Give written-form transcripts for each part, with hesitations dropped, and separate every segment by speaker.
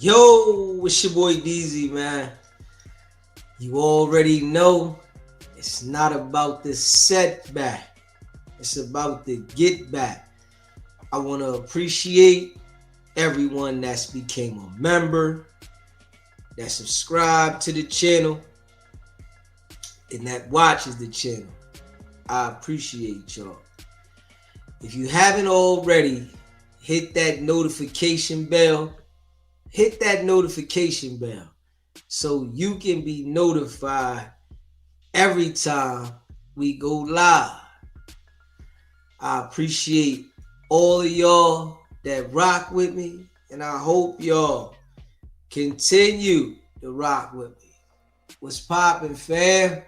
Speaker 1: Yo, it's your boy DZ, man. You already know it's not about the setback. It's about the get back. I want to appreciate everyone that's became a member, that subscribed to the channel, and that watches the channel. I appreciate y'all. If you haven't already, hit that notification bell. Hit that notification bell so you can be notified every time we go live. I appreciate all of y'all that rock with me, and I hope y'all continue to rock with me. What's poppin', fam?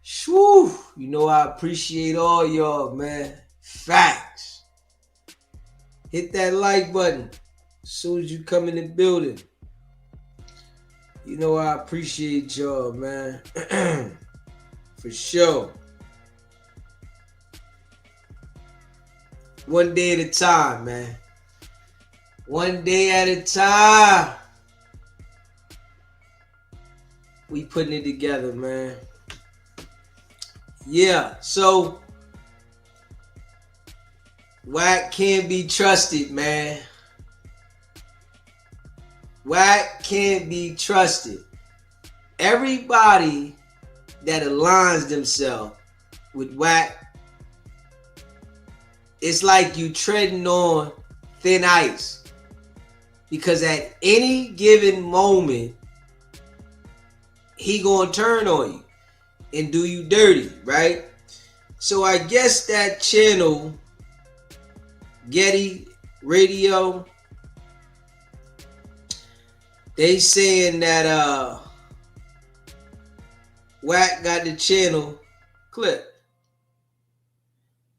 Speaker 1: Shoo! You know I appreciate all y'all, man. Facts. Hit that like button as soon as you come in the building. You know I appreciate y'all, man. For sure. One day at a time, man. One day at a time. We putting it together, man. Yeah, so Wack can't be trusted, man. Wack can't be trusted. Everybody that aligns themselves with Wack, it's like you treading on thin ice. Because at any given moment, he gonna turn on you and do you dirty, right? So I guess that channel, Getty Radio, they saying that Wack got the channel clipped.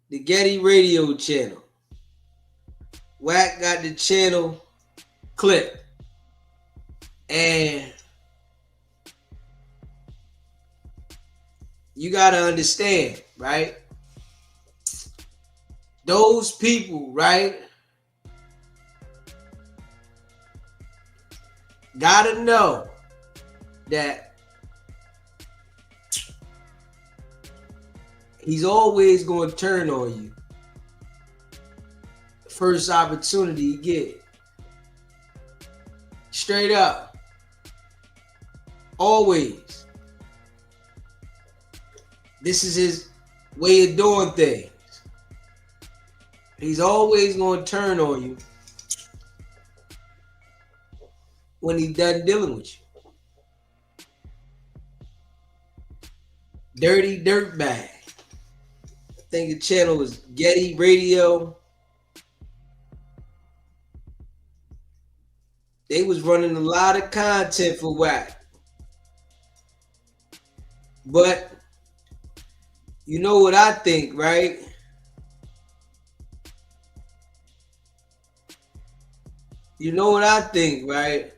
Speaker 1: The Getty Radio channel. Wack got the channel clipped. And you gotta understand, right? Those people, right, gotta know that he's always going to turn on you. First opportunity you get. Straight up. Always. This is his way of doing things. He's always going to turn on you when he's done dealing with you. Dirty Dirtbag. I think the channel is Getty Radio. They was running a lot of content for Wack. But you know what I think, right? You know what I think, right?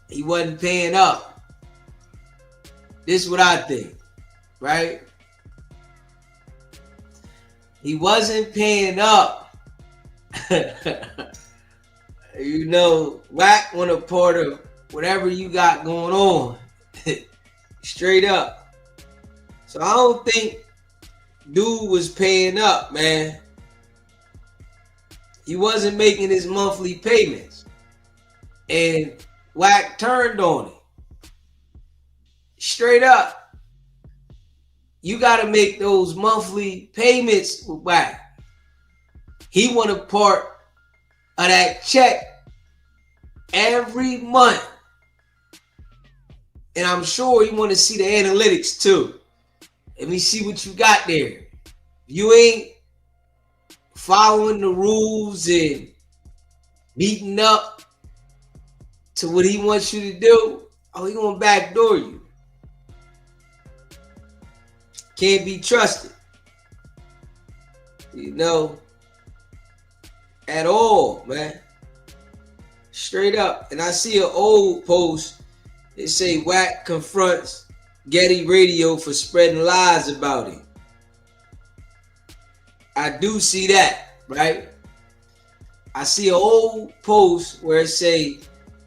Speaker 1: He wasn't paying up. This is what I think, right? He wasn't paying up. You know, Wack want a part of whatever you got going on. Straight up. So I don't think dude was paying up, man. He wasn't making his monthly payments. And Wack turned on it. Straight up. You got to make those monthly payments with Wack. He want a part of that check every month. And I'm sure he want to see the analytics too. Let me see what you got there. You ain't following the rules and meeting up to what he wants you to do. Oh, he gonna backdoor you. Can't be trusted. You know, at all, man. Straight up. And I see an old post. They say Wack confronts Getty Radio for spreading lies about him. I do see that. right? I see an old post where it say,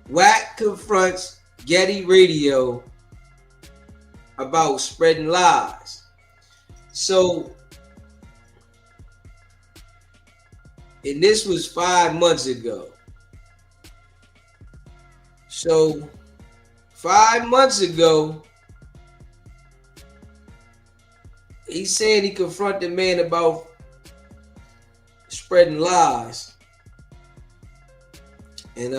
Speaker 1: Wack confronts Getty Radio about spreading lies. So, and this was 5 months ago. So, 5 months ago, he said he confronted the man about spreading lies. And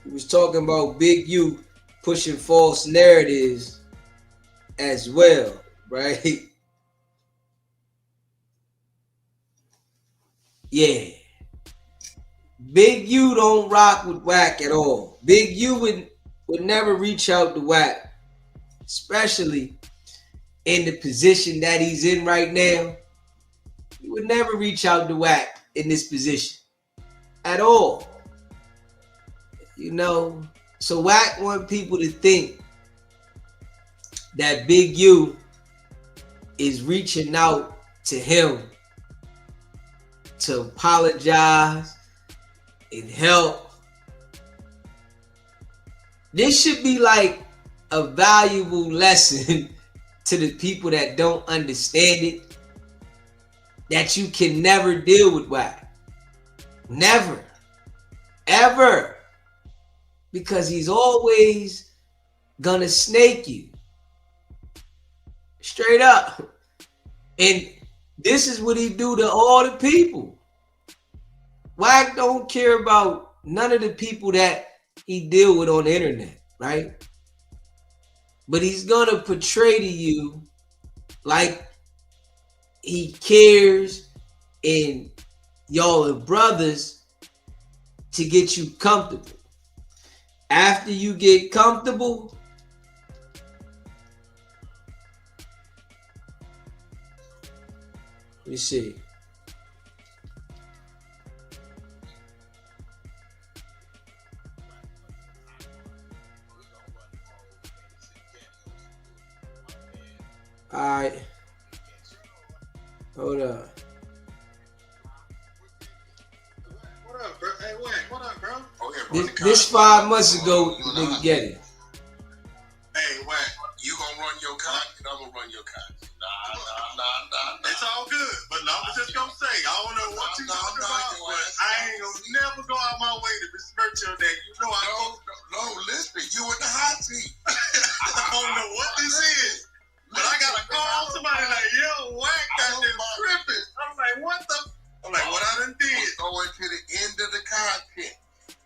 Speaker 1: he was talking about Big U pushing false narratives as well, right? Yeah. Big U don't rock with Wack at all. Big U would never reach out to Wack, especially in the position that he's in right now. He would never reach out to Wack in this position at all. You know, so Wack want people to think that Big U is reaching out to him to apologize and help. This should be like a valuable lesson to the people that don't understand it, that you can never deal with Wack. Never. Ever. Because he's always gonna snake you. Straight up. And this is what he do to all the people. Wack don't care about none of the people that he deal with on the internet, right? But he's gonna portray to you like he cares and y'all are brothers to get you comfortable. After you get comfortable, let me see. All right. Hold up.
Speaker 2: What up, bro? Hey, Wack, what up, bro?
Speaker 1: This 5 months ago, nigga get it.
Speaker 2: Hey, Wack, you gonna run your content? I'm gonna run your content. Nah. It's all good, but no, I'm just gonna say, I don't know what you talking about, but I ain't gonna never go out my way to besmirch your name. You know I don't. No, listen, you in the hot seat. I don't know what this is. But I gotta call somebody like, yo, Wack got this tripping. I'm like, what the? I'm like, what I done did? Going to the end of the content.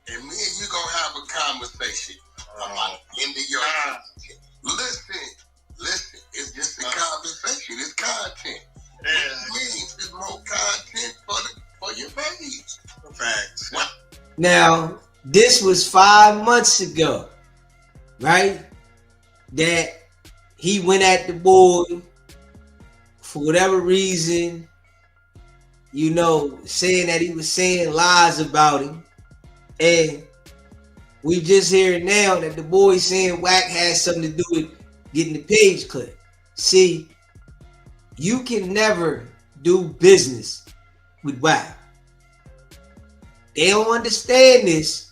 Speaker 2: And me and you gonna have a conversation about the end of your content. Listen, it's just a conversation. It's content. Yeah. Which means it's more content for your page. Facts.
Speaker 1: Now, this was 5 months ago, right? That he went at the boy for whatever reason, you know, saying that he was saying lies about him. And we just hear now that the boy saying Wack has something to do with getting the page clipped. See, you can never do business with Wack. They don't understand this,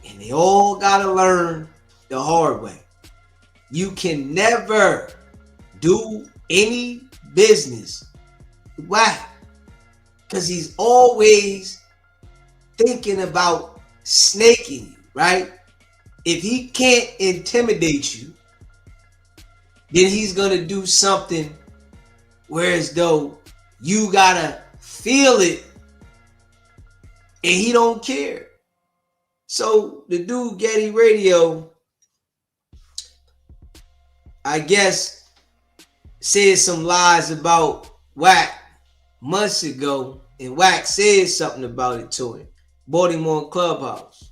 Speaker 1: and they all gotta learn the hard way. You can never do any business with Wack, because he's always thinking about snaking you, right? If he can't intimidate you, then he's gonna do something whereas though you gotta feel it and he don't care. So the dude Getty Radio, I guess, said some lies about Wack months ago, and Wack said something about it to him. Bought him on Clubhouse.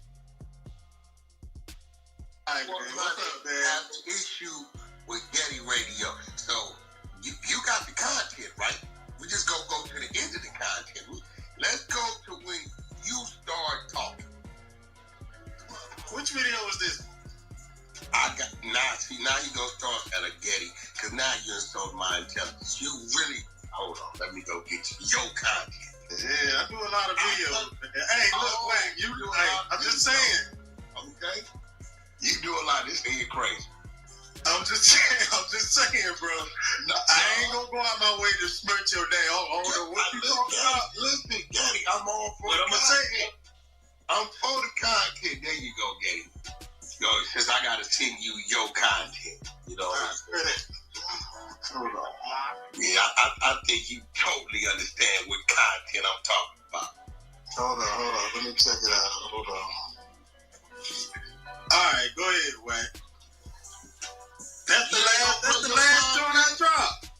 Speaker 2: I have an issue with Getty Radio. So you got the content, right? We just go to the end of the content. Let's go to when you start talking. Which video was this? Now you gonna start at a Getty, because now you installed my intelligence. You really, hold on. Let me go get you your content.
Speaker 3: Yeah, I do a lot of videos. Hey, look, Wack, you do. Hey, I'm just saying.
Speaker 2: Okay, you do a lot. This nigga crazy.
Speaker 3: I'm just saying, bro. No, I ain't gonna go out my way to smirch your day. What you talking about?
Speaker 2: Listen, Getty, I'm all for
Speaker 3: the content.
Speaker 2: I'm for the content. There you go, Getty. Yo, since I gotta send you your content, you know.
Speaker 3: Hold on.
Speaker 2: Yeah, I think you totally understand what content I'm talking about.
Speaker 3: Hold on. Let me check it out. Hold on. All right, go ahead, Wack. That's the last joint I dropped.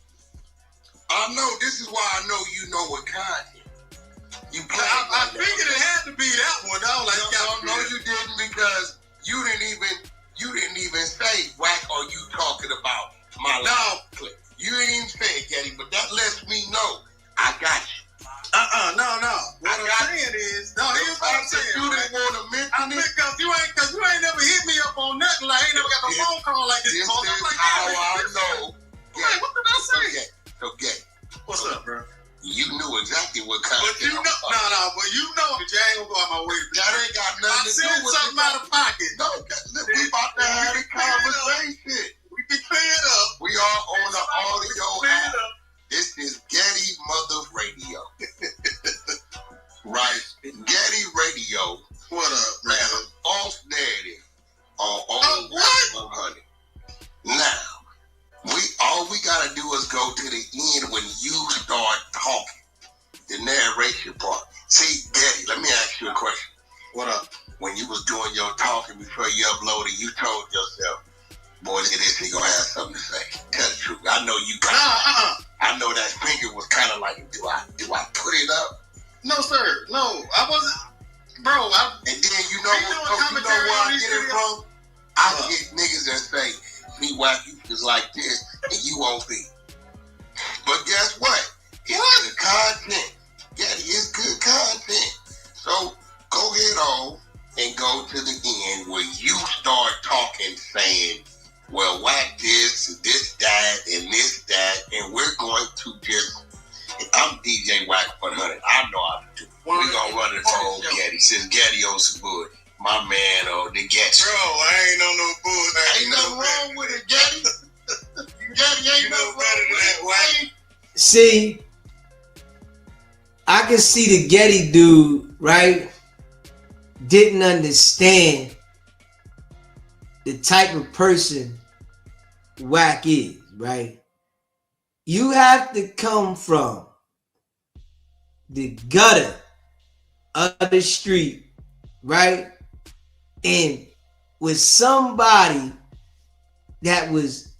Speaker 2: I know. This is why I know you know what content. You play.
Speaker 3: I figured it had to be that one. I was like,
Speaker 2: no, you didn't, because you didn't even say, Wack, are you talking about my live clip? You didn't even say it, Getty, but that lets me know I got you.
Speaker 3: No. What I'm saying is, here's what I'm saying.
Speaker 2: You didn't want to mention it.
Speaker 3: Because you ain't never hit me up on nothing. Like, I ain't never got no phone call like this.
Speaker 2: This
Speaker 3: I'm
Speaker 2: is
Speaker 3: like,
Speaker 2: how I know.
Speaker 3: Hey, what did I say?
Speaker 2: Okay.
Speaker 3: What's up, bro?
Speaker 2: You knew exactly what content.
Speaker 3: But you know, but you know that you ain't gonna go out my way.
Speaker 2: That ain't got nothing to do with
Speaker 3: something out of pocket.
Speaker 2: No, look, we about to have a conversation.
Speaker 3: We can clear it up.
Speaker 2: We are on the audio app. This is Getty Mother Radio. Right? Getty Radio.
Speaker 3: What up, man?
Speaker 2: False narrative on wack100. Now, all we gotta do is go to the end when you start talking. The narration part. See, Getty, let me ask you a question.
Speaker 3: What up?
Speaker 2: When you was doing your talking before you uploaded, you told yourself, boy, look at this, he gonna have something to say. Tell the truth. I know you got I know that finger was kind of like, do I put it up?
Speaker 3: No, sir. No, I wasn't. Bro,
Speaker 2: and then you know where I get it from? I get niggas that say, me, Wack, you just like this, and you won't be. But guess what? It's the content. Getty, it's good content. So go ahead on and go to the end where you start talking, saying, well, Wack this, that, and this, that, and we're going to just, I'm DJ Wack100. I know how to do it. We're going to run it for old Getty. Since Getty on some bull, my man, the Getty.
Speaker 3: Bro, I ain't on no bull.
Speaker 2: Ain't nothing wrong with it, Getty. Getty ain't nothing wrong with it, Wack.
Speaker 1: See, I can see the Getty dude, right, didn't understand the type of person Wack is, right? You have to come from the gutter of the street, right? And with somebody that was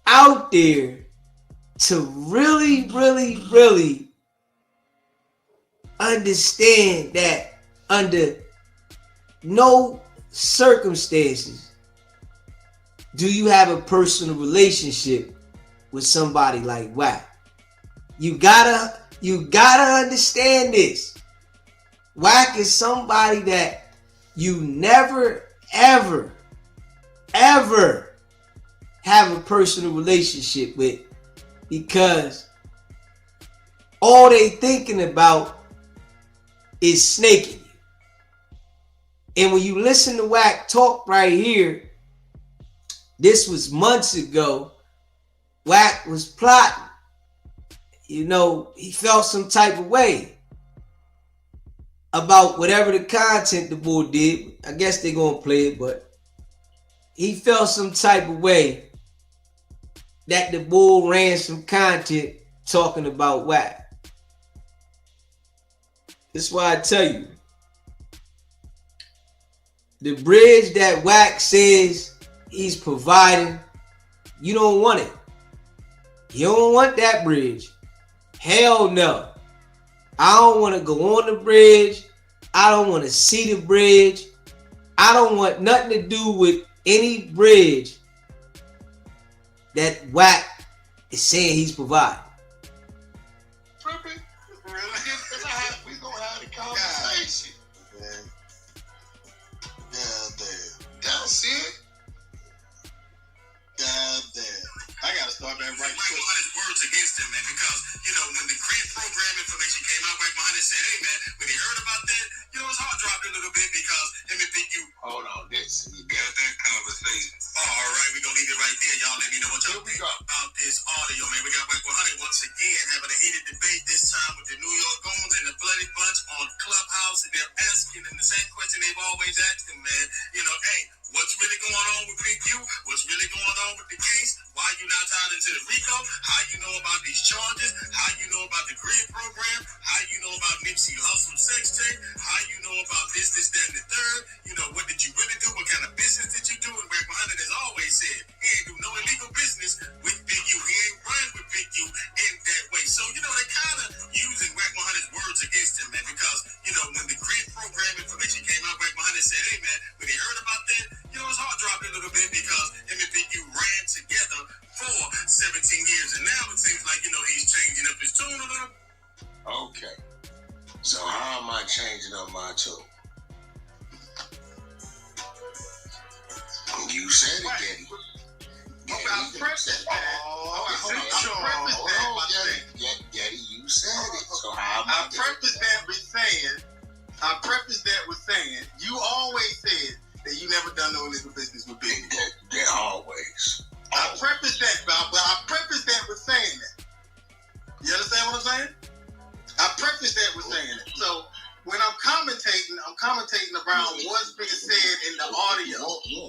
Speaker 1: out there to really, really, really understand that under no circumstances do you have a personal relationship with somebody like Wack. You gotta understand this. Wack is somebody that you never, ever have a personal relationship with, because all they thinking about is snaking you. And when you listen to Wack talk right here, this was months ago, Wack was plotting. You know, he felt some type of way about whatever the content the bull did. I guess they're gonna play it, but he felt some type of way that the bull ran some content talking about Wack. That's why I tell you, the bridge that Wack says he's providing, you don't want it. You don't want that bridge. Hell no. I don't want to go on the bridge. I don't want to see the bridge. I don't want nothing to do with any bridge that Wack is saying he's providing.
Speaker 2: We gonna have the conversation.
Speaker 3: God damn.
Speaker 2: That's it.
Speaker 3: God damn. I gotta start that right quick.
Speaker 2: Words against him, man, because, you know, 100 said, hey man, when he heard about that, his heart dropped a little bit because him and Big U.
Speaker 3: Hold on, this you got that conversation.
Speaker 2: All right, we gonna leave it right there, y'all. Let me know what y'all think about this audio, man. We got Wack 100 once again having a heated debate this time with the New York Goons and the Bloody Bunch on Clubhouse, and they're asking them the same question they've always asked him, man. Hey, what's really going on with Big U? What's really going on with the case? Why you not tied into the RICO? How you know about these charges? How you know about the grid program? How you know about Nipsey Hussle sex tape? How you know about this, that, and the third? What did you really do? What kind of business did you do? And Wack 100 has always said he ain't do no illegal business with Big U. He ain't run with Big U in that way. So, they kind of using Wack 100's words against him, man, because, when the grid program information came out, Wack 100 said, hey, man, when he heard about that, his heart dropped a little bit because him and Big U ran together for 17 years. And now it seems like, he's changing up his tune a little.
Speaker 3: Okay. So how am I changing up my tune? You said it, Getty.
Speaker 2: I prefaced that.
Speaker 3: Getty, you said it. So how am I
Speaker 2: prefaced that with saying, you always said that you never done no illegal business with Big U.
Speaker 3: They're always.
Speaker 2: I prefaced that, but I prefaced that with saying that. You understand what I'm saying? I prefaced that with saying that. So when I'm commentating around what's being said in the audio.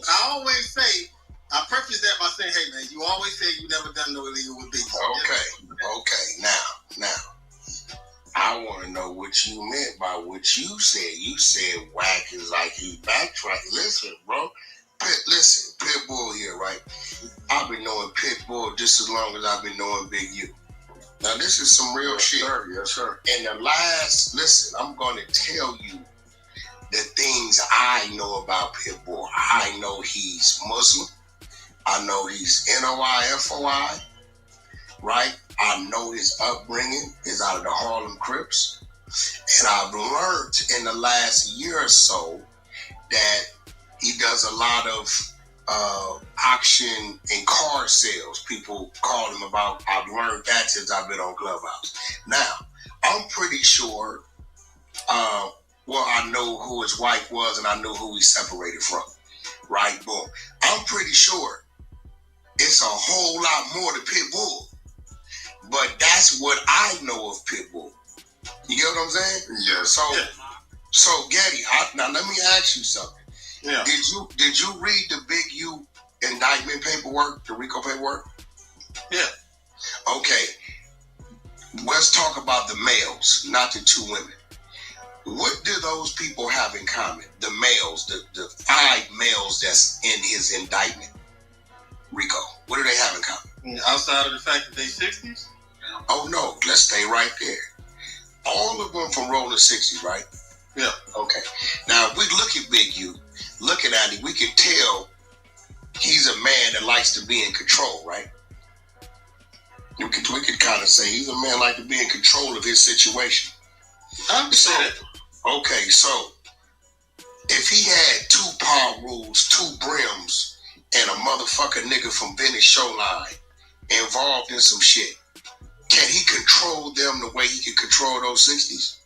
Speaker 2: I always say, I preface that by saying, hey man, you always say you never done no illegal with Big U.
Speaker 3: Okay. Now, I want to know what you meant by what you said. You said Wack is like he backtracked. Listen, bro. Pitbull here, right? I've been knowing Pitbull just as long as I've been knowing Big U. Now, this is some real shit.
Speaker 2: Yes, sir.
Speaker 3: And listen, I'm going to tell you the things I know about Pitbull. I know he's Muslim. I know he's NOI, right? I know his upbringing is out of the Harlem Crips. And I've learned in the last year or so that he does a lot of auction and car sales. People call him about. I've learned that since I've been on Clubhouse. Now, I'm pretty sure, I know who his wife was and I knew who he separated from. Right? Boom. I'm pretty sure it's a whole lot more to Pitbull. But that's what I know of Pitbull. You get what I'm saying?
Speaker 2: Yeah.
Speaker 3: So Getty, now let me ask you something.
Speaker 2: Yeah.
Speaker 3: Did you read the Big U indictment paperwork, the RICO paperwork?
Speaker 2: Yeah.
Speaker 3: Okay. Let's talk about the males, not the two women. What do those people have in common? The males, the 5 males that's in his indictment, RICO. What do they have in common?
Speaker 2: Outside of the fact that they 60s?
Speaker 3: Oh no, let's stay right there. All of them from rolling 60s, right?
Speaker 2: Yeah.
Speaker 3: Okay. Now, if we look at Big U, looking at him, we can tell he's a man that likes to be in control, right? We could kind of say he's a man like to be in control of his situation.
Speaker 2: I understand it.
Speaker 3: Okay, so if he had 2 palm rules, 2 brims, and a motherfucker nigga from Venice Showline involved in some shit, can he control them the way he can control those 60s?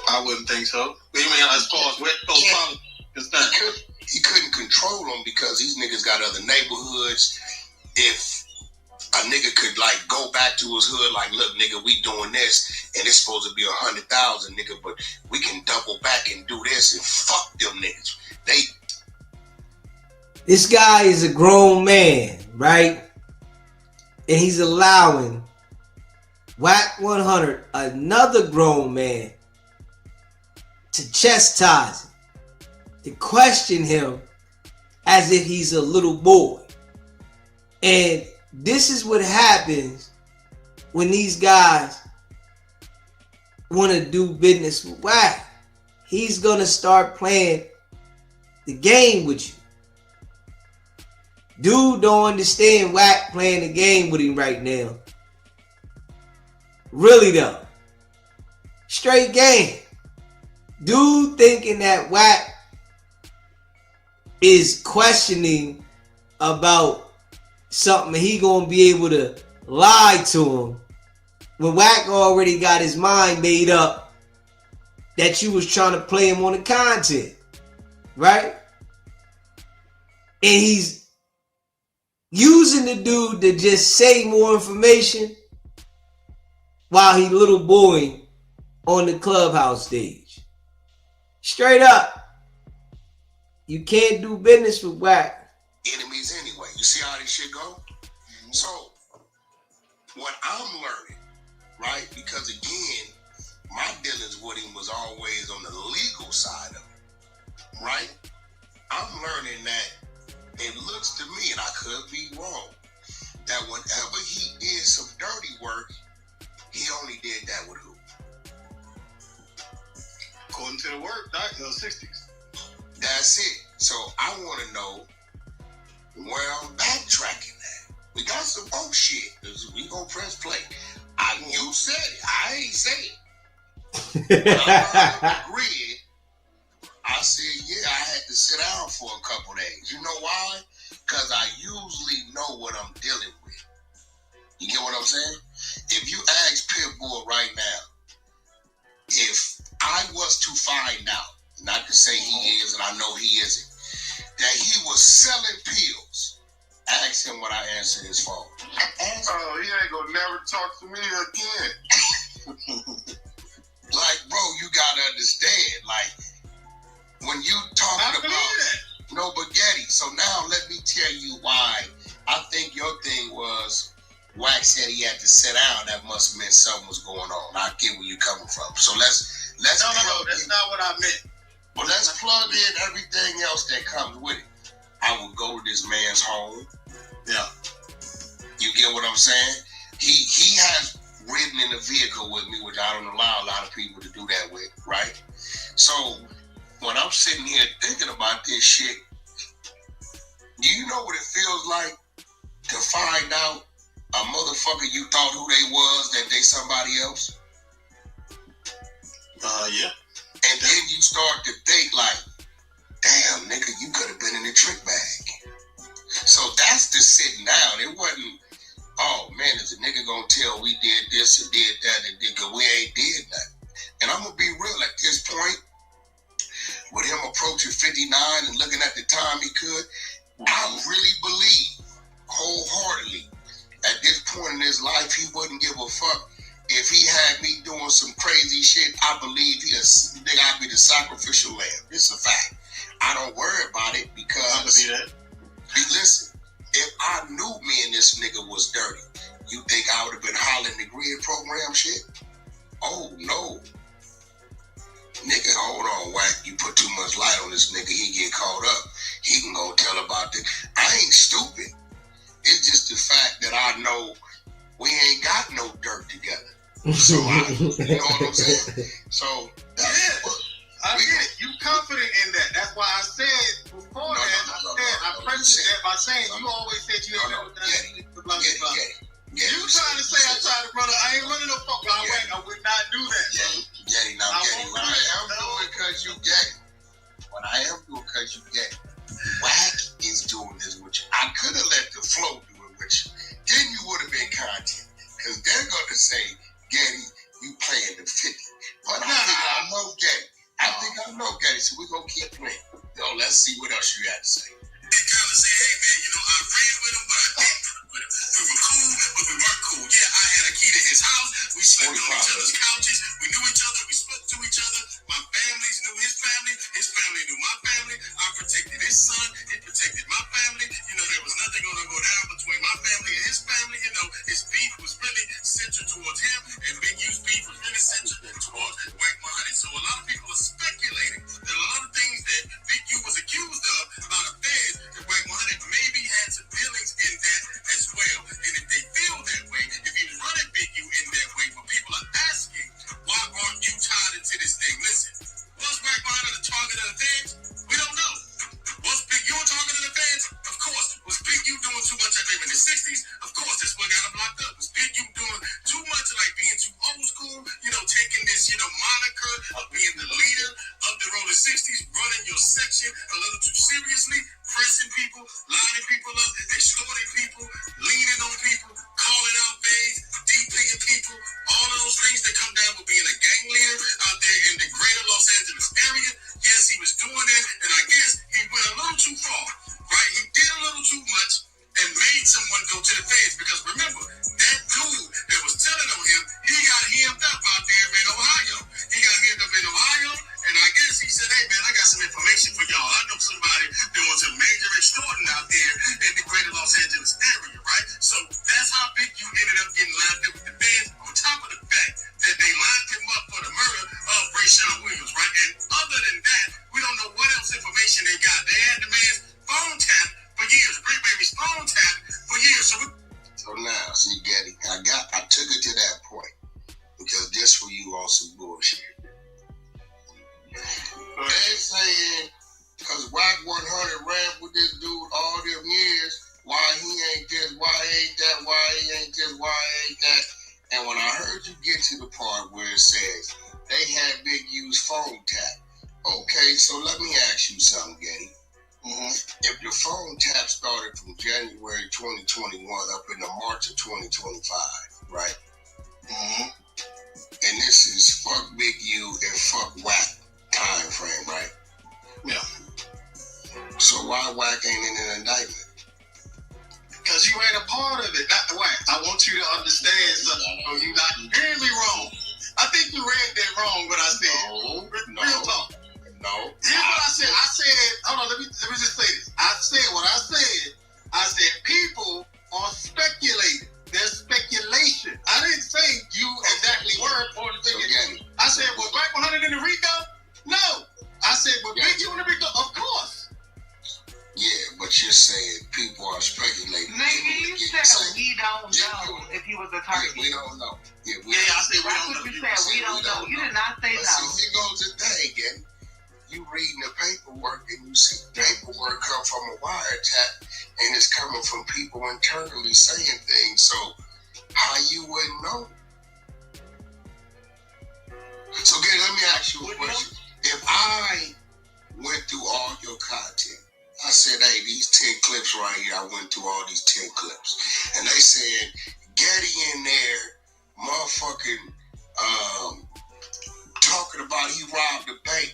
Speaker 2: I wouldn't think so. You mean as far as West Coast politics is done?
Speaker 3: He couldn't control them because these niggas got other neighborhoods. If a nigga could go back to his hood, look, nigga, we doing this, and it's supposed to be 100,000, nigga, but we can double back and do this and fuck them niggas.
Speaker 1: This guy is a grown man, right? And he's allowing Wack 100, another grown man, to chastise him, to question him as if he's a little boy. And this is what happens when these guys want to do business with Wack. He's going to start playing the game with you. Dude don't understand Wack playing the game with him right now. Really though. Straight game. Dude thinking that Wack is questioning about something he gonna be able to lie to him when Wack already got his mind made up that you was trying to play him on the content, right? And he's using the dude to just say more information while he little boy on the clubhouse stage. Straight up. You can't do business with Wack.
Speaker 3: Enemies anyway. You see how this shit go? Mm-hmm. So, what I'm learning, right? Because again, my dealings with him was always on the legal side of it, right? I'm learning that it looks to me, and I could be wrong, that whenever he did some dirty work, he only did that with who?
Speaker 2: According to the word, the 60s.
Speaker 3: That's it. So I want to know where I'm backtracking at. We got some old shit. We gonna press play. You said it. I ain't say it. When I agreed, I said, yeah, I had to sit down for a couple days. You know why? Because I usually know what I'm dealing with. You get what I'm saying? If you ask Pitbull right now, if I was to find out, not to say he is, and I know he isn't, that he was selling pills, ask him what I answered his phone.
Speaker 2: Oh, he ain't gonna never talk to me again.
Speaker 3: Like, bro, you gotta understand, like, when you talking about no spaghetti. So now let me tell you why I think your thing was Wack said he had to sit down. That must have meant something was going on. I get where you're coming from. So let's
Speaker 2: no, that's not what I meant.
Speaker 3: Well, let's plug in everything else that comes with it. I would go to this man's home.
Speaker 2: Yeah.
Speaker 3: You get what I'm saying? He has ridden in a vehicle with me, which I don't allow a lot of people to do that with, right? So when I'm sitting here thinking about this shit, do you know what it feels like to find out a motherfucker you thought who they was, that they somebody else?
Speaker 2: Yeah.
Speaker 3: And then you start to think like, damn, nigga, you could have been in the trick bag. So that's the sitting down. It wasn't, oh man, is a nigga gonna tell we did this or did that and did, we ain't did that. And I'm gonna be real at this point, with him approaching 59 and looking at the time he could, I really believe wholeheartedly at this point in his life he wouldn't give a fuck if he had me doing some crazy shit. I believe I'd be the sacrificial lamb. It's a fact. I don't worry about it because listen, if I knew me and this nigga was dirty, you think I would have been hollering the grid program shit? Oh no. Nigga, hold on, Wack. You put too much light on this nigga, he get caught up. He can go tell about this. I ain't stupid. It's just the fact that I know we ain't got no dirt together. So you know what I'm saying? So
Speaker 2: I get it. You confident in that. That's why I said before I prefaced that by saying you always said you ain't never done blah blah blah. You trying to say I tried to run I ain't running no fuck I would not do that.
Speaker 3: Getty, now Getty, when I am doing because you get it. When I am doing because you get it. Wack is doing this with you. I could have let the flow do it with you. Then you would have been content. Because they're going to say, Getty, you playing the 50. But I think I know Getty. I know Getty, so we're going to keep playing. Yo, let's see what else you got to say. They kind of say, hey, man, I ran with him, but I didn't with him. We were cool, but we weren't cool. Yeah, I had a key to his house. We slept on each other's couches. We knew each other. We spoke to each other. My families knew his family. His family knew my family. I protected his son. He protected my family. There was nothing going to go down between my family and his family. His beef was really centered towards him, and Big U's beef was really centered towards Wack100. So a lot of people are speculating that a lot of things that Big U was accused of about affairs that Wack100 maybe had some dealings in that as well. And if they feel that way, if he was running Big U in that way, but people are feds because remember, that dude that was telling on him, he got hemmed up out there in Ohio. He got hemmed up in Ohio, and I guess he said, hey man, I got some information for y'all. I know somebody that was a major extortion out there in the greater Los Angeles area, right? So that's how Big U ended up getting lined up with the feds, on top of the fact that they lined him up for the murder of Rayshawn Williams, right? And other than that, we don't know what else information they got. They had the man's phone tapped for years, Great Baby's phone tapped for years. So now, see, Getty, I took it to that point because this for you on some bullshit. They saying because wack100 ran with this dude all them years, why he ain't this, why he ain't that, why he ain't this, why he ain't that. And when I heard you get to the part where it says they had Big U's phone tap, okay, so let me ask you something, Getty. If the phone tap started from January 2021 up into March of 2025, right? And this is fuck Big U and fuck Wack time frame, right? Yeah. So why Wack ain't in an indictment? Because you ain't a part of it. Wack, I want you to understand something. Or you not hearing me wrong. I think you read that wrong, what I said. No. Real talk. No. Here's what I said. I said, hold on, let me just say this. I said what I said. I said people are speculating. There's speculation. I didn't say you exactly word for the thing. I said, was wack100 in the RICO? No. I said, was Big U in the RICO? Of course. Yeah, but you're saying people are speculating.
Speaker 4: Maybe you said we don't know if he was a target.
Speaker 3: Yeah, we don't know. Yeah,
Speaker 4: That's
Speaker 3: I said we don't know.
Speaker 4: What you said. We don't know. You did not say no.
Speaker 3: See, here goes the thing, again. You reading the paperwork and you see the paperwork come from a wiretap and it's coming from people internally saying things. So how you wouldn't know? So again, let me ask you a question. If I went through all your content, I said, hey, these 10 clips right here, I went through all these 10 clips. And they said, Getty in there, motherfucking, talking about he robbed the bank.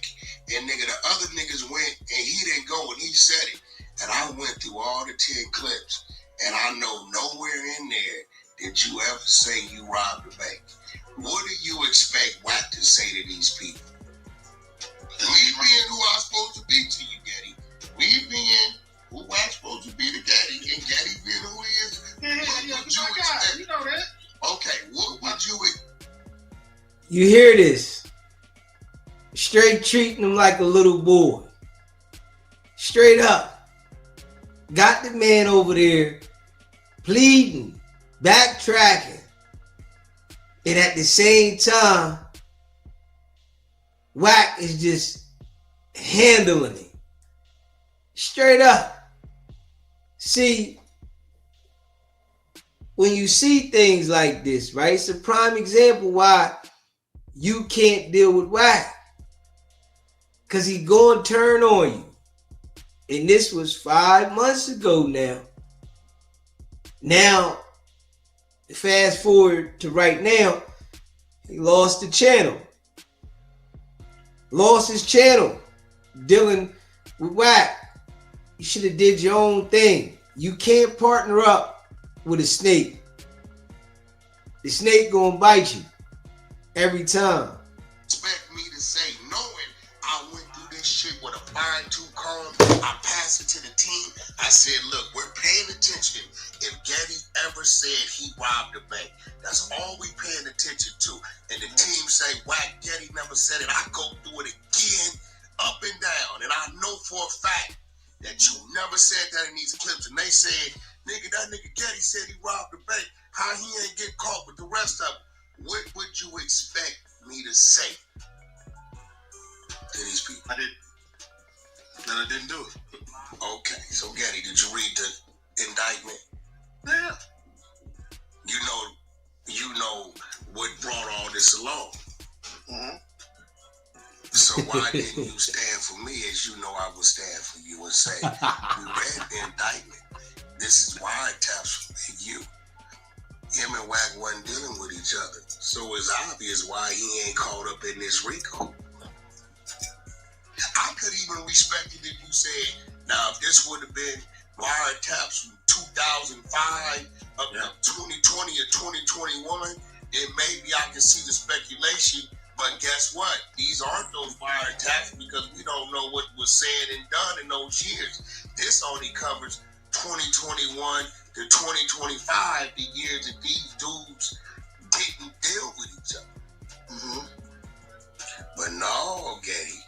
Speaker 3: And nigga, the other niggas went and he didn't go and he said it. And I went through all the 10 clips and I know nowhere in there did you ever say you robbed the bank. What do you expect Wack to say to these people? We being who I'm supposed to be to you, Getty. We being who Wack's supposed to be to Getty. And Getty being who he is. What would you expect? You know that. Okay, what would you expect?
Speaker 1: You hear this? Straight treating him like a little boy. Straight up. Got the man over there pleading, backtracking. And at the same time, Wack is just handling it. Straight up. See, when you see things like this, right? It's a prime example why you can't deal with Wack. Because he going to turn on you. And this was 5 months ago now. Now, fast forward to right now, he lost the channel. Lost his channel. Dealing with Wack. You should have did your own thing. You can't partner up with a snake. The snake gonna bite you. Every time.
Speaker 3: Expect me to say, knowing I went through this shit with a fine-tooth comb, I passed it to the team. I said, look, we're paying attention. If Getty ever said he robbed a bank, that's all we paying attention to. And the team say, Wack, Getty never said it. I go through it again, up and down. And I know for a fact that you never said that in these clips. And they said, nigga, that nigga Getty said he robbed the bank. How he ain't get caught with the rest of them? What would you expect me to say to these people?
Speaker 2: I didn't. Then I didn't do it.
Speaker 3: Okay, so Getty, did you read the indictment?
Speaker 2: Yeah.
Speaker 3: You know what brought all this along.
Speaker 2: Mm-hmm.
Speaker 3: So why didn't you stand for me as you know I would stand for you and say, we read the indictment. This is wiretaps for you. Him and Wack wasn't dealing with each other. So it's obvious why he ain't caught up in this RICO. I could even respect it if you said, now if this would have been wiretaps from 2005 up 2020 or 2021, then maybe I can see the speculation. But guess what? These aren't those fire attacks because we don't know what was said and done in those years. This only covers 2021 to 2025, the years that these dudes didn't deal with each other. But no, Getty,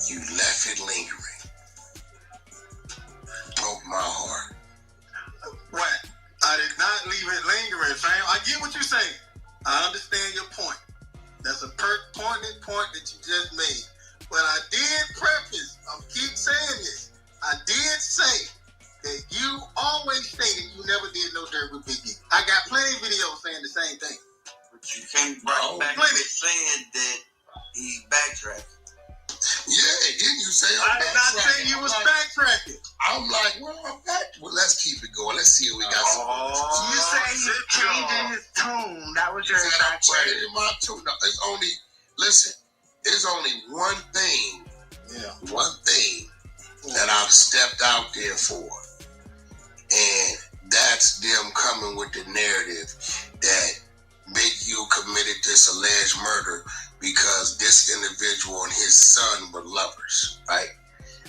Speaker 3: you left it lingering. Broke my heart.
Speaker 2: Wack, I did not leave it lingering, fam. I get what you're saying. I understand your point. That's a pointed point that you just made. But I did preface, I'm keep saying this. I did say that you always stated you never did no dirt with Big E. I got plenty of videos saying the same thing.
Speaker 5: But you came right back to saying that he backtracked.
Speaker 3: Yeah, didn't you say
Speaker 2: I did not say you was backtracking.
Speaker 3: I'm like, well, I'm back. Well, let's keep it going. Let's see if we got some.
Speaker 4: You say he's changing his tune. That was your exact
Speaker 3: I'm
Speaker 4: word.
Speaker 3: changing my tune. No, there's only one thing. Yeah. One thing that I've stepped out there for. And that's them coming with the narrative that Big U committed this alleged murder because this individual and his son were lovers, right?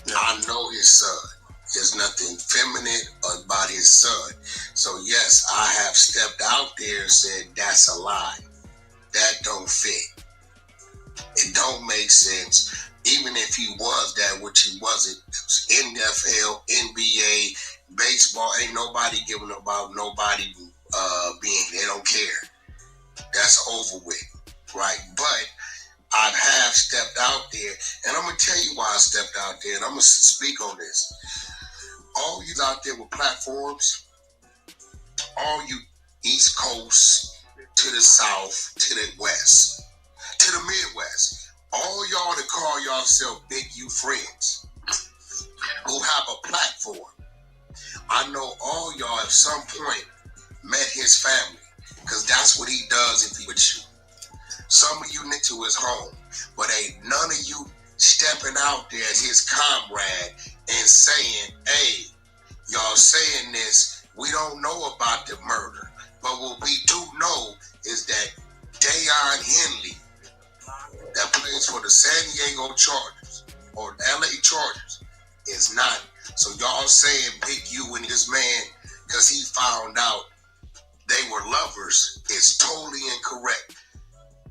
Speaker 3: Yeah. I know his son. There's nothing feminine about his son. So yes, I have stepped out there and said, that's a lie. That don't fit. It don't make sense. Even if he was that, which he wasn't, it was NFL, NBA, baseball, ain't nobody giving about nobody being, they don't care. That's over with, right? But I have stepped out there, and I'm going to tell you why I stepped out there, and I'm going to speak on this. All you out there with platforms, all you East Coast, to the South, to the West, to the Midwest, all y'all that call yourself Big U friends, who have a platform, I know all y'all at some point met his family, because that's what he does if he with you. Some of you went to his home, but ain't none of you stepping out there as his comrade and saying, hey, y'all saying this, we don't know about the murder, but what we do know is that Dayon Henley, that plays for the San Diego Chargers or LA Chargers, is not. So y'all saying Big U and his man, because he found out they were lovers, is totally incorrect.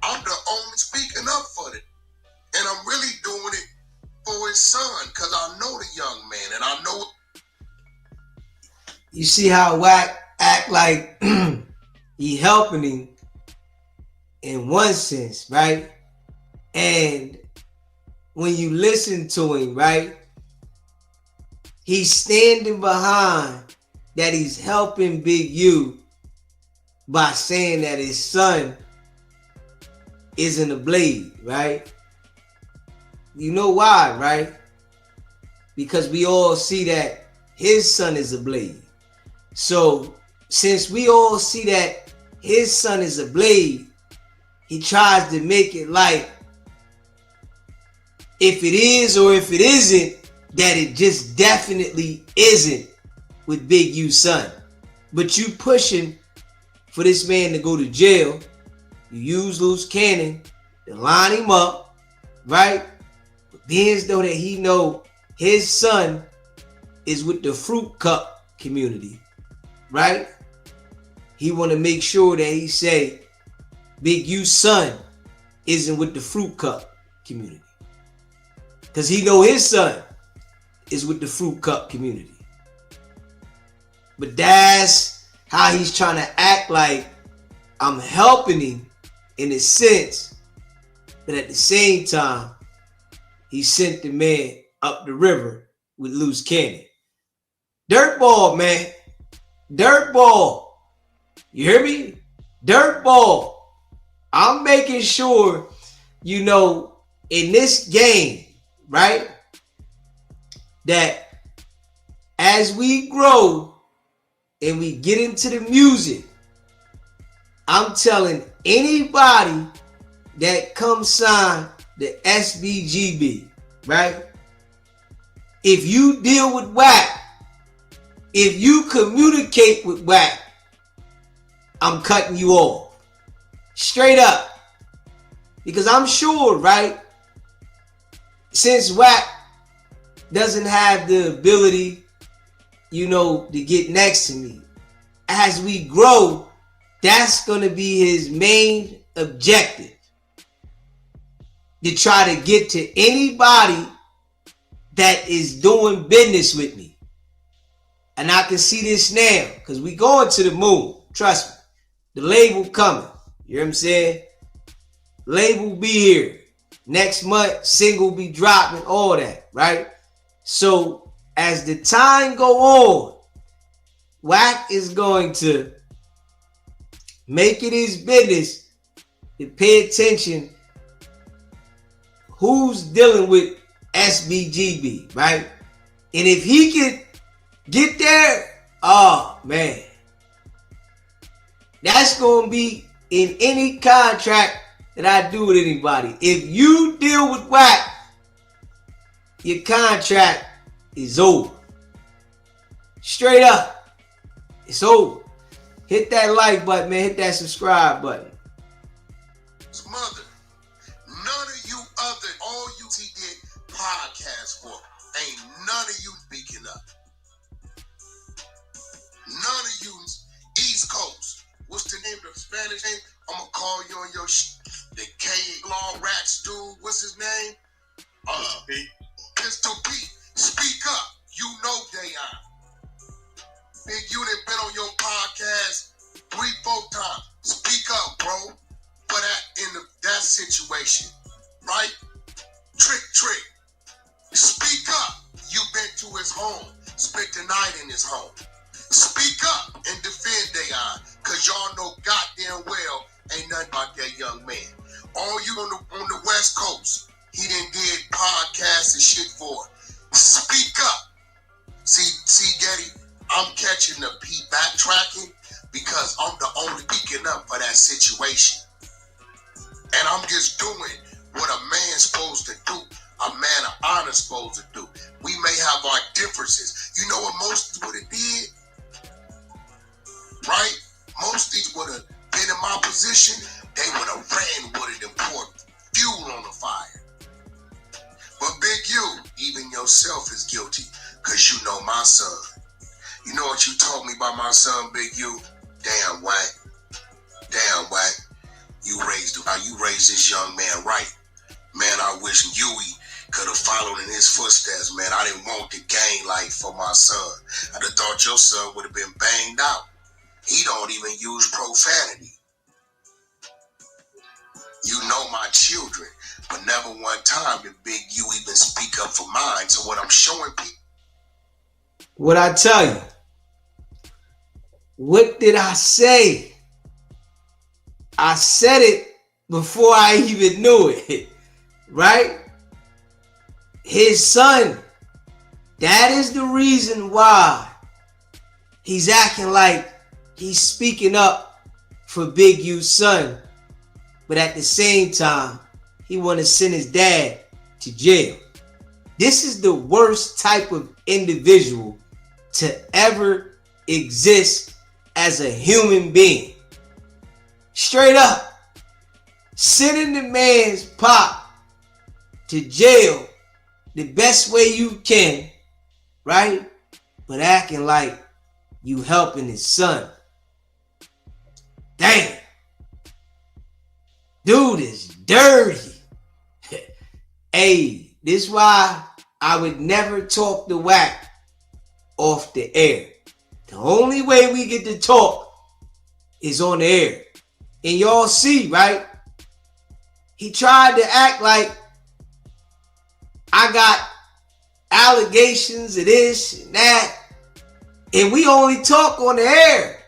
Speaker 3: I'm the only speaking up for it. And I'm really doing it for his son, because I know the young man, and I know.
Speaker 1: You see how Wack act like he helping him in one sense, right? And when you listen to him, right, he's standing behind that he's helping Big U by saying that his son isn't a blade, right? You know why, right? Because we all see that his son is a blade. So since we all see that his son is a blade, he tries to make it like if it is or if it isn't, that it just definitely isn't with Big U's son. But you pushing for this man to go to jail. You use loose cannon to line him up, right? But being as though that he know his son is with the fruit cup community, right? He want to make sure that he say Big U's son isn't with the fruit cup community, because he know his son is with the fruit cup community. But that's how he's trying to act like I'm helping him in a sense, but at the same time, he sent the man up the river with loose cannon. Dirtball, man. Dirtball. You hear me? Dirtball. I'm making sure, you know, in this game, right, that as we grow and we get into the music, I'm telling anybody that comes sign the SBGB, right? If you deal with Wack, if you communicate with Wack, I'm cutting you off. Straight up. Because I'm sure, right, since Wack doesn't have the ability, to get next to me, as we grow, that's going to be his main objective. To try to get to anybody that is doing business with me. And I can see this now, because we going to the moon. Trust me. The label coming. You know what I'm saying? Label be here. Next month, single be dropping, all that, right? So, as the time go on, Wack is going to make it his business to pay attention who's dealing with SBGB, right? And if he could get there, oh man, that's going to be in any contract that I do with anybody. If you deal with Wack, your contract is over. Straight up, it's over. Hit that like button, man. Hit that subscribe button.
Speaker 3: Mother, none of you all you did podcasts for, ain't none of you speaking up. None of you East Coast. What's the name of the Spanish name? I'm gonna call you on your the K Law Rats dude. What's his name? Pistol Pete. Speak up. You know they are. Big, you done been on your podcast 3-4 times. Speak up, bro. For that that situation, right? Trick. Speak up. You been to his home. Spent the night in his home. Speak up and defend they cause y'all know goddamn well ain't nothing about that young man. All you on the West Coast, he done did podcasts and shit for it. Speak up. See, Getty, I'm catching the backtracking because I'm the only speaking up for that situation. And I'm just doing what a man's supposed to do, a man of honor supposed to do. We may have our differences. You know what most would have did? Right? Most of these would have been in my position. They would have ran with it and poured fuel on the fire. But Big U, even yourself is guilty because you know my son. You know what you told me about my son, Big U? Damn, Wack. You raised this young man right. Man, I wish Huey could have followed in his footsteps, man. I didn't want the gang life for my son. I'd have thought your son would have been banged out. He don't even use profanity. You know my children, but never one time did Big U even speak up for mine. So what I'm showing people.
Speaker 1: What I tell you? What did I say? I said it before I even knew it, right? His son, that is the reason why he's acting like he's speaking up for Big U's son, but at the same time, he want to send his dad to jail. This is the worst type of individual to ever exist as a human being. Straight up, sending the man's pop to jail the best way you can, right? But acting like you helping his son. Damn. Dude is dirty. Hey, this is why I would never talk to Wack off the air. The only way we get to talk is on the air. And y'all see, right? He tried to act like I got allegations of this and that, and we only talk on the air.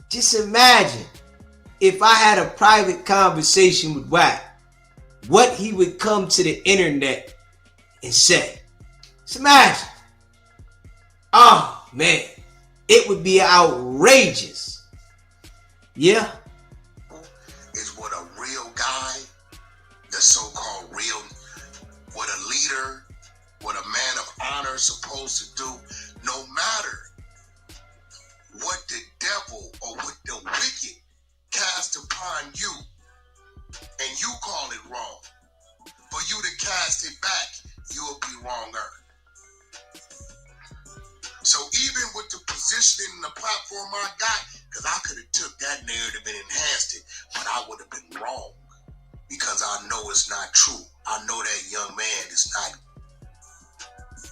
Speaker 1: Just imagine if I had a private conversation with Wack, what he would come to the internet and say. Just imagine. Oh, man. It would be outrageous. Yeah.
Speaker 3: Is what a real guy, the so-called real, what a leader, what a man of honor is supposed to do, no matter what the devil or what the wicked upon you and you call it wrong. For you to cast it back, you'll be wronger. So even with the positioning and the platform I got, because I could have took that narrative and enhanced it, but I would have been wrong because I know it's not true. I know that young man is not.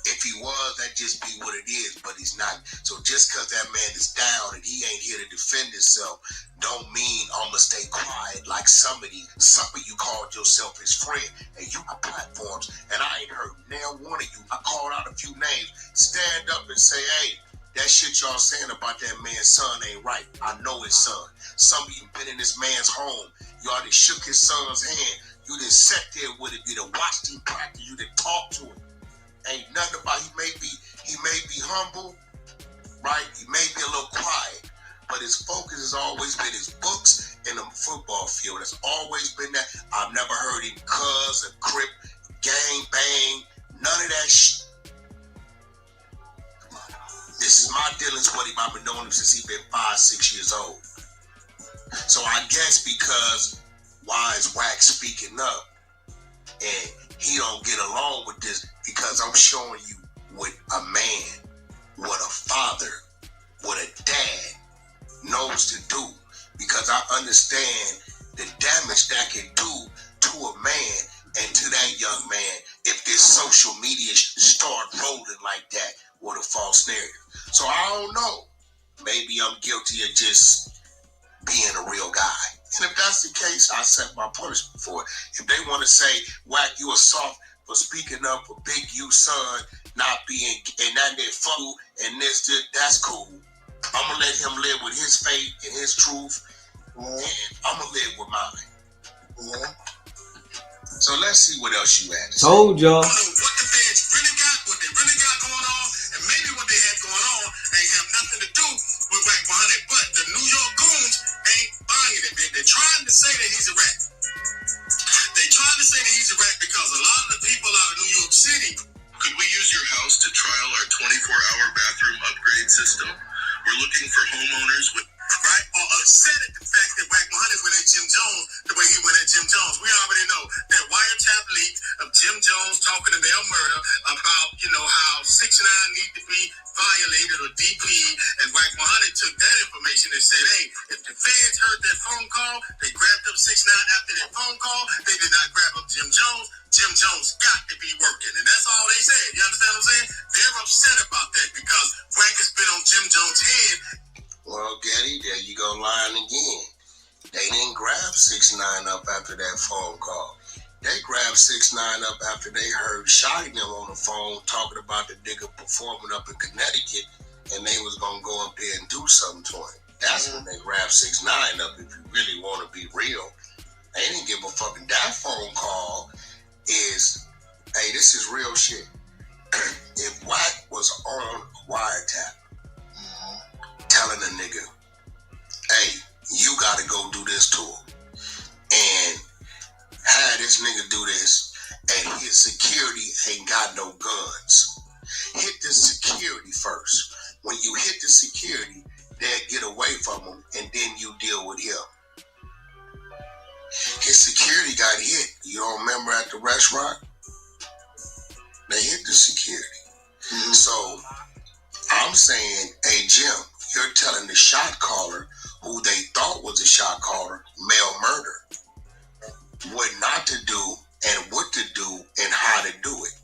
Speaker 3: If he was, that'd just be what it is, but he's not. So just because that man is down and he ain't here to defend himself, don't mean I'm going to stay quiet like some of you called yourself his friend, and you got platforms, and I ain't heard now one of you. I called out a few names. Stand up and say, hey, that shit y'all saying about that man's son ain't right. I know his son. Some of you been in this man's home. Y'all done shook his son's hand. You done sat there with him. You done watched him practice. You done talked to him. Ain't nothing about he may be humble, right? He may be a little quiet, but his focus has always been his books and the football field. It's always been that. I've never heard him cuss or crip, gang bang, none of that shit. This is my dealings with him. I've been knowing him since he been 5-6 years old. So I guess because why is Wack speaking up and he don't get along with this, because I'm showing you what a man, what a father, what a dad knows to do, because I understand the damage that can do to a man and to that young man if this social media start rolling like that with a false narrative. So I don't know. Maybe I'm guilty of just being a real guy. And if that's the case, I set my punishment for it. If they want to say, Wack, you a soft for speaking up for Big U son not being, and that they fuck and this, that's cool. I'm going to let him live with his faith and his truth, and I'm going to live with mine. So let's see what else you had to say.
Speaker 1: Told y'all.
Speaker 2: I don't know what the feds really got, what they really got going on, and maybe what they had going on ain't have nothing to do with wack100, but the New York goons ain't buying it, man. They're trying to say that he's a rat. They're trying to say that he's a rat because a lot of the people out of New York City. Could we use your house to trial our 24-hour bathroom upgrade system? We're looking for homeowners with right or upset at the fact that wack100 went at Jim Jones the way he went at Jim Jones. We already know that wiretap leak of Jim Jones talking to Dale Murder about, how 6ix9ine need to be violated or DP, and wack100 took that information and said, hey, if the feds heard that phone call, they grabbed up 6ix9ine after that phone call. They did not grab up Jim Jones. Jim Jones got to be working, and that's all they said. You understand what I'm saying? They're upset about that because Wack has been on Jim Jones' head.
Speaker 3: Well, Getty, there you go lying again. They didn't grab 6ix9ine up after that phone call. They grabbed 6ix9ine up after they heard Shotty them on the phone talking about the nigga performing up in Connecticut, and they was gonna go up there and do something to him. That's when they grabbed 6ix9ine up. If you really want to be real, they didn't give a fucking. That phone call is, hey, this is real shit. If Wack was on wiretap, telling a nigga, hey, you gotta go do this to him, and have this nigga do this, and his security ain't got no guns. Hit the security first. When you hit the security, they'll get away from him, and then you deal with him. His security got hit. You don't remember at the restaurant? They hit the security. So I'm saying, hey, Jim, you're telling the shot caller, who they thought was a shot caller, mail murder, what not to do and what to do and how to do it.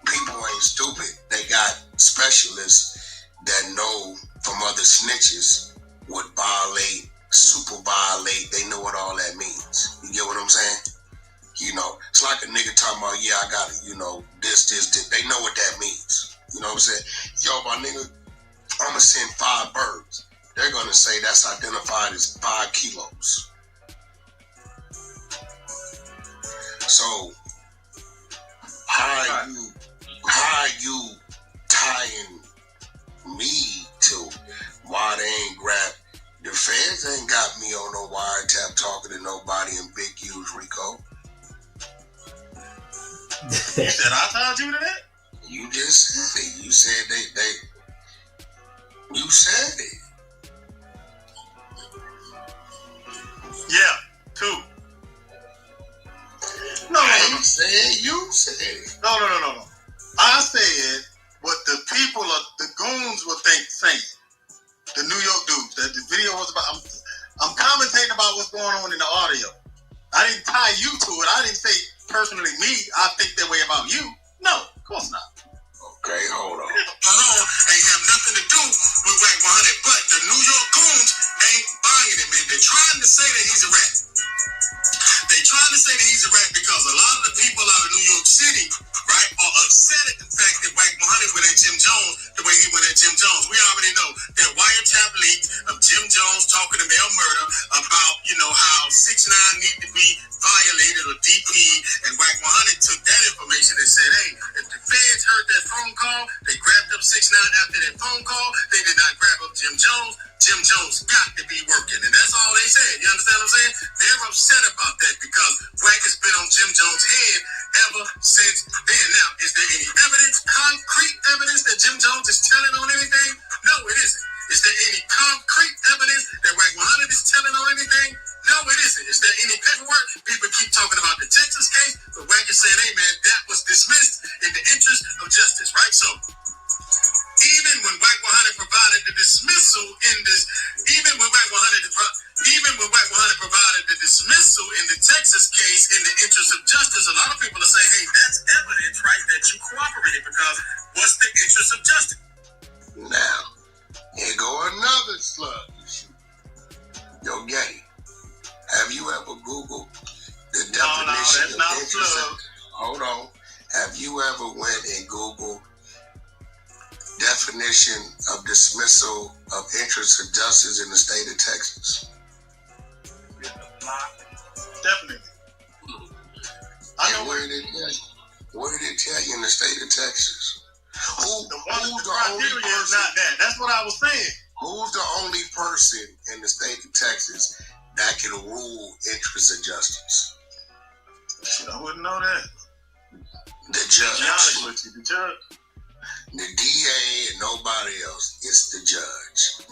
Speaker 3: People ain't stupid. They got specialists that know from other snitches what violate, super violate. They know what all that means. You get what I'm saying? It's like a nigga talking about, yeah, I got it, this. They know what that means. You know what I'm saying? Yo, my nigga, I'm going to send 5 birds. They're going to say that's identified as 5 kilos. So, how are you tying me to why they ain't grabbed? The feds ain't got me on no wiretap talking to nobody in Big U's Rico.
Speaker 2: You said I told you that?
Speaker 3: You just said it. You said you said it.
Speaker 2: saying. The New York dudes. That the video was about. I'm commentating about what's going on in the audio. I didn't tie you to it. I didn't say personally me. I think that way about you. No, of course not.
Speaker 3: Okay, hold on.
Speaker 2: Ain't have nothing to do with Wack 100, but the New York goons ain't buying it, man. They're trying to say that he's a rat. They trying to say that he's a rat because a lot of the people out of New York City, right, are upset at the fact that Wack 100 went at Jim Jones the way he went at Jim Jones. We already know that wiretap leak of Jim Jones talking to Mel Murder about, how 6ix9ine need to be violated or DP, and Wack 100 took that information and said, hey, if the feds heard that phone call, they grabbed up 6ix9ine after that phone call. They did not grab up Jim Jones. Jim Jones got to be working, and that's all they said. You understand what I'm saying? They're upset about that because Wack has been on Jim Jones' head ever since then. Now, is there any evidence, concrete evidence that Jim Jones is telling on anything? No, it isn't. Is there any concrete evidence that Wack 100 is telling on anything? No, it isn't. Is there any paperwork? People keep talking about the Texas case, but Wack is saying, hey, man, that was dismissed in the interest of justice, right? So, even when Wack 100 provided the dismissal in this, even when Wack 100 provided the dismissal in the Texas case in the interest of justice, a lot of people are saying, hey, that's evidence, right, that you cooperated, because what's the interest of justice?
Speaker 3: Now, here go another slug issue. Yo, Getty, have you ever Googled the definition of interest? Hold on. Have you ever went and Googled definition of dismissal of interest of justice in the state of Texas?
Speaker 2: Definitely. I know
Speaker 3: where did it tell you? Where did it tell you in the state of Texas?
Speaker 2: The criteria is not that. That's what I was saying.
Speaker 3: Who's the only person in the state of Texas that can rule interest of justice?
Speaker 2: I wouldn't know that.
Speaker 3: The judge.
Speaker 2: To be honest with you, the judge.
Speaker 3: The DA and nobody else. It's the judge.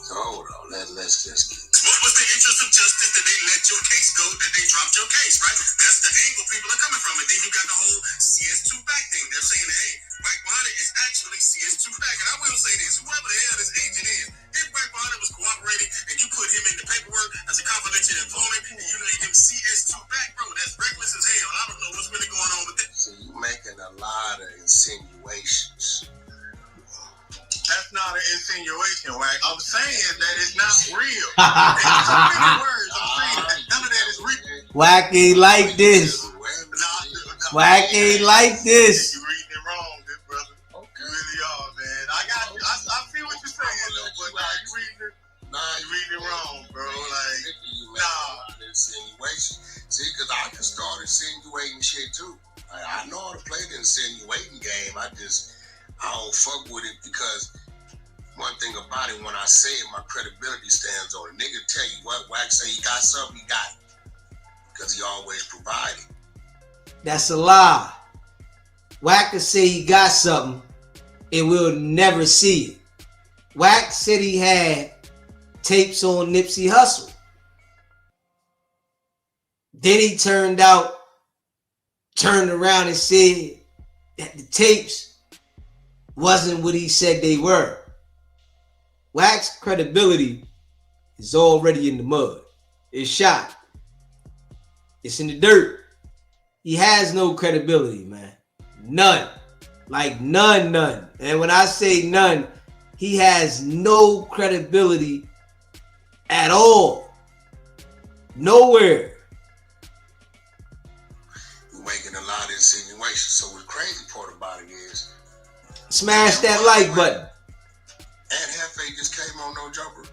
Speaker 3: So hold on. Let's just get.
Speaker 2: What was the interest of justice that they let your case go, that they dropped your case, right? That's the angle people are coming from. And then you got the whole CS2 back thing. They're saying, hey, Wack 100 is actually CS2 back. And I will say this, whoever the hell this agent is, if Wack 100 was cooperating and you put him in the paperwork as a confidential informant and you made him CS2 back, bro, that's reckless as hell. I don't know what's really going on with that.
Speaker 3: So you making a lot of insinuations.
Speaker 2: That's not an insinuation, Wack. I'm saying that it's not real. So many words. I'm saying that none of that is real.
Speaker 1: Wack ain't like this. Wack ain't like this.
Speaker 2: You're reading it wrong, good brother. Okay. You really are, man. I see what you're saying, though, but you're reading it wrong, bro.
Speaker 3: Insinuation. See, because I can start insinuating shit too. I know how to play the insinuating game. I don't fuck with it because one thing about it, when I say it, my credibility stands on it. Nigga tell you what, Wack say he got something, he got it. Because he always provided.
Speaker 1: That's a lie. Wack can say he got something and we'll never see it. Wack said he had tapes on Nipsey Hussle. Then he turned around and said that the tapes wasn't what he said they were. Wack's credibility is already in the mud. It's shot. It's in the dirt. He has no credibility, man. None. Like none. And when I say none, he has no credibility at all. Nowhere.
Speaker 3: You're making a lot of insinuations. So the crazy part about it is,
Speaker 1: smash that like button.
Speaker 3: And Hefe just came on No Jumper.
Speaker 2: And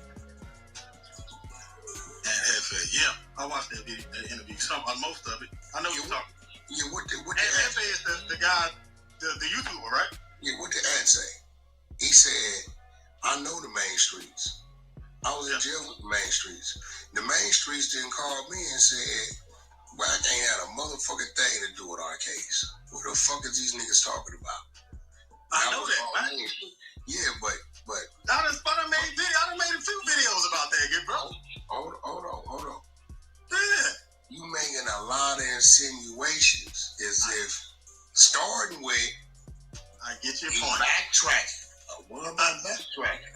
Speaker 2: Hefe, yeah. I watched that interview. Most of it. I know you're talking.
Speaker 3: Yeah, what the
Speaker 2: Hefe is the guy, the YouTuber, right?
Speaker 3: Yeah, what the ad say? He said, I know the main streets. I was in jail with the main streets. The main streets didn't call me and said, Wack ain't had a motherfucking thing to do with our case. What the fuck is these niggas talking about?
Speaker 2: I know that, right?
Speaker 3: Yeah, but
Speaker 2: I done made a few videos about that, good bro.
Speaker 3: Hold on.
Speaker 2: Yeah.
Speaker 3: You making a lot of insinuations as if starting with
Speaker 2: I get your
Speaker 3: he
Speaker 2: point.
Speaker 3: backtracking. What about backtracking?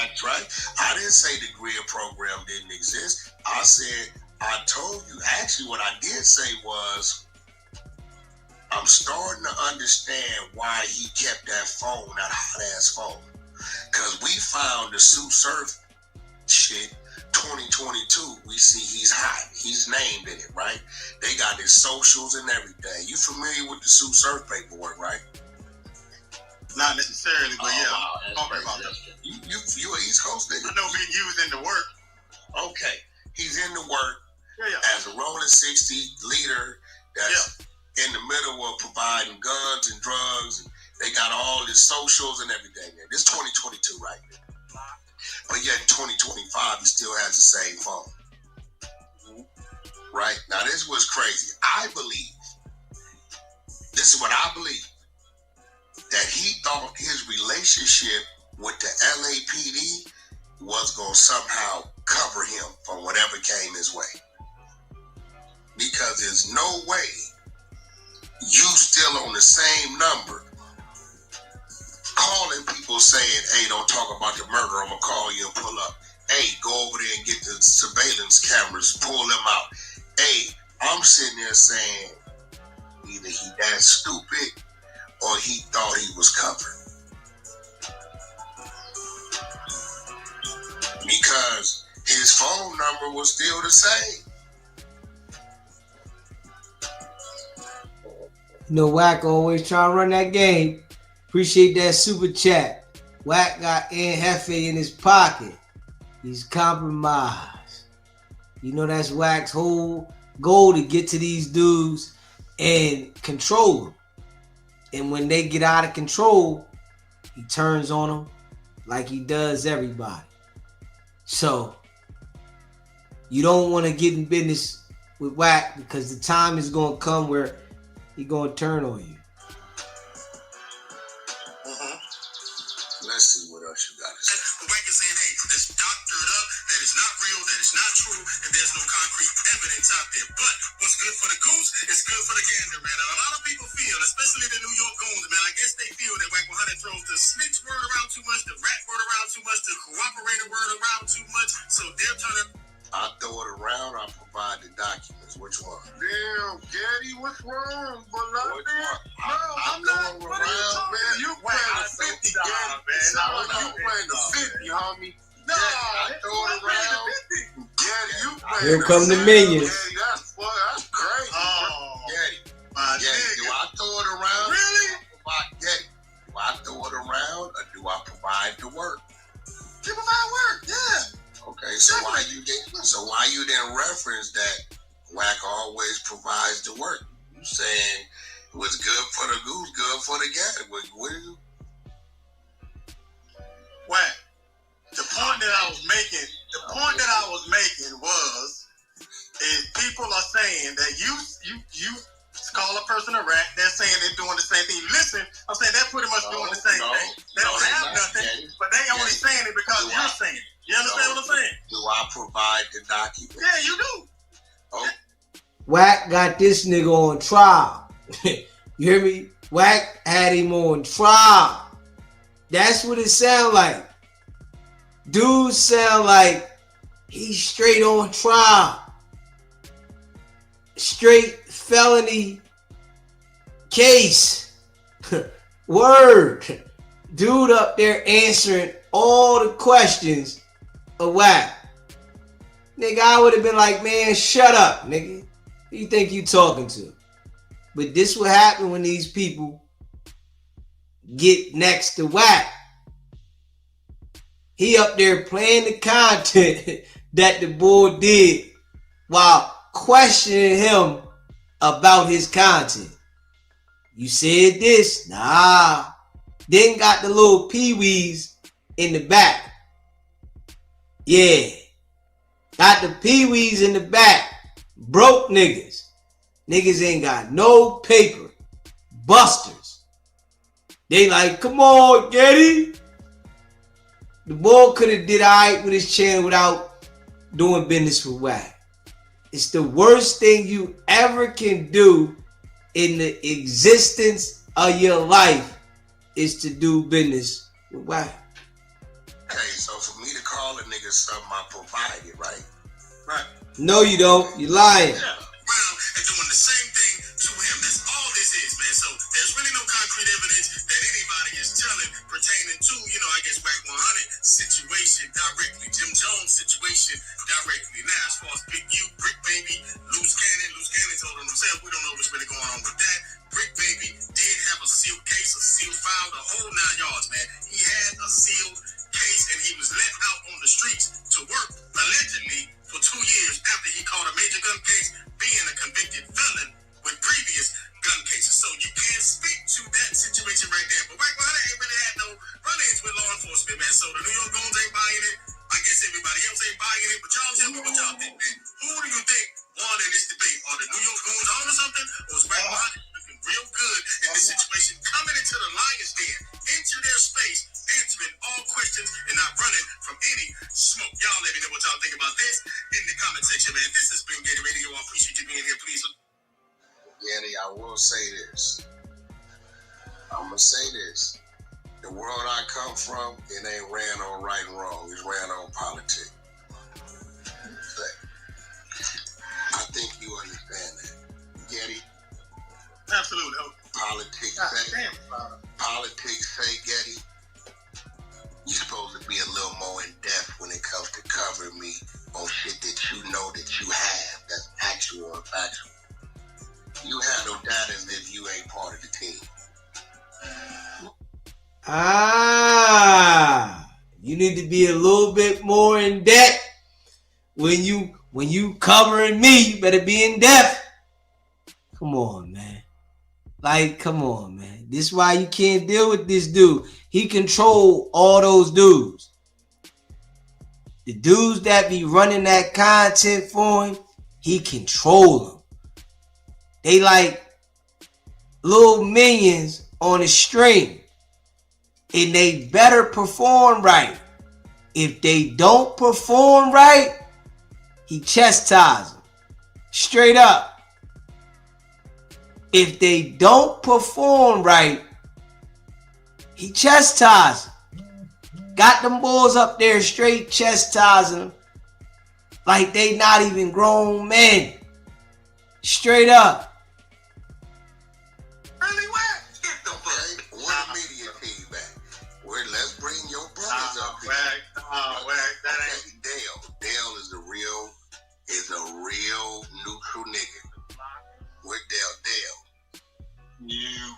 Speaker 3: backtrack. I didn't say the grid program didn't exist. I told you. Actually, what I did say was, I'm starting to understand why he kept that phone, that hot ass phone. Because we found the Sue Surf shit 2022. We see he's hot. He's named in it, right? They got his socials and everything. You familiar with the Sue Surf paperwork, right?
Speaker 2: Not necessarily, but yeah,
Speaker 3: wow,
Speaker 2: I'm talking about that.
Speaker 3: You an East Coast nigga?
Speaker 2: I know he was in the work.
Speaker 3: Okay. He's in the work
Speaker 2: Yeah.
Speaker 3: as a rolling 60 leader that's in the middle of providing guns and drugs. They got all his socials and everything there. This 2022, right? But yet in 2025, he still has the same phone. Right? Now, this was crazy. I believe, this is what I believe, that he thought his relationship with the LAPD was going to somehow cover him from whatever came his way. Because there's no way you still on the same number calling people saying, hey, don't talk about the murder, I'm going to call you and pull up. Hey, go over there and get the surveillance cameras, pull them out. Hey, I'm sitting there saying, either he that stupid or he thought he was covered. Because his phone number was still the same.
Speaker 1: You know, Wack always trying to run that game. Appreciate that super chat. Wack got N Hefe in his pocket. He's compromised. You know, that's Wack's whole goal, to get to these dudes and control them. And when they get out of control, he turns on them like he does everybody. So, you don't want to get in business with Wack, because the time is going to come where he's going to turn on you.
Speaker 3: Let's see what else you got to say.
Speaker 2: Wack is saying, hey, that's doctored up, that is not real, that is not true, and there's no concrete evidence out there. But what's good for the goose is good for the gander, man. And a lot of people feel, especially the New York goons, man, I guess they feel that wack100 throws the snitch word around too much, the rat word around too much, the cooperator word around too much, so they're turning...
Speaker 3: I throw it around, I provide the documents. Which one?
Speaker 2: Damn, Getty, what's wrong? But like
Speaker 3: Which
Speaker 2: that,
Speaker 3: one?
Speaker 2: no, I'm not. What are you talking about? You playing the 50, Getty. No, you playing the 50, homie. No,
Speaker 3: I throw it around.
Speaker 2: Getty, you playing
Speaker 1: Here
Speaker 2: the
Speaker 1: come the
Speaker 2: 50.
Speaker 1: minions.
Speaker 2: Getty, that's crazy. Oh,
Speaker 3: Getty.
Speaker 2: my
Speaker 3: Getty,
Speaker 2: nigga.
Speaker 3: do I throw it around?
Speaker 2: Really?
Speaker 3: Getty, do I throw it around or do I provide the work?
Speaker 2: You provide work, yeah.
Speaker 3: Okay, so why you didn't reference that Wack always provides the work? You saying it was good for the goose, good for the gander. What are you?
Speaker 2: Wack, the point that I was making was people are saying that you call a person a rat. They're saying they're doing the same thing. Listen, I'm saying they're pretty much doing the same thing. They don't have nothing, but they only saying it because you're saying it. You understand what I'm saying?
Speaker 3: Do I provide the document?
Speaker 2: Yeah, you do.
Speaker 3: Oh.
Speaker 1: Wack got this nigga on trial. You hear me? Wack had him on trial. That's what it sound like. Dudes sound like he's straight on trial. Straight felony case. Word. Dude up there answering all the questions of Wack. Nigga, I would have been like, man, shut up, nigga. Who you think you talking to? But this what happen when these people get next to Wack. He up there playing the content that the boy did while questioning him about his content. You said this? Nah. Then got the little peewees in the back. Yeah. Got the peewees in the back. Broke niggas. Niggas ain't got no paper. Busters. They like, come on, Getty. The boy could have did alright with his channel without doing business with Wack. It's the worst thing you ever can do in the existence of your life is to do business with Wack.
Speaker 3: Okay, so for me to call a nigga something, I provided, right?
Speaker 2: Right.
Speaker 1: No, you don't. You're lying.
Speaker 2: Yeah. Around and doing the same thing to him. That's all this is, man. So there's really no concrete evidence that anybody is telling pertaining to, I guess wack100 situation directly, Jim Jones situation directly. Now, as far as Big U, Brick Baby, Loose Cannon told him himself, we don't know what's really going on with that. Brick Baby did have a sealed case, a sealed file, the whole 9 yards, man. He had a sealed case and he was let out on the streets to work allegedly for 2 years after he caught a major gun case, being a convicted felon with previous gun cases. So you can't speak to that situation right there. But wack100 ain't really had no run-ins with law enforcement, man. So the New York Goons ain't buying it. I guess everybody else ain't buying it. But y'all tell me what y'all think, man. Who do you think won in this debate? Are the New York Goons on or something? Or is wack100 looking real good in this situation, coming into the lion's den, into their space, answering all questions and not running from any smoke? Y'all let me know what y'all think about this in the comment section, man. This has been Gator Radio. I appreciate you being here. Please.
Speaker 3: Yeti, I will say this. I'm going to say this. The world I come from, it ain't ran on right and wrong. It's ran on politics. I think you understand that. Yeti?
Speaker 2: Absolutely.
Speaker 3: Politics say, Getty, you're supposed to be a little more in depth when it comes to covering me on shit that you know that you have that's actual and factual. You handle that as if you ain't part of the team.
Speaker 1: You need to be a little bit more in depth. When you covering me, you better be in depth. Come on, man. Come on, man. This is why you can't deal with this dude. He control all those dudes. The dudes that be running that content for him, he control them. They like little minions on a string. And they better perform right. If they don't perform right, he chastises them. Straight up. If they don't perform right, he chastises them. Got them boys up there straight chastising them like they not even grown men. Straight up.
Speaker 3: Really, Wack? Get the fuck. Where the media team back? Let's bring your brothers up here.
Speaker 2: Wack, that ain't.
Speaker 3: Dale is a real neutral nigga. Where Dale?
Speaker 2: You.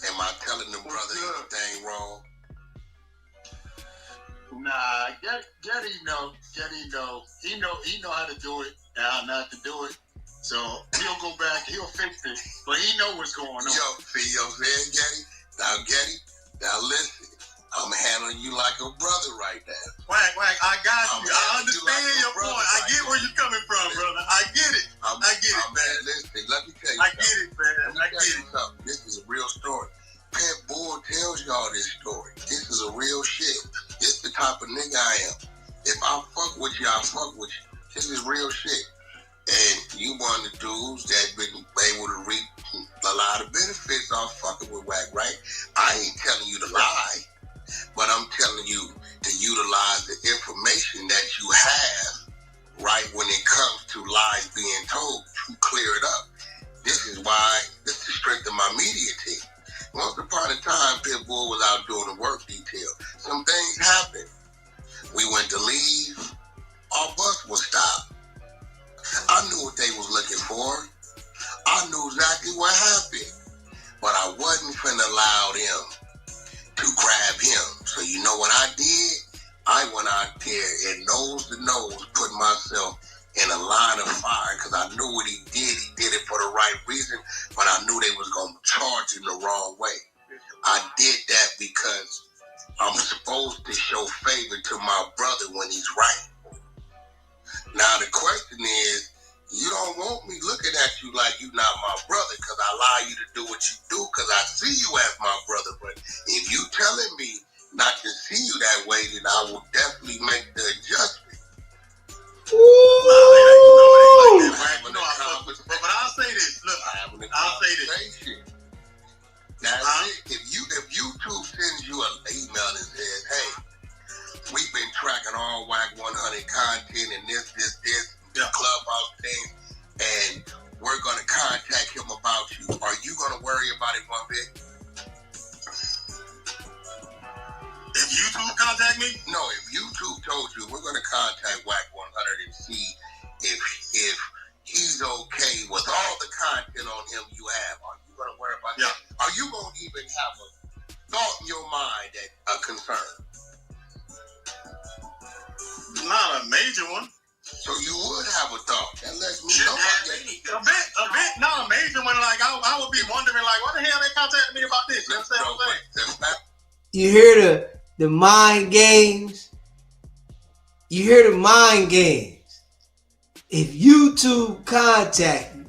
Speaker 3: Am I telling the brother anything wrong?
Speaker 6: Nah, Getty know. He know how to do it and how not to do it. So he'll go back, he'll fix it, but he know what's going on.
Speaker 3: Yo, see what I'm saying, Getty? Now listen, I'm handling you like a brother right now.
Speaker 2: Wack, I got you. I understand your point. I get where you're coming from, brother. I get it. I get it, man.
Speaker 3: Listen, let me tell you
Speaker 2: I
Speaker 3: something.
Speaker 2: get it, man. I get it.
Speaker 3: This is a real story. Pit Bull tells y'all this story. This is a real shit. This the type of nigga I am. If I fuck with you, I fuck with you. This is real shit. And you one of the dudes that been able to reap a lot of benefits off fucking with Wack, right? I ain't telling you to lie, but I'm telling you to utilize the information that you have, right, when it comes to lies being told, to clear it up. This is why this is the strength of my media team. Once upon a time, Pitbull was out doing the work detail. Some things happened. We went to leave. Our bus was stopped. I knew what they was looking for. I knew exactly what happened. But I wasn't finna allow them to grab him. So you know what I did? I went out there and nose to nose put myself in a line of fire because I knew what he did. He did it for the right reason, but I knew they was going to charge him the wrong way. I did that because I'm supposed to show favor to my brother when he's right. Now the question is, you don't want me looking at you like you not my brother because I allow you to do what you do because I see you as my brother. But if you telling me not to see you that way, then I will definitely make the adjustment.
Speaker 2: But I'll say this. Look, I'll say this.
Speaker 3: That's it. If YouTube sends you an email and says, hey, their content and this, the clubhouse thing, and we're gonna contact him about you. Are you gonna worry about it one bit?
Speaker 2: If YouTube contact me?
Speaker 3: No, if YouTube told you we're gonna contact wack100 and see if he's okay with all the content on him you have, are you gonna worry about that? Are you gonna even have a thought in your mind that a concern?
Speaker 2: Not a major one.
Speaker 3: So you would have a thought. That lets me know.
Speaker 2: A bit, not a major one. Like I would be wondering, like, what the hell they contacted me about this? You understand what I'm saying?
Speaker 1: You hear the mind games? You hear the mind games? If YouTube contact you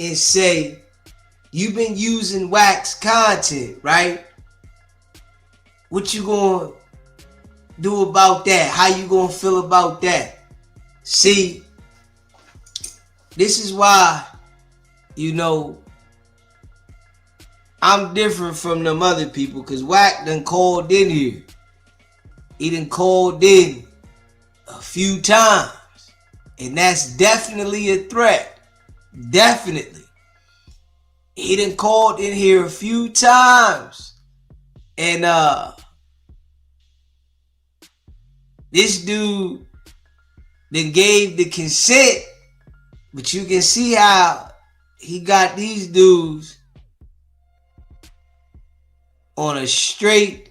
Speaker 1: and say you've been using Wack's content, right? What you gonna do about that? How you gonna feel about that? See, this is why, I'm different from them other people, because Wack done called in here. He done called in a few times. And that's definitely a threat. Definitely. He done called in here a few times. And this dude then gave the consent, but you can see how he got these dudes on a straight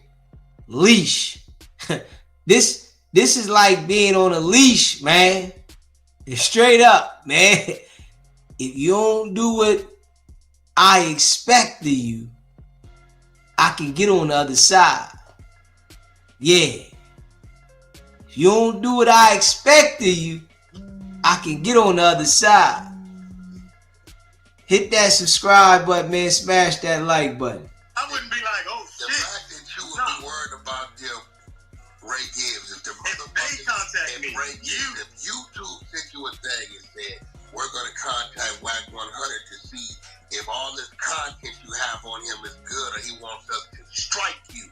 Speaker 1: leash. This is like being on a leash, man. It's straight up, man. If you don't do what I expect of you, I can get on the other side. Yeah. If you don't do what I expect of you, I can get on the other side. Hit that subscribe button, man. Smash that like button.
Speaker 2: I wouldn't be like, oh shit.
Speaker 3: The fact that you would be worried about them Ray Gibbs, if
Speaker 2: they contact me,
Speaker 3: if YouTube sent you a thing and said, we're going to contact wack100 to see if all this content you have on him is good or he wants us to strike you,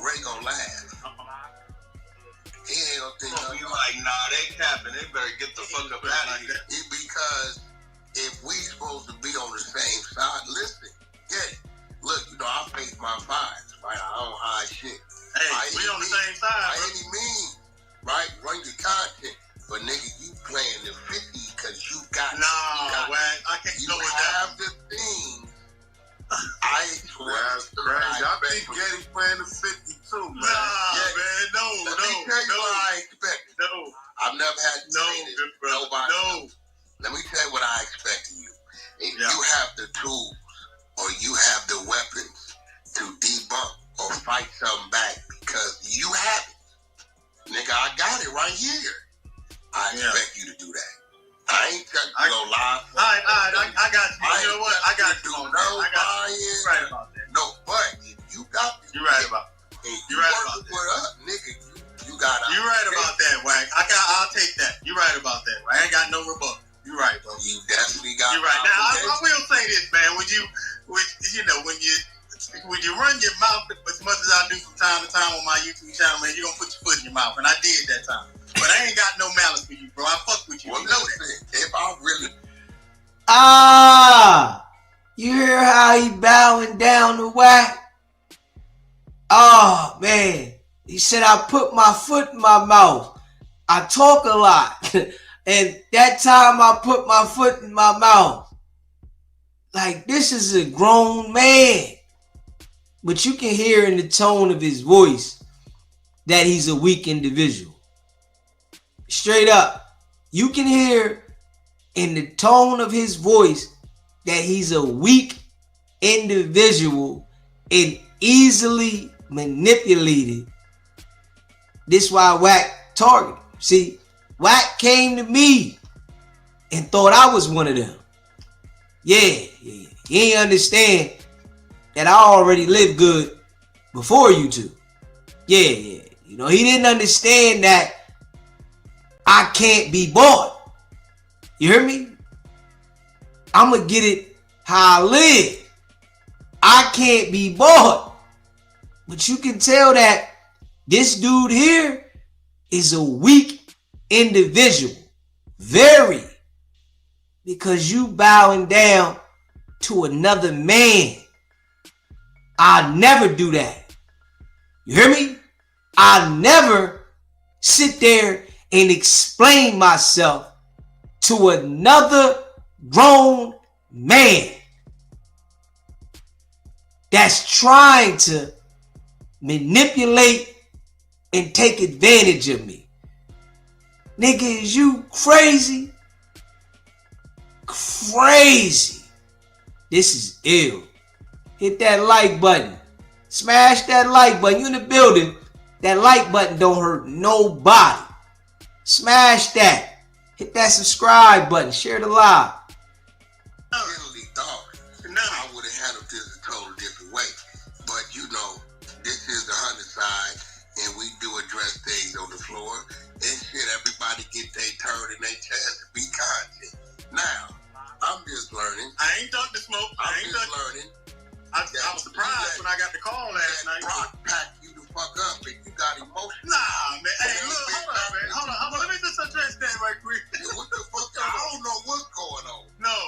Speaker 3: Ray gonna laugh. He ain't gonna think
Speaker 5: you like, nah, they capping. They better get the fuck up out of here.
Speaker 3: Because if we supposed to be on the same side, listen, get it. Look, I face my fires, right? I don't hide shit.
Speaker 2: Hey, we on the same side.
Speaker 3: By any means, right? Run your content. But nigga, you playing the 50 because you got...
Speaker 2: Nah, Wack, I can't
Speaker 3: you
Speaker 2: go with
Speaker 3: have
Speaker 2: that.
Speaker 3: the things. I swear.
Speaker 6: That's crazy. I think Getty playing the 50 too, man.
Speaker 2: Nah, man, no.
Speaker 3: Let me tell you what I expect.
Speaker 2: No.
Speaker 3: I've never had to say this.
Speaker 2: Good brother.
Speaker 3: Nobody.
Speaker 2: No.
Speaker 3: Let me tell you what I expect of you. If
Speaker 2: Yeah.
Speaker 3: you have the tools or you have the weapons to debunk or fight something back because you have it, nigga, I got it right here. I expect you to do that. I ain't telling you to go live.
Speaker 2: All right, I got you. You know what? I got you on that.
Speaker 3: No
Speaker 2: I got you.
Speaker 3: buy-in.
Speaker 2: You're right about that.
Speaker 3: No, but if you got this,
Speaker 2: You're right about that.
Speaker 3: and
Speaker 2: You're
Speaker 3: you
Speaker 2: right
Speaker 3: working
Speaker 2: about that.
Speaker 3: with us, nigga, you got to.
Speaker 2: You're right about that, Wack. I'll take that. You're right about that. I ain't got no rebuttal. You're right, bro.
Speaker 3: You definitely got.
Speaker 2: You're right. Now I will say this, man. When you run your mouth as much as I do from time to time on my YouTube channel, man, you're gonna put your foot in your mouth, and I did that time. But I ain't got no malice for you, bro. I fuck with you.
Speaker 3: Well,
Speaker 2: You know
Speaker 3: listen, if I really.
Speaker 1: You hear how he bowing down to Wack? Oh, man. He said, I put my foot in my mouth. I talk a lot. And that time I put my foot in my mouth. Like, this is a grown man. But you can hear in the tone of his voice that he's a weak individual. Straight up. You can hear in the tone of his voice that he's a weak individual and easily manipulated. This is why Wack targeted. See, Wack came to me and thought I was one of them. Yeah. He ain't understand that I already lived good before you two. Yeah. He didn't understand that I can't be bought. You hear me? I'm going to get it how I live. I can't be bought. But you can tell that this dude here is a weak individual. Very. Because you bowing down to another man. I'll never do that. You hear me? I'll never sit there and explain myself to another grown man that's trying to manipulate and take advantage of me. Nigga, is you crazy? Crazy. This is ill. Hit that like button. Smash that like button. You in the building. That like button don't hurt nobody. Smash that. Hit that subscribe button. Share the live.
Speaker 3: I really thought I would have handled this a total different way. But you know, this is the 100 side, and we do address things on the floor. And shit, everybody get their turn and their chance to be content. Now, I'm just learning.
Speaker 6: I ain't ducked the smoke.
Speaker 3: I'm just learning.
Speaker 6: I was surprised when I got the call last night.
Speaker 3: Brock packed you the fuck up and you got emotion.
Speaker 6: Nah, man. Hey, look, hold on, man. Hold on. Let me just address that right quick.
Speaker 3: What the fuck? I don't know what's going on.
Speaker 6: No.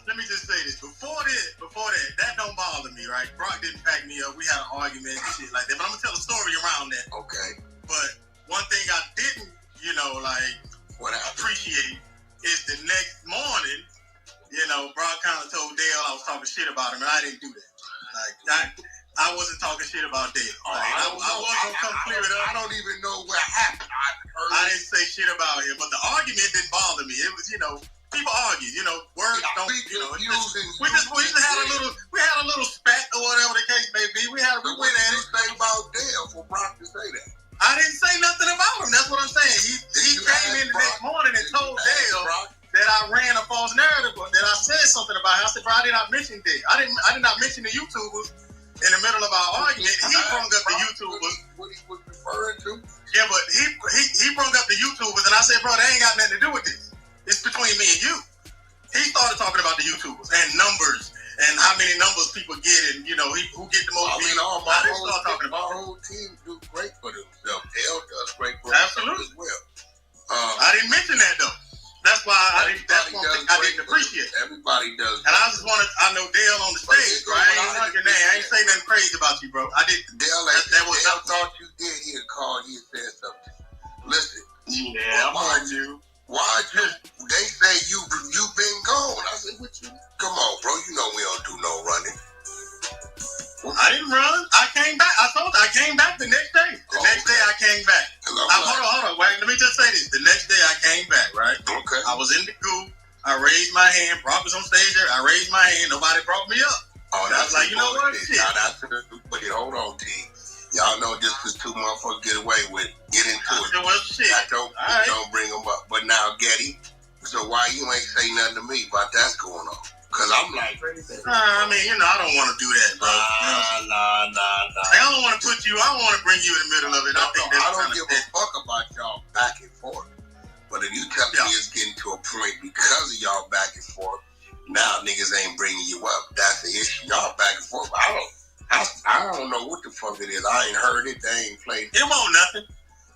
Speaker 6: Let me just say this. Before that don't bother me, right? Brock didn't pack me up. We had an argument and shit like that. But I'm going to tell a story around that.
Speaker 3: Okay.
Speaker 6: But one thing I didn't, appreciate is the next morning, Brock kind of told Dale I was talking shit about him, and I didn't do that. Like, I wasn't talking shit about Dale. Like, I was going to come clear it up.
Speaker 3: I don't even know what happened.
Speaker 6: I didn't say shit about him, but the argument didn't bother me. It was, people argue, words don't, we had a little spat or whatever the case may be. We went at it.
Speaker 3: Say about Dale for Brock to say that.
Speaker 6: I didn't say nothing about him. That's what I'm saying. He came in the next morning and told Dale that I ran a false narrative, that I said something about him. I said, bro, I did not mention Dale. I did not mention the YouTubers in the middle of our argument. He brought up the YouTubers.
Speaker 3: What he was referring to?
Speaker 6: Yeah, but he brought up the YouTubers, and I said, bro, that ain't got nothing to do with this. It's between me and you. He started talking about the YouTubers and numbers and how many numbers people get, and who get the most views.
Speaker 3: My whole team do great for themselves. Dale does great for himself as well.
Speaker 6: I didn't mention that though. That's why that's one thing I didn't appreciate.
Speaker 3: Everybody does.
Speaker 6: And I know Dale on the stage, bro. I ain't run your name. I ain't say nothing crazy about you, bro. I didn't.
Speaker 3: Dale thought you did. He'd call you and said something. Listen.
Speaker 6: Yeah, I'm on you.
Speaker 3: Why they say you been gone? I said, what you? Come on, bro. You know we don't do no running.
Speaker 6: I didn't run. I came back. I told you I came back the next day. The next day I came back. Hold on. Wait, let me just say this. The next day I came back, right?
Speaker 3: Okay.
Speaker 6: I was in the goo. I raised my hand. Brock was on stage there. I raised my hand. Nobody brought me up.
Speaker 3: Oh,
Speaker 6: I was like, you know what? Shit.
Speaker 3: Wait, hold on, team. Y'all know just because two motherfuckers get away with it, get into it.
Speaker 6: Shit.
Speaker 3: Don't bring them up. But now, Getty, so why you ain't say nothing to me about that's going on? Because I'm like,
Speaker 6: I don't want to do that, bro.
Speaker 3: Nah.
Speaker 6: I don't want to I don't want to bring you in the middle of it. I
Speaker 3: don't give a fuck about y'all back and forth. But if you tell me it's getting to a point because of y'all back and forth, now niggas ain't bringing you up. That's the issue. Y'all back and forth. I don't know what the fuck it is. I ain't heard it. They ain't played it.
Speaker 6: It won't nothing.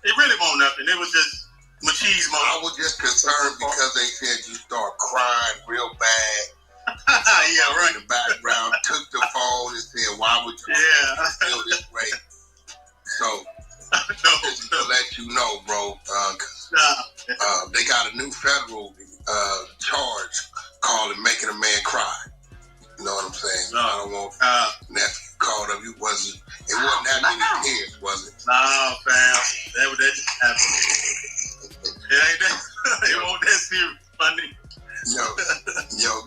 Speaker 6: It really won't nothing. It was just machismo.
Speaker 3: I was just concerned because they said you start crying real bad.
Speaker 6: Yeah, right.
Speaker 3: In the background, took the phone and said, "Why would you feel this way?" So, just to let you know, bro, they got a new federal charge called making a man cry. You know what I'm saying?
Speaker 6: No.
Speaker 3: I don't want nephew called up. It wasn't that many tears, was it?
Speaker 6: Nah, fam. That just happened. It ain't that. It won't that serious, funny.
Speaker 3: Yo,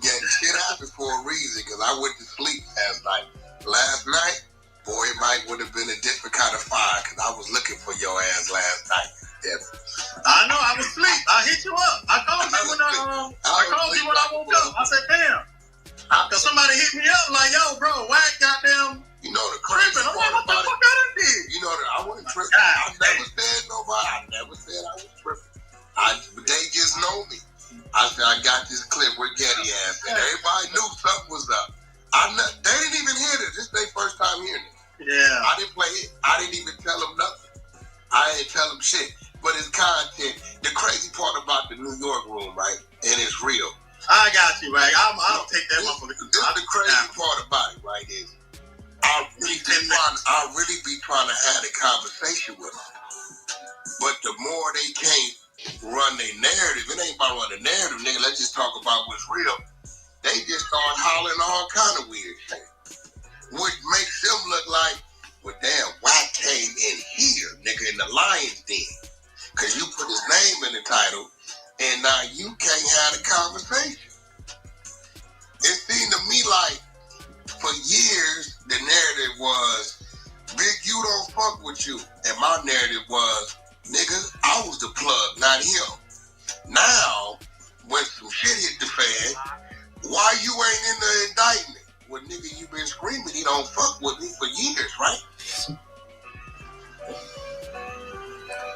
Speaker 3: getting shit happened for a reason because I went to sleep last night. Last night, boy, it might would have been a different kind of fire because I was looking for your ass last night.
Speaker 6: I know, I was asleep. I hit you up. I called you when I woke up. I said, damn. Because somebody hit me up like, yo, bro, Wack goddamn.
Speaker 3: You know the crazy part about it. You know that I wasn't tripping. I never said I was tripping. But they just know me. I said, I got this clip where Getty ass, and everybody knew something was up. They didn't even hear it. This is their first time hearing it.
Speaker 6: Yeah.
Speaker 3: I didn't play it. I didn't even tell them nothing. I had tell him shit. But his content, the crazy part about the New York room, right? And it's real.
Speaker 6: I got you, right? I'll take that motherfucker.
Speaker 3: The crazy part about it, right, is I really be trying to have a conversation with them. But the more they can't run their narrative, it ain't about running the narrative, nigga. Let's just talk about what's real. They just start hollering all kind of weird shit. Which makes them look like, well, damn, Wack came in here, nigga, in the Lion's Den. Because you put his name in the title, and now you can't have a conversation. It seemed to me like, for years, the narrative was, Big, you don't fuck with you. And my narrative was, nigga, I was the plug, not him. Now, when some shit hit the fan, why you ain't in the indictment? Well, nigga, you been screaming he don't fuck with me for years, right?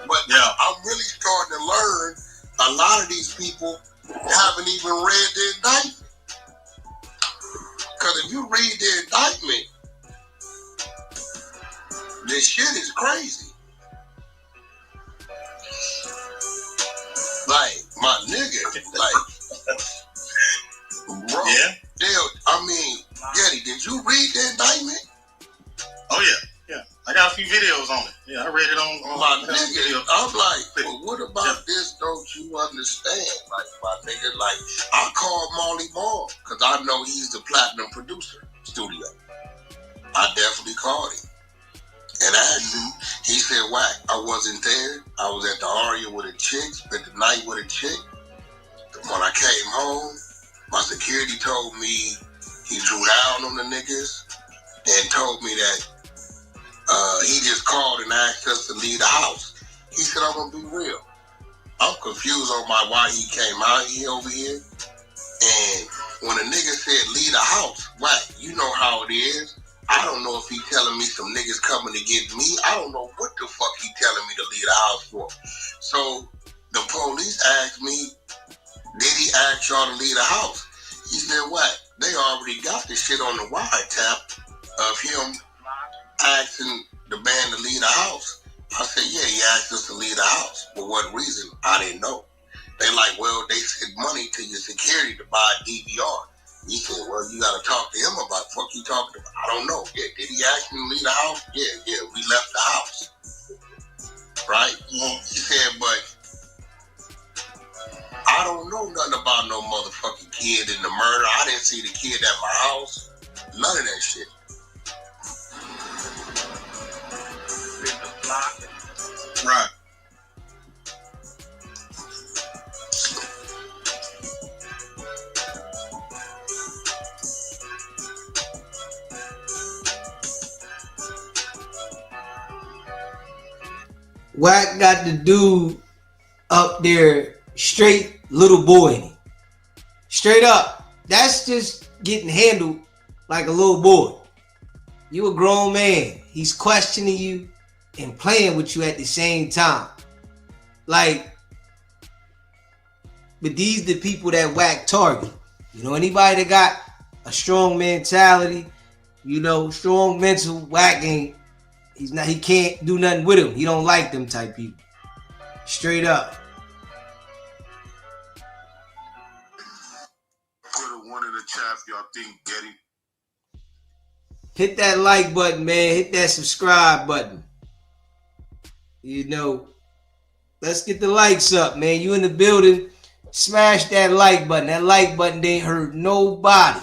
Speaker 3: But yeah, I'm really starting to learn a lot of these people haven't even read the indictment. Because if you read the indictment, this shit is crazy. Like, my nigga, like, bro,
Speaker 6: yeah.
Speaker 3: I mean, Getty, did you read the indictment?
Speaker 6: Oh, yeah. I got a few videos on it. Yeah, I read it on
Speaker 3: my nigga. I'm like, well, what about this don't you understand? Like, my nigga, like, I called Molly Ball because I know he's the platinum producer studio. I definitely called him and asked him. He said, Wack, I wasn't there. I was at the Aria with a chick, spent the night with a chick. When I came home, my security told me he drew down on the niggas and told me that he just called and asked us to leave the house. He said, I'm gonna be real. I'm confused on why he came out here over here. And when a nigga said leave the house, Wack, you know how it is. I don't know if he telling me some niggas coming to get me. I don't know what the fuck he telling me to leave the house for. So the police asked me, did he ask y'all to leave the house? He said, Wack, they already got the shit on the wiretap of him asking the band to leave the house. I said, yeah, he asked us to leave the house. For what reason? I didn't know. They like, well, they sent money to your security to buy a DVR. He said, well, you got to talk to him about the fuck you talking about. I don't know. Yeah, did he ask me to leave the house? Yeah, we left the house. Right? He said, but I don't know nothing about no motherfucking kid in the murder. I didn't see the kid at my house. None of that shit.
Speaker 6: Right.
Speaker 1: Wack got the dude up there straight little boy. Straight up. That's just getting handled like a little boy. You a grown man. He's questioning you and playing with you at the same time. Like, but these the people that Wack target. You know, anybody that got a strong mentality, you know, strong mental, Wack ain't, he can't do nothing with him. He don't like them type people. Straight up.
Speaker 2: Put a one in the chat if y'all think Getty.
Speaker 1: Hit that like button, man. Hit that subscribe button. You know, let's get the likes up, man. You in the building, smash that like button. That like button didn't hurt nobody.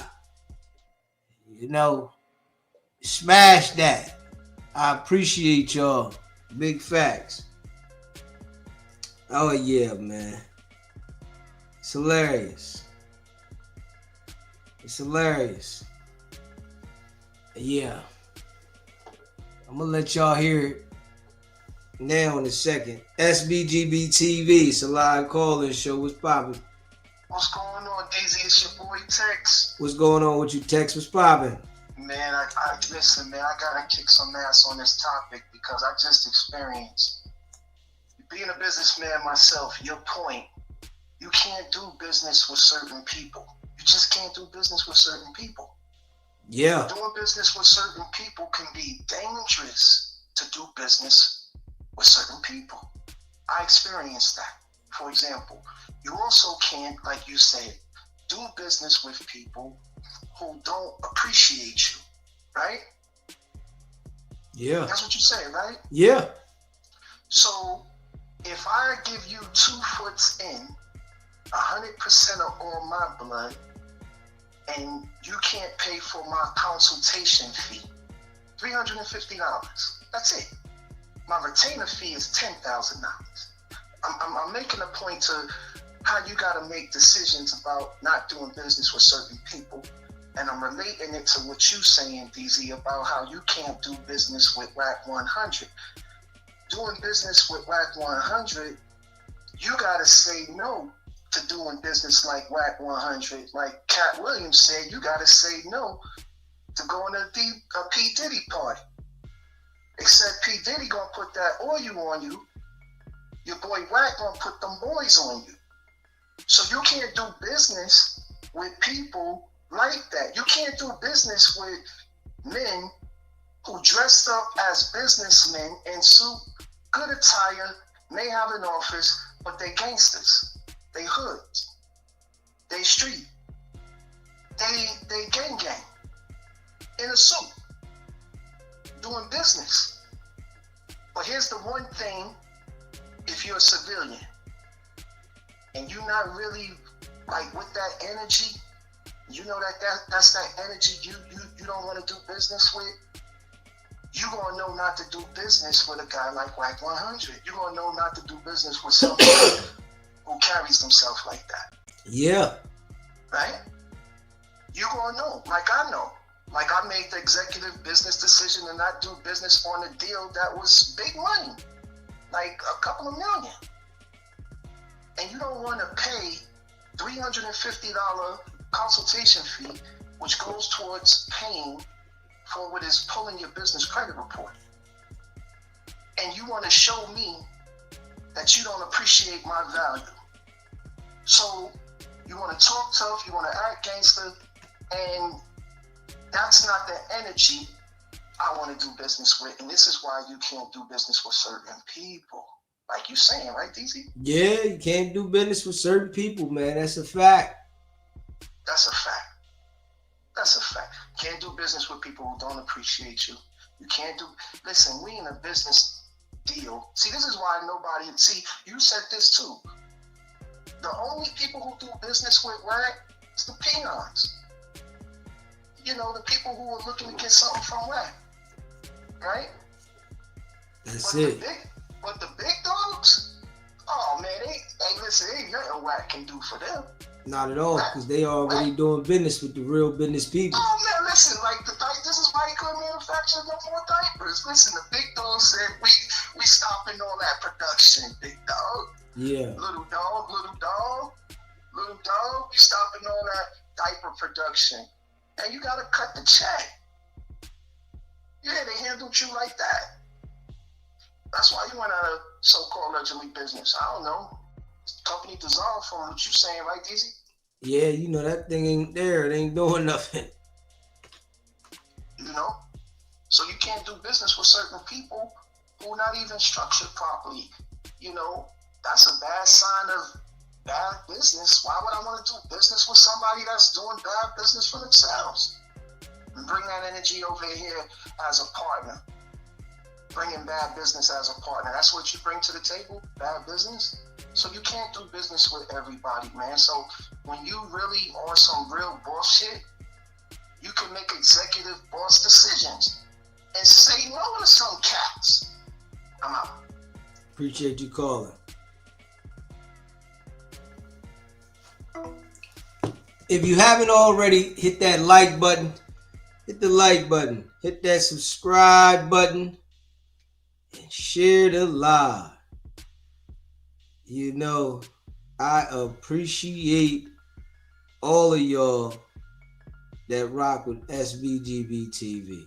Speaker 1: You know, smash that. I appreciate y'all. Big facts. Oh, yeah, man. It's hilarious. It's hilarious. Yeah. I'm going to let y'all hear it now in a second. SBGB TV. It's a live call-in show. What's poppin'?
Speaker 7: What's going on, Daisy? It's your boy Tex.
Speaker 1: What's going on with you, Tex? What's poppin'?
Speaker 7: Man, I listen, man. I gotta kick some ass on this topic because I just experienced being a businessman myself. Your point, you can't do business with certain people. You just can't do business with certain people.
Speaker 1: Yeah.
Speaker 7: Doing business with certain people can be dangerous to do business with certain people. I experienced that. For example, you also can't, like you said, do business with people who don't appreciate you, right?
Speaker 1: Yeah.
Speaker 7: That's what you say, right?
Speaker 1: Yeah.
Speaker 7: So if I give you 2 foots in, 100% of all my blood, and you can't pay for my consultation fee, $350. That's it. My retainer fee is $10,000. I'm making a point to how you got to make decisions about not doing business with certain people. And I'm relating it to what you saying, DZ, about how you can't do business with wack100. Doing business with wack100, you got to say no to doing business like wack100. Like Cat Williams said, you got to say no to going to a P. Diddy party. Except P. Diddy gonna put that oil on you. Your boy Wack gonna put them boys on you. So you can't do business with people like that. You can't do business with men who dressed up as businessmen in suit, good attire, may have an office, but they gangsters. They hoods. They street. They gang in a suit, doing business. But here's the one thing, if you're a civilian and you're not really like with that energy, you know that's that energy you don't want to do business with, you're gonna know not to do business with a guy like wack100. You're gonna know not to do business with somebody who carries himself like that.
Speaker 1: Yeah.
Speaker 7: Right? You're gonna know, like I know. Like I made the executive business decision to not do business on a deal that was big money, like a couple of million. And you don't want to pay $350 consultation fee, which goes towards paying for what is pulling your business credit report. And you want to show me that you don't appreciate my value. So you want to talk tough, you want to act gangster, and that's not the energy I want to do business with. And this is why you can't do business with certain people. Like you saying, right, DZ?
Speaker 1: Yeah, you can't do business with certain people, man. That's a fact.
Speaker 7: That's a fact. That's a fact. You can't do business with people who don't appreciate you. You can't do... Listen, we in a business deal. See, this is why nobody... See, you said this too. The only people who do business with Wack is the peons. You know, the people who are looking to get something from Wack. Right?
Speaker 1: That's
Speaker 7: but
Speaker 1: it.
Speaker 7: But the big dogs, oh man, listen, ain't nothing Wack can do for them.
Speaker 1: Not at all, because they already doing business with the real business people.
Speaker 7: Oh man, listen, like this is why he couldn't manufacture no more diapers. Listen, the big dog said we stopping all that production, big dog.
Speaker 1: Yeah.
Speaker 7: Little dog, we stopping all that diaper production. And you gotta cut the check. Yeah, they handled you like that. That's why you went out of so-called allegedly business. I don't know. Company dissolved from what you saying, right, DZ?
Speaker 1: Yeah, you know, that thing ain't there. It ain't doing nothing.
Speaker 7: You know? So you can't do business with certain people who are not even structured properly. You know, that's a bad sign of bad business. Why would I want to do business with somebody that's doing bad business for themselves? And bring that energy over here as a partner. Bringing bad business as a partner. That's what you bring to the table, bad business. So you can't do business with everybody, man. So when you really on some real boss shit, you can make executive boss decisions and say no to some cats. I'm out.
Speaker 1: Appreciate you calling. If you haven't already, hit that like button. Hit the like button. Hit that subscribe button. And share the live. You know, I appreciate all of y'all that rock with SBGB TV.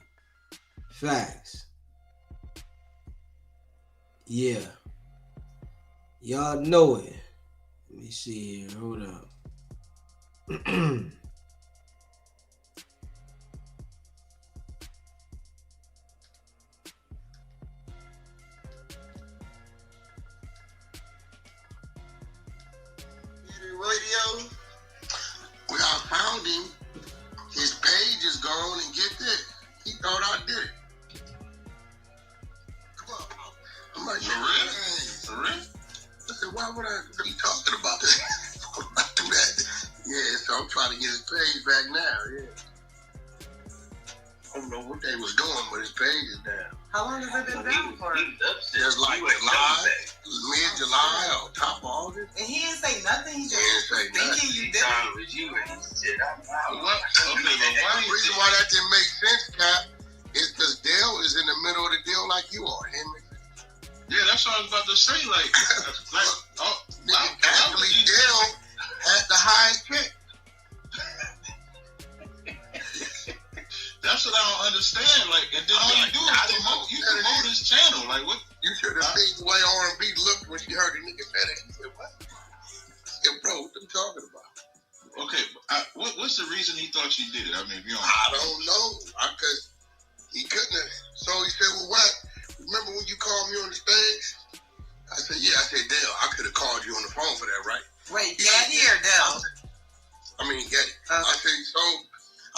Speaker 1: Facts. Yeah. Y'all know it. Let me see here. Hold up.
Speaker 3: why would I be talking about this? Why would I do that? Yeah, so I'm trying to get his page back now, yeah. I don't know what they was doing, but his page is down.
Speaker 4: How long has it been down for?
Speaker 3: It's like July, mid-July, or top of August.
Speaker 4: And he didn't say nothing. He just
Speaker 3: He didn't say nothing.
Speaker 4: thinking you did.
Speaker 3: The reason why that didn't make sense, Cap, is because Dale is in the middle of the deal like you are.
Speaker 2: Yeah, that's what I was about to say.
Speaker 3: Actually, Dale had the highest check.
Speaker 2: That's what I don't understand. And then all you do is promote his channel. What?
Speaker 3: You should have seen the way R&B looked when she heard the nigga say that. She said, what? I said, bro, what are you talking about?
Speaker 2: Okay, what's the reason he thought you did it? I mean,
Speaker 3: I don't know. Because he couldn't have. So he said, well, Wack, remember when you called me on the stage? I said, yeah. I said, Dale, I could have called you on the phone for that, right?
Speaker 4: Wait, Daddy or Dale?
Speaker 3: Getty. I said, so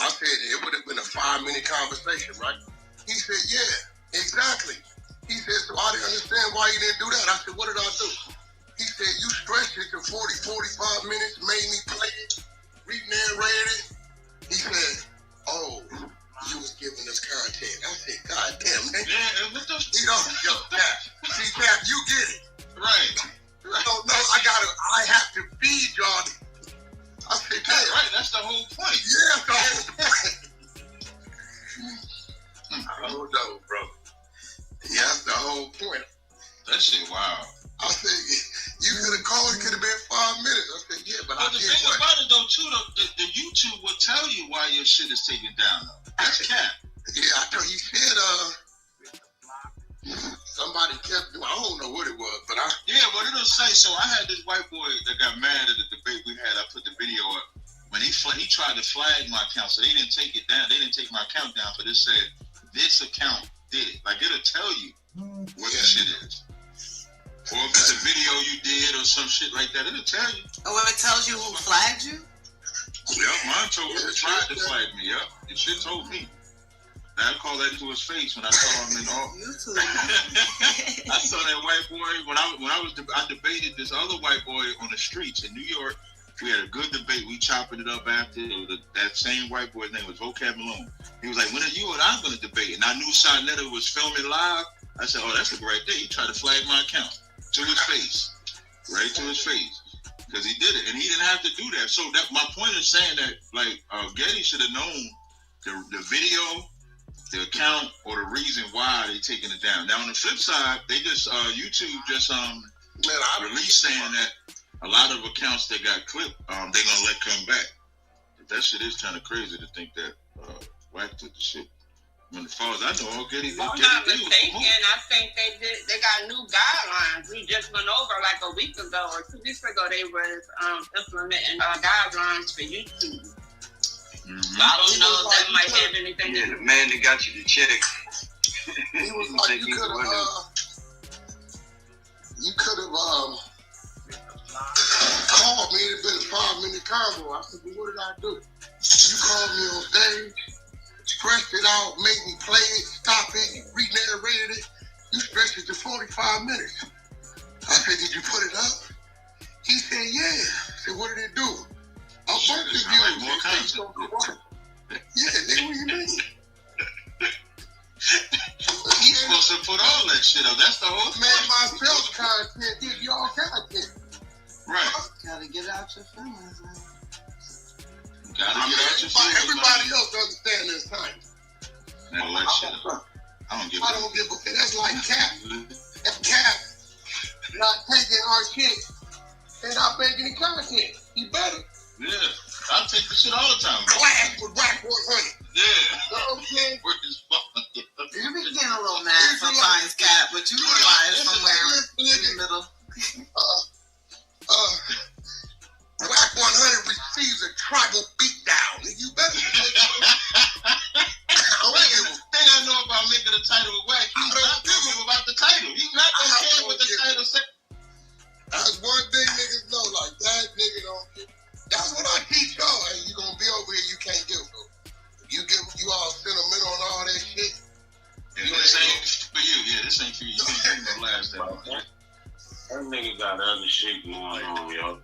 Speaker 3: I said it would have been a 5-minute conversation, right? He said, yeah, exactly. He said, so I didn't understand why you didn't do that. I said, what did I do? He said, you stretched it to 45 minutes, made me play it, re-narrated it. He said, oh, you was giving us content. I said, God damn, man.
Speaker 2: Yeah, and what the...
Speaker 3: Yo, Cap. See, Cap, you get it.
Speaker 2: Right.
Speaker 3: No, I have to feed y'all. I said, damn.
Speaker 2: Right, that's the whole point.
Speaker 3: Yeah, that's the whole point. I don't know, bro. Yeah, that's the whole point.
Speaker 2: That shit, wow.
Speaker 3: I said, you could have called, it could have been 5 minutes. I said, yeah, but
Speaker 2: the thing about it, though, too, the YouTube will tell you why your shit is taken down, though. That's cap.
Speaker 3: Yeah, I thought he said, somebody kept doing, I don't know what it was, but
Speaker 2: Yeah, but it'll say, so I had this white boy that got mad at the debate we had. I put the video up. When he tried to flag my account, so they didn't take it down. They didn't take my account down, but it said, this account did it. It'll tell you what the shit is. Or if it's a video you did or some shit like that, it'll tell you.
Speaker 4: Oh, it tells you who flagged you?
Speaker 2: Yep, mine told me. It tried to flag me. Yep, it shit told me. I called that into his face when I saw him in all.
Speaker 4: YouTube.
Speaker 2: I saw that white boy I debated this other white boy on the streets in New York. We had a good debate. We chopping it up after. That same white boy's name was Vocab Malone. He was like, when are you and I'm going to debate? And I knew Sarnetta was filming live. I said, oh, that's a great day. He tried to flag my account to his face. Right to his face. Because he did it. And he didn't have to do that. So my point is saying that, Getty should have known the video, the account, or the reason why they taking it down. Now, on the flip side, they just, YouTube just released saying that a lot of accounts that got clipped, they're going to let come back. But that shit is kind of crazy to think that Wack took the shit. I mean, as far as I know, all Getty
Speaker 8: If I'm not mistaken, I think they got new guidelines. We just went over a week ago or 2 weeks ago. They was implementing guidelines for YouTube.
Speaker 2: Mm-hmm.
Speaker 8: So I don't know if that might have anything to do.
Speaker 5: The man that got you the check.
Speaker 3: He was like, you could have called me. It'd been a 5-minute convo. I said, well, what did I do? You called me on stage, stretched it out, made me play it, stop it, re-narrated it. You stretched it to 45 minutes. I said, did you put it up? He said, yeah. I said, what did it do? I both of you.
Speaker 2: More content.
Speaker 3: Yeah, nigga, what you mean?
Speaker 2: He's supposed to put all that shit up. That's the whole
Speaker 3: thing. Made myself content, give y'all content.
Speaker 2: Right.
Speaker 4: Gotta get out your feelings, man.
Speaker 3: Everybody else understand this time.
Speaker 2: All that shit up. I don't give
Speaker 3: a fuck. That's like Cap. If Cap not taking our shit, they're not making any content. He better.
Speaker 2: Yeah. I take the shit all the time.
Speaker 3: Class with wack100.
Speaker 2: Yeah.
Speaker 3: You know what I'm saying?
Speaker 4: You be getting a little mad sometimes, Cap, but you realize somewhere in the middle.
Speaker 3: Wack100 receives a tribal beatdown. You better.
Speaker 2: The thing I know about making a title with Wack, he's not thinking about the title. He's not gonna care what the title says.
Speaker 3: That's one thing niggas know. Like that nigga don't care. That's what I teach y'all. Hey, you gonna be over here, you can't give no. You all sentimental and all that shit.
Speaker 2: Yeah, this ain't for you. Yeah, this ain't for you. You can't give no last time.
Speaker 5: That nigga got other shit going on, yo.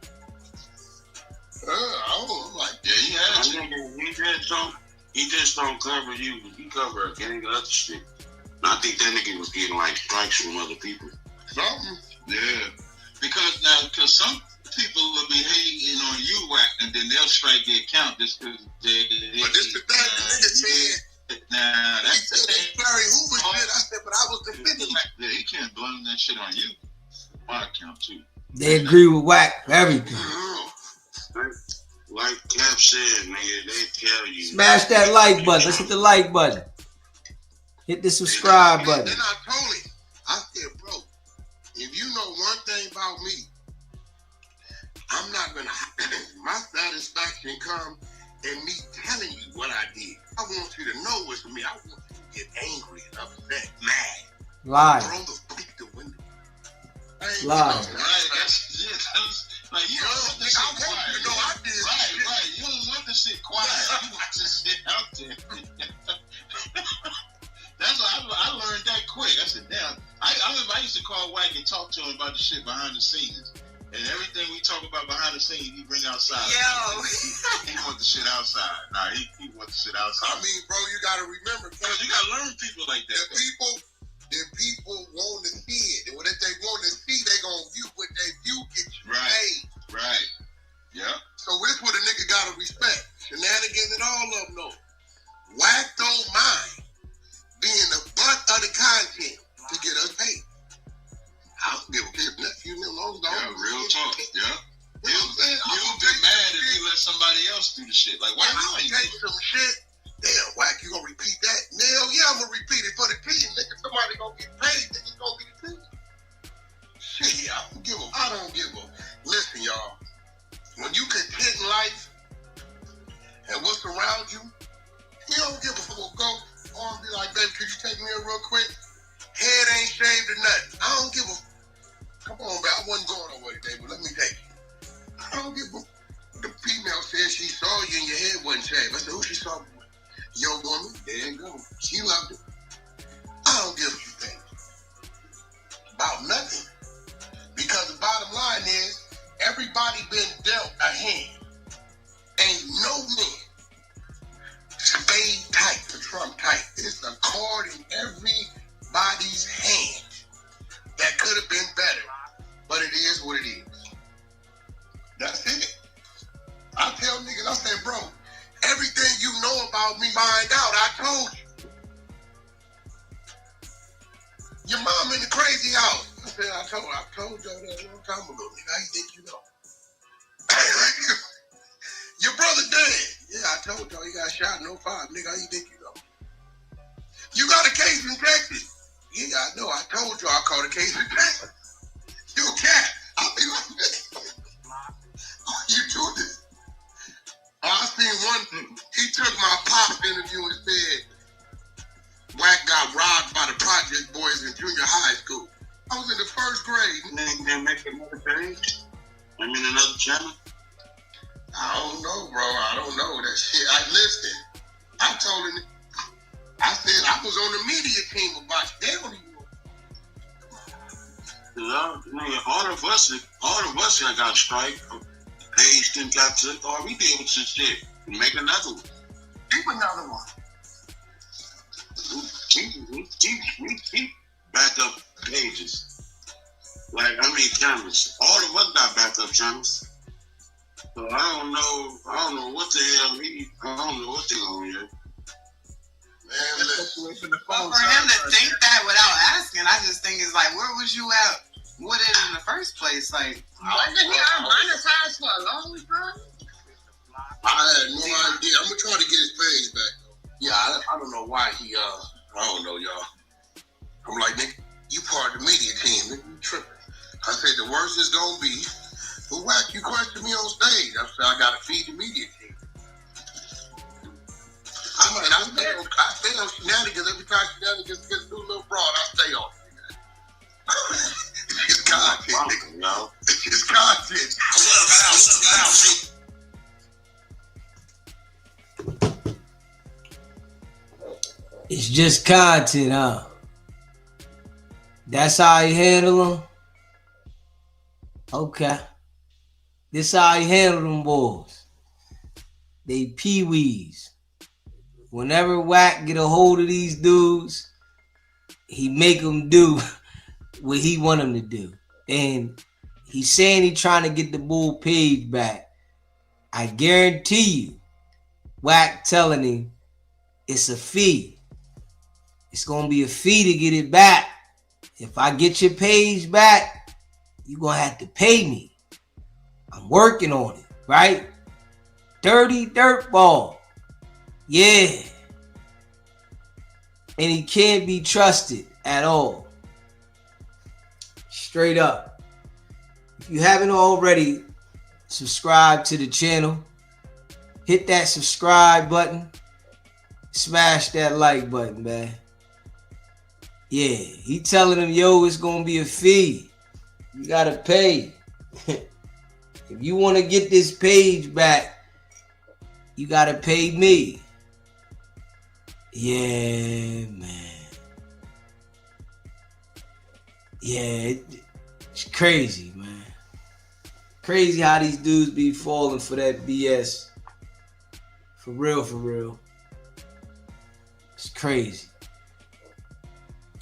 Speaker 3: I'm like, yeah, he had
Speaker 5: to. He just don't cover you. He cover a gang of other shit. And I think that nigga was getting like strikes from other people.
Speaker 3: something.
Speaker 2: Yeah. Because some people will be hating on you, Wack, and then they'll strike their account just because they.
Speaker 3: But this the thing, the nigga said.
Speaker 2: Nah, that's the thing.
Speaker 3: Larry Hoover shit. I said, but I was defending him.
Speaker 2: Yeah, he can't blame that shit on you. My account too.
Speaker 1: They agree with Wack everything.
Speaker 5: Like Cap said, nigga, they tell you.
Speaker 1: Smash that like button. Let's hit the like button. Hit the subscribe button.
Speaker 3: Then I told him, I said, bro, if you know one thing about me, I'm not gonna. My satisfaction come in me telling you what I did. I want you to know it's me. I want you to get angry and upset, mad.
Speaker 1: Lie.
Speaker 3: Throw the window.
Speaker 1: Lie.
Speaker 2: Like, you don't want the shit quiet. You know I did. Right. You don't want the shit quiet. You want the shit out there. That's what I learned that quick. I said, damn. I remember I used to call Wack and talk to him about the shit behind the scenes. And everything we talk about behind the scenes, he bring outside.
Speaker 4: Yo.
Speaker 2: He want the shit outside. Nah, he want the shit outside.
Speaker 3: I mean, bro, you gotta remember,
Speaker 2: because you gotta learn people like that.
Speaker 3: The people want to see it. And what if they want to see, they gonna view what they view get you paid.
Speaker 2: Right. Yeah.
Speaker 3: So this what a nigga gotta respect. Shenanigans and all of them know. Wack don't mind being the butt of the content to get us paid. I don't give a shit. You know,
Speaker 2: yeah, real talk. Yeah.
Speaker 3: You know what I'm saying?
Speaker 2: You'll be mad if you let somebody else do the shit. Like, why
Speaker 3: you take some shit? Damn, Wack, you gonna repeat that? Hell yeah, I'm gonna repeat it for the team, nigga. Somebody gonna get paid, nigga. Gonna be the team. Shit, I don't give a. Listen, y'all. When you content in life and what's around you, you don't give a fuck. Go on and be like, baby, could you take me in real quick? Head ain't shaved or nothing. I don't give a. Come on, man. I wasn't going nowhere today, but let me take you. I don't give a. The female said she saw you and your head wasn't shaved. I said, who she saw me with? Young woman. There you go. She loved it. I don't give a thing about nothing. Because the bottom line is, everybody been dealt a hand. Ain't no man spade tight to Trump tight. It's a card in everybody's hand that could have been better. But it is what it is. That's it. I tell niggas, I say, bro, everything you know about me, find out. I told you. Your mom in the crazy house. I said, I told y'all that a long time ago, nigga. How you think you know? Your brother dead. Yeah, I told y'all he got shot in 05, nigga. How you think you know? You got a case in Texas. Yeah, I know. I told you I caught a case in Texas. You a cat. I'll be like, you do this. I seen one thing. He took my pop interview and said, Wack got robbed by the Project Boys in junior high school. I was in the first grade.
Speaker 5: They make another page? Another channel?
Speaker 3: I don't know, bro. I don't know that shit. Listen. I told him. I said I was on the media team about it. They don't even know.
Speaker 5: All of us that got strike. Page didn't got took. Or we did with some shit. Make another one.
Speaker 3: Keep another one.
Speaker 5: Keep backup pages. Channels. All of us got backup channels. So I don't know what the hell I don't know what they gonna do.
Speaker 3: Man, listen.
Speaker 4: Well, for him to think that without asking, I just think it's like, where was you at with it in the first place? Like,
Speaker 8: wasn't he unmonetized for a long time?
Speaker 3: I had no idea. I'm gonna try to get his page back. Yeah, I don't know why he I don't know, y'all. I'm like, nigga, you part of the media team, nigga, you tripping. I said the worst is gonna be, but Wack, you question me on stage. I said I gotta feed the media team. I stay on shenanigans every time shenanigans gets a new little broad. I stay on it. It's content, nigga.
Speaker 5: No.
Speaker 3: It's content.
Speaker 1: It's just content, huh? That's how he handle them. Okay. This how he handle them boys. They peewees. Whenever Wack get a hold of these dudes, he make them do what he want them to do. And he's saying he trying to get the Bull page back. I guarantee you, Wack telling him it's a fee. It's gonna be a fee to get it back. If I get your page back, you're gonna have to pay me. I'm working on it, right? Dirty dirt ball. Yeah. And he can't be trusted at all. Straight up. If you haven't already, subscribe to the channel. Hit that subscribe button. Smash that like button, man. Yeah, he telling him, yo, it's gonna be a fee. You gotta pay. If you want to get this page back, you gotta pay me. Yeah, man. Yeah, it's crazy, man. Crazy how these dudes be falling for that BS. For real, for real. It's crazy.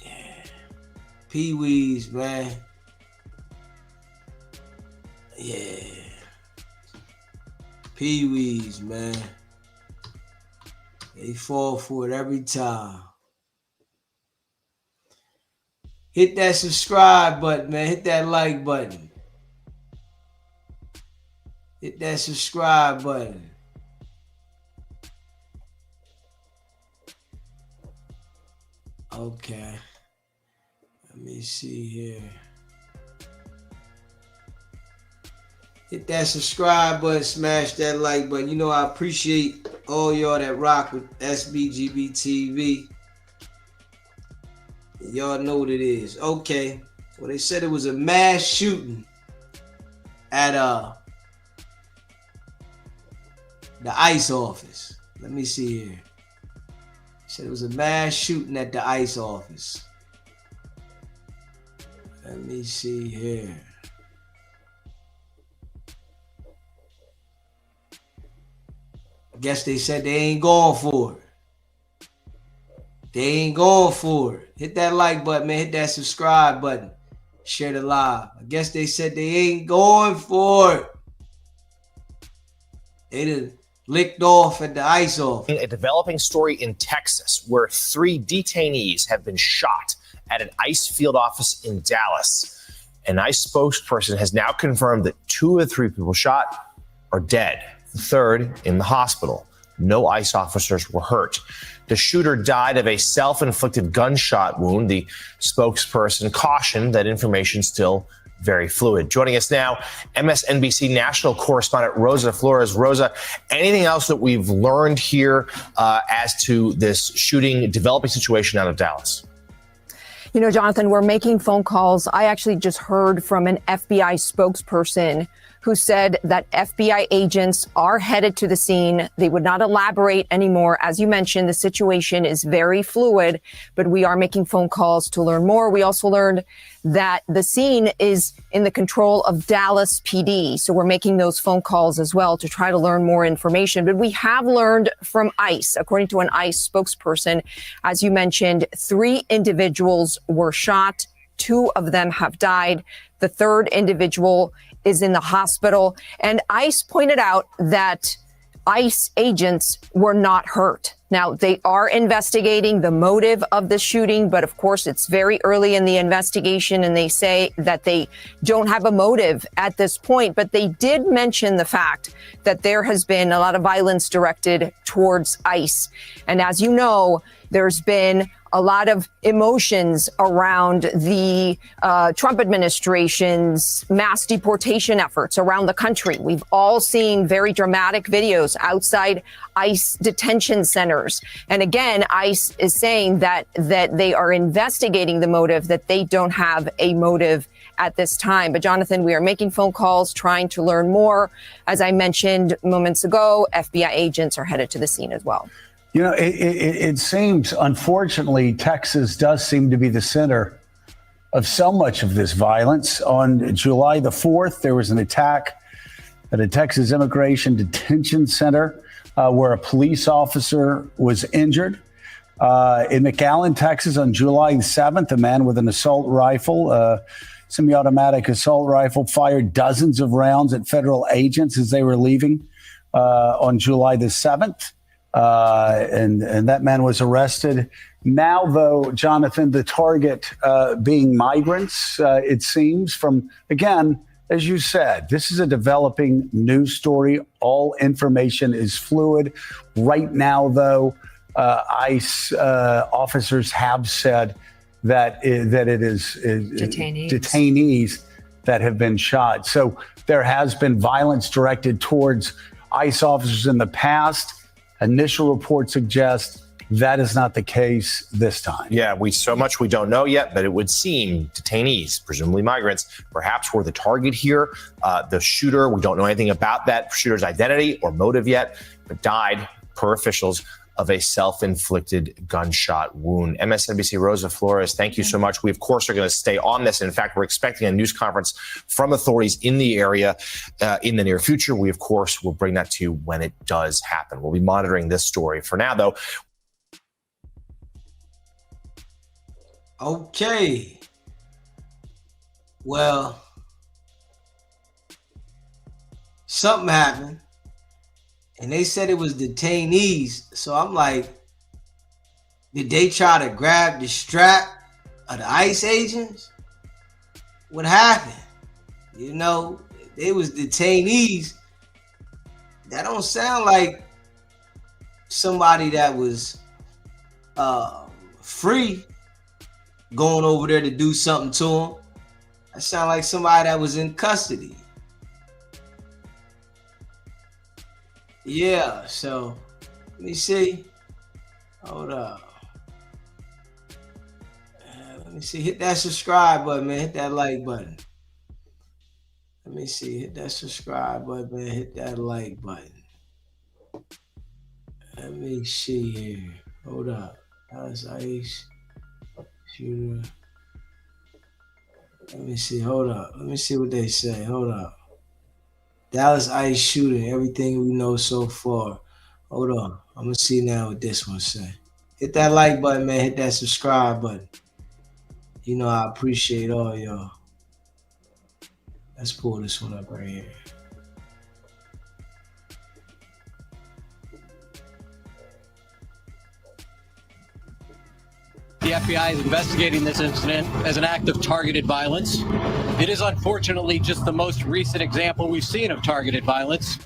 Speaker 1: Yeah. Pee-wees, man. Yeah. Pee-wees, man. They fall for it every time. Hit that subscribe button, man. Hit that like button. Hit that subscribe button. Okay. Let me see here. Hit that subscribe button, smash that like button. You know I appreciate all y'all that rock with SBGB TV. Y'all know what it is. Okay. Well, they said it was a mass shooting at the ICE office. Let me see here. Said it was a mass shooting at the ICE office. Let me see here. I guess they said they ain't going for it. They ain't going for it. Hit that like button, man. Hit that subscribe button. Share the live. I guess they said they ain't going for it. They done licked off at the ICE office.
Speaker 9: A developing story in Texas where 3 detainees have been shot at an ICE field office in Dallas. An ICE spokesperson has now confirmed that 2 of the 3 people shot are dead. The 3rd in the hospital. No ICE officers were hurt. The shooter died of a self-inflicted gunshot wound. The spokesperson cautioned that information still very fluid. Joining us now, MSNBC national correspondent Rosa Flores. Rosa, anything else that we've learned here as to this shooting, developing situation out of Dallas?
Speaker 10: You know, Jonathan, we're making phone calls. I actually just heard from an FBI spokesperson who said that FBI agents are headed to the scene. They would not elaborate anymore. As you mentioned, the situation is very fluid, but we are making phone calls to learn more. We also learned that the scene is in the control of Dallas PD. So we're making those phone calls as well to try to learn more information. But we have learned from ICE, according to an ICE spokesperson, as you mentioned, 3 individuals were shot. 2 of them have died. The 3rd individual is in the hospital. And ICE pointed out that ICE agents were not hurt. Now, they are investigating the motive of the shooting, but of course, it's very early in the investigation, and they say that they don't have a motive at this point. But they did mention the fact that there has been a lot of violence directed towards ICE. And as you know, there's been a lot of emotions around the Trump administration's mass deportation efforts around the country. We've all seen very dramatic videos outside ICE detention centers. And again, ICE is saying that they are investigating the motive, that they don't have a motive at this time. But Jonathan, we are making phone calls, trying to learn more. As I mentioned moments ago, FBI agents are headed to the scene as well.
Speaker 11: You know, it seems, unfortunately, Texas does seem to be the center of so much of this violence. On July the 4th, there was an attack at a Texas immigration detention center where a police officer was injured. In McAllen, Texas, on July 7th, a man with an assault rifle, semi-automatic assault rifle, fired dozens of rounds at federal agents as they were leaving on July the 7th. And that man was arrested. Now, though, Jonathan, the target being migrants, it seems from, again, as you said, this is a developing news story. All information is fluid. Right now, though, ICE officers have said that it is detainees that have been shot. So there has been violence directed towards ICE officers in the past. Initial reports suggest that is not the case this time.
Speaker 9: Yeah, so much we don't know yet, but it would seem detainees, presumably migrants, perhaps were the target here. The shooter, we don't know anything about that shooter's identity or motive yet, but died, per officials, of a self-inflicted gunshot wound. MSNBC Rosa Flores, thank you so much. We, of course, are going to stay on this. In fact, we're expecting a news conference from authorities in the area in the near future. We, of course, will bring that to you when it does happen. We'll be monitoring this story. For now, though.
Speaker 1: Okay. Well, something happened. And they said it was detainees. So I'm like, did they try to grab the strap of the ICE agents? What happened? You know, they was detainees. That don't sound like somebody that was free going over there to do something to them. That sound like somebody that was in custody. Yeah, so let me see. Hold up. Let me see. Hit that subscribe button, man. Hit that like button. Let me see. Hit that subscribe button, man. Hit that like button. Let me see here. Hold up. That's ICE shooter. Let me see. Hold up. Let me see what they say. Hold up. Dallas ICE shooting, everything we know so far. Hold on. I'm going to see now what this one say. Hit that like button, man. Hit that subscribe button. You know, I appreciate all y'all. Let's pull this one up right here.
Speaker 12: The FBI is investigating this incident as an act of targeted violence. It is unfortunately just the most recent example we've seen of targeted violence.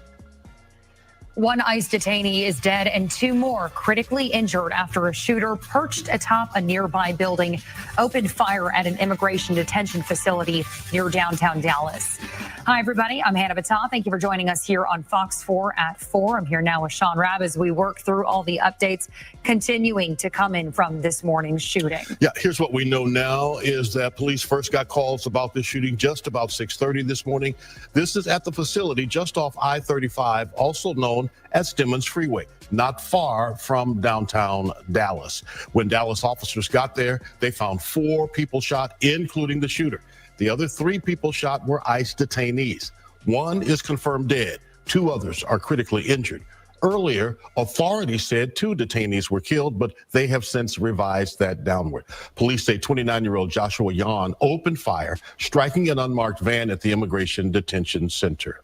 Speaker 13: One ICE detainee is dead and two more critically injured after a shooter perched atop a nearby building opened fire at an immigration detention facility near downtown Dallas. Hi, everybody. I'm Hannah Battah. Thank you for joining us here on Fox 4 at 4. I'm here now with Sean Rabb as we work through all the updates continuing to come in from this morning's shooting.
Speaker 14: Yeah, here's what we know now is that police first got calls about this shooting just about 6:30 this morning. This is at the facility just off I-35, also known as Stemmons Freeway, not far from downtown Dallas. When Dallas officers got there, they found 4 people shot, including the shooter. The other 3 people shot were ICE detainees. 1 is confirmed dead. 2 others are critically injured. Earlier, authorities said 2 detainees were killed, but they have since revised that downward. Police say 29-year-old Joshua Yan opened fire, striking an unmarked van at the Immigration Detention Center.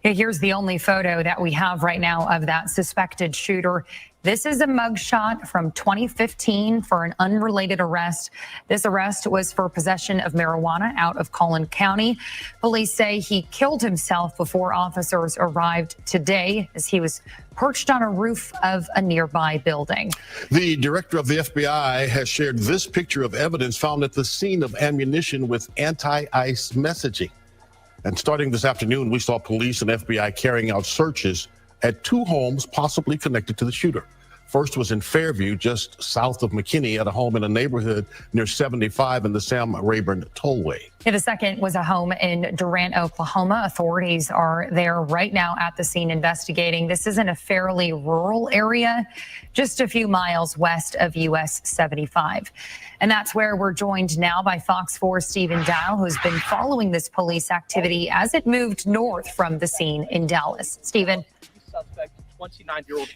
Speaker 13: Here's the only photo that we have right now of that suspected shooter. This is a mugshot from 2015 for an unrelated arrest. This arrest was for possession of marijuana out of Collin County. Police say he killed himself before officers arrived today as he was perched on a roof of a nearby building.
Speaker 14: The director of the FBI has shared this picture of evidence found at the scene of ammunition with anti-ICE messaging. And starting this afternoon, we saw police and FBI carrying out searches at 2 homes possibly connected to the shooter. First was in Fairview, just south of McKinney, at a home in a neighborhood near 75 and the Sam Rayburn Tollway.
Speaker 13: The second was a home in Durant, Oklahoma. Authorities are there right now at the scene investigating. This is in a fairly rural area, just a few miles west of US 75. And that's where we're joined now by Fox 4's Stephen Dow, who's been following this police activity as it moved north from the scene in Dallas. Stephen.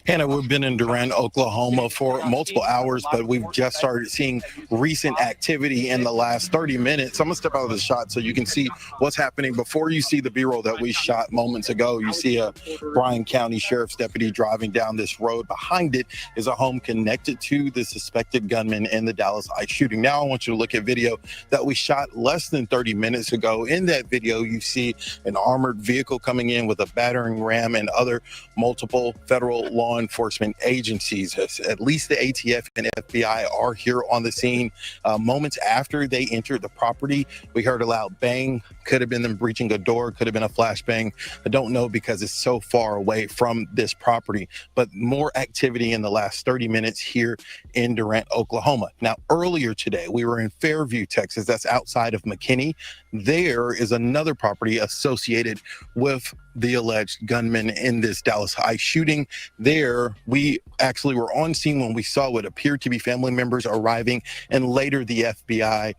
Speaker 15: Hannah, we've been in Durant, Oklahoma for multiple hours, but we've just started seeing recent activity in the last 30 minutes. I'm going to step out of the shot so you can see what's happening. Before you see the B-roll that we shot moments ago, you see a Bryan County Sheriff's deputy driving down this road. Behind it is a home connected to the suspected gunman in the Dallas ICE shooting. Now I want you to look at video that we shot less than 30 minutes ago. In that video, you see an armored vehicle coming in with a battering ram and other multiple federal law enforcement agencies. At least the ATF and FBI are here on the scene. Moments after they entered the property, we heard a loud bang. Could have been them breaching a door, could have been a flashbang. I don't know because it's so far away from this property, but more activity in the last 30 minutes here in Durant, Oklahoma. Now, earlier today, we were in Fairview, Texas. That's outside of McKinney. There is another property associated with the alleged gunman in this Dallas ICE shooting. There, we actually were on scene when we saw what appeared to be family members arriving, and later the FBI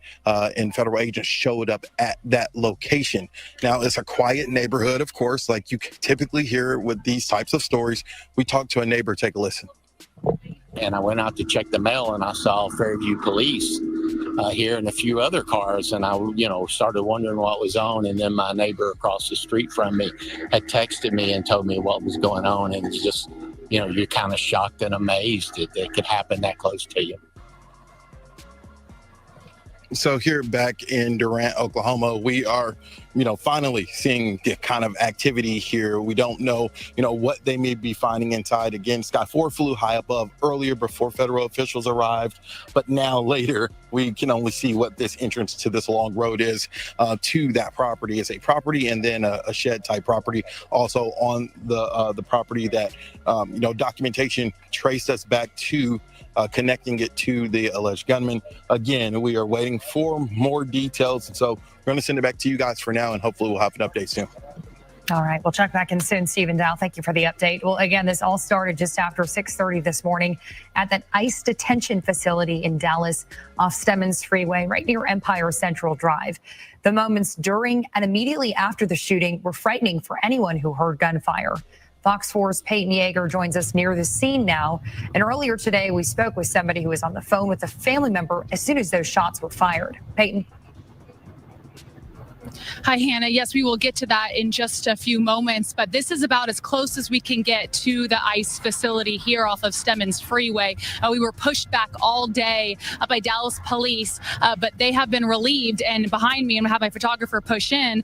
Speaker 15: and federal agents showed up at that location. Now, it's a quiet neighborhood, of course, like you typically hear with these types of stories. We talked to a neighbor. Take a listen.
Speaker 16: And I went out to check the mail, and I saw Fairview police here and a few other cars, and I, started wondering what was on. And then my neighbor across the street from me had texted me and told me what was going on. And it's just, you're kind of shocked and amazed that it could happen that close to you.
Speaker 15: So here back in Durant, Oklahoma, we are, finally seeing the kind of activity here. We don't know, what they may be finding inside. Again, Sky 4 flew high above earlier before federal officials arrived. But now later, we can only see what this entrance to this long road is to that property. It's a property and then a shed type property also on the property that, documentation traced us back to connecting it to the alleged gunman. Again, we are waiting for more details. And so we're going to send it back to you guys for now, and hopefully we'll have an update soon.
Speaker 13: All right, we'll check back in soon. Stephen Dow, thank you for the update. Well, again, this all started just after 6:30 this morning at that ICE detention facility in Dallas off Stemmons Freeway, right near Empire Central Drive. The moments during and immediately after the shooting were frightening for anyone who heard gunfire. Fox 4's Peyton Yeager joins us near the scene now. And earlier today, we spoke with somebody who was on the phone with a family member as soon as those shots were fired. Peyton.
Speaker 17: Hi, Hannah. Yes, we will get to that in just a few moments, but this is about as close as we can get to the ICE facility here off of Stemmons Freeway. We were pushed back all day by Dallas police, but they have been relieved. And behind me, I'm going to have my photographer push in.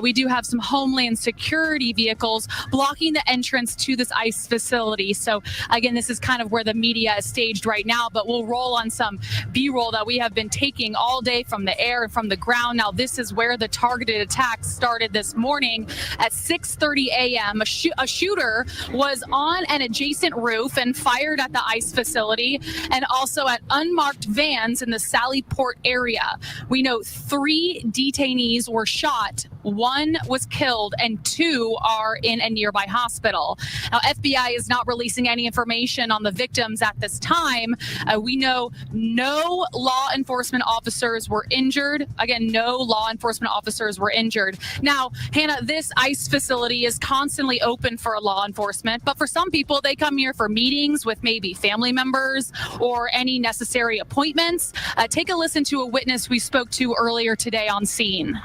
Speaker 17: We do have some Homeland Security vehicles blocking the entrance to this ICE facility. So again, this is kind of where the media is staged right now, but we'll roll on some B-roll that we have been taking all day from the air and from the ground. Now, this is where the targeted attack started this morning at 6:30 a.m. A shooter was on an adjacent roof and fired at the ICE facility and also at unmarked vans in the Sallyport area. We know 3 detainees were shot, 1 was killed, and 2 are in a nearby hospital. Now, FBI is not releasing any information on the victims at this time. We know no law enforcement officers were injured. Again, no law enforcement officers were injured. Now, Hannah, this ICE facility is constantly open for law enforcement, but for some people, they come here for meetings with maybe family members or any necessary appointments. Take a listen to a witness we spoke to earlier today on scene.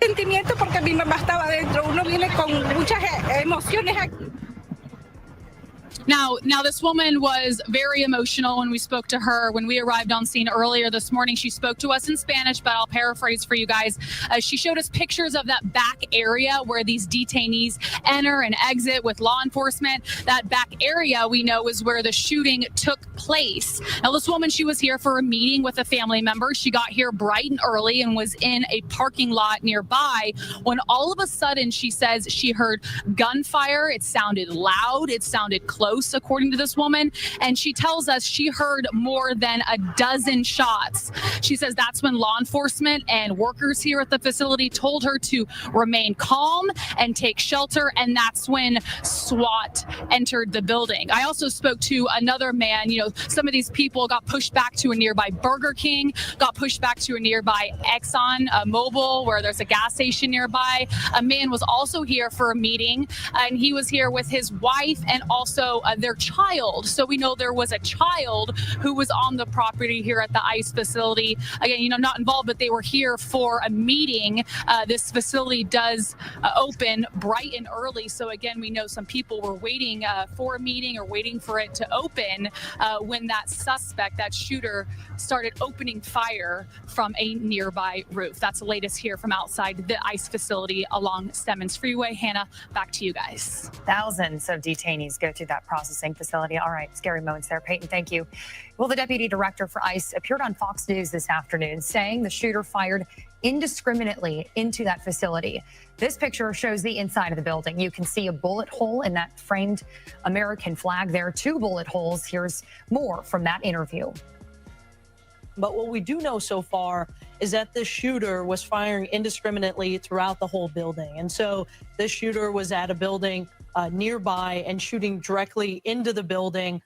Speaker 18: Sentimiento porque mi mamá estaba dentro. Uno viene con muchas emociones.
Speaker 17: Now, this woman was very emotional when we spoke to her. When we arrived on scene earlier this morning, she spoke to us in Spanish, but I'll paraphrase for you guys. She showed us pictures of that back area where these detainees enter and exit with law enforcement. That back area, we know, is where the shooting took place. Now, this woman, she was here for a meeting with a family member. She got here bright and early and was in a parking lot nearby when all of a sudden, she says she heard gunfire. It sounded loud. It sounded close. close, according to this woman. And she tells us she heard more than a dozen shots. She says that's when law enforcement and workers here at the facility told her to remain calm and take shelter. And that's when SWAT entered the building. I also spoke to another man. You know, some of these people got pushed back to a nearby Burger King, got pushed back to a nearby Exxon Mobil, where there's a gas station nearby. A man was also here for a meeting, and he was here with his wife and also their child. So we know there was a child who was on the property here at the ICE facility. Again, you know, not involved, but they were here for a meeting. This facility does open bright and early. So again, we know some people were waiting for a meeting or waiting for it to open when that suspect, that shooter, started opening fire from a nearby roof. That's the latest here from outside the ICE facility along Stemmons Freeway. Hannah, back to you guys.
Speaker 13: Thousands of detainees go through that processing facility. All right, scary moments there. Peyton, thank you. Well, the deputy director for ICE appeared on Fox News this afternoon saying the shooter fired indiscriminately into that facility. This picture shows the inside of the building. You can see a bullet hole in that framed American flag there, 2 bullet holes. Here's more from that interview.
Speaker 19: But what we do know so far is that this shooter was firing indiscriminately throughout the whole building. And so this shooter was at a building nearby and shooting directly into the building,